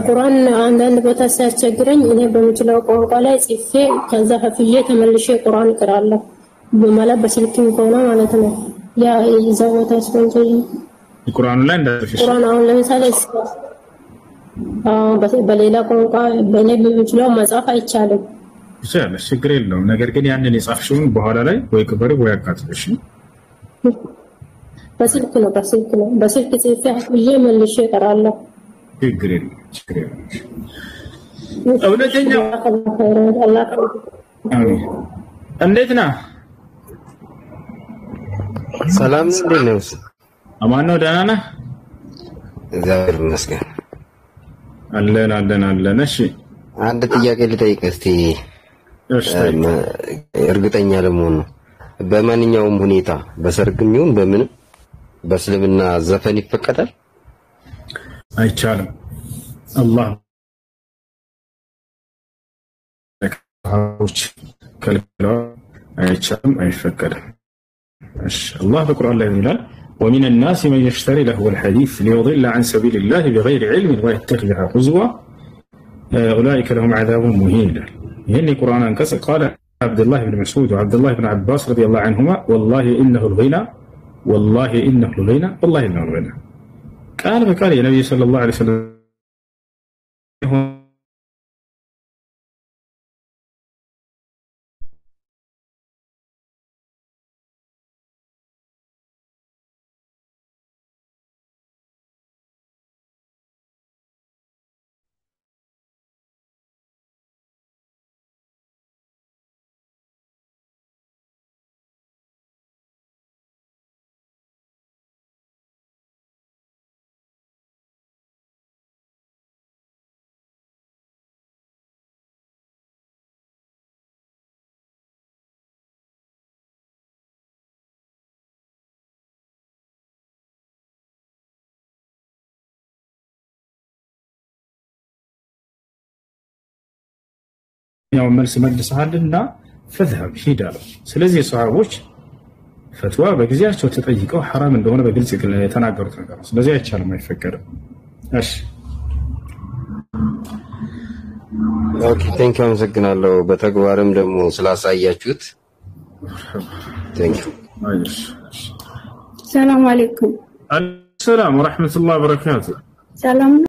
ቁርአን አንዳንድ ቦታ ሲያስቸግረኝ እኔ በምችለው ቋንቋ ላይ ጽፌ ከዛ ከፍዬ ተመልሼ ቁርአን እቀራለሁ ማለት በስልክም ከሆነ ማለት ነው። ያ ይዛ ቦታ ስፖንሰር ቁርአን ላይ እንዳልሽ ቁርአን አሁን ለምሳሌ በሌላ ቋንቋ በእኔ በምችለው መጻፍ አይቻልም። ይቻላል፣ ችግር የለውም። ነገር ግን ያንን የጻፍሽውን በኋላ ላይ ወይ ቅበሪ ወይ አቃጥልሽ። በስልክ ጽፌ አስብዬ መልሼ እቀራለሁ። ችግር የለውም። እውነተኛው እንዴት ነህ? ሰላም እንዴት ነው? አማን ነው? ደህና ነህ? እግዚአብሔር ይመስገን። አለን። እሺ አንድ ጥያቄ ልጠይቅህ እስቲ። እርግጠኛ ለመሆን ነው። በማንኛውም ሁኔታ በሰርግም ይሁን በምንም በእስልምና ዘፈን ይፈቀዳል? አይቻልም። አላህ ከልክሏል። አይቻልም፣ አይፈቀድም። الله بقرآن الله يقول ومن الناس من يشتري لهو الحديث ليضل عن سبيل الله بغير علم ويتخذها هزوا أولئك لهم عذاب مهين. هني قرآن انكسر قال عبد الله بن مسعود وعبد الله بن عباس رضي الله عنهما والله إنه الغنى والله إنه الغنى والله إنه الغنى. قال فقال يا نبي صلى الله عليه وسلم ያው መልስ መልሰሃልና فذهب ሂዳሉ ስለዚህ ሰሃቦች ፈትዋ በጊዜያቸው ተጠይቀው حرام እንደሆነ በግልጽ የተናገሩት ነገር ነው ስለዚህ አይቻልም አይፈቀድም እሺ ኦኬ ቴንክ ዩ አመሰግናለሁ በተግባርም ደግሞ ስላሳያችሁት ቴንክ ዩ ሰላም አለይኩም ሰላም ወራህመቱላሂ ወበረካቱ ሰላም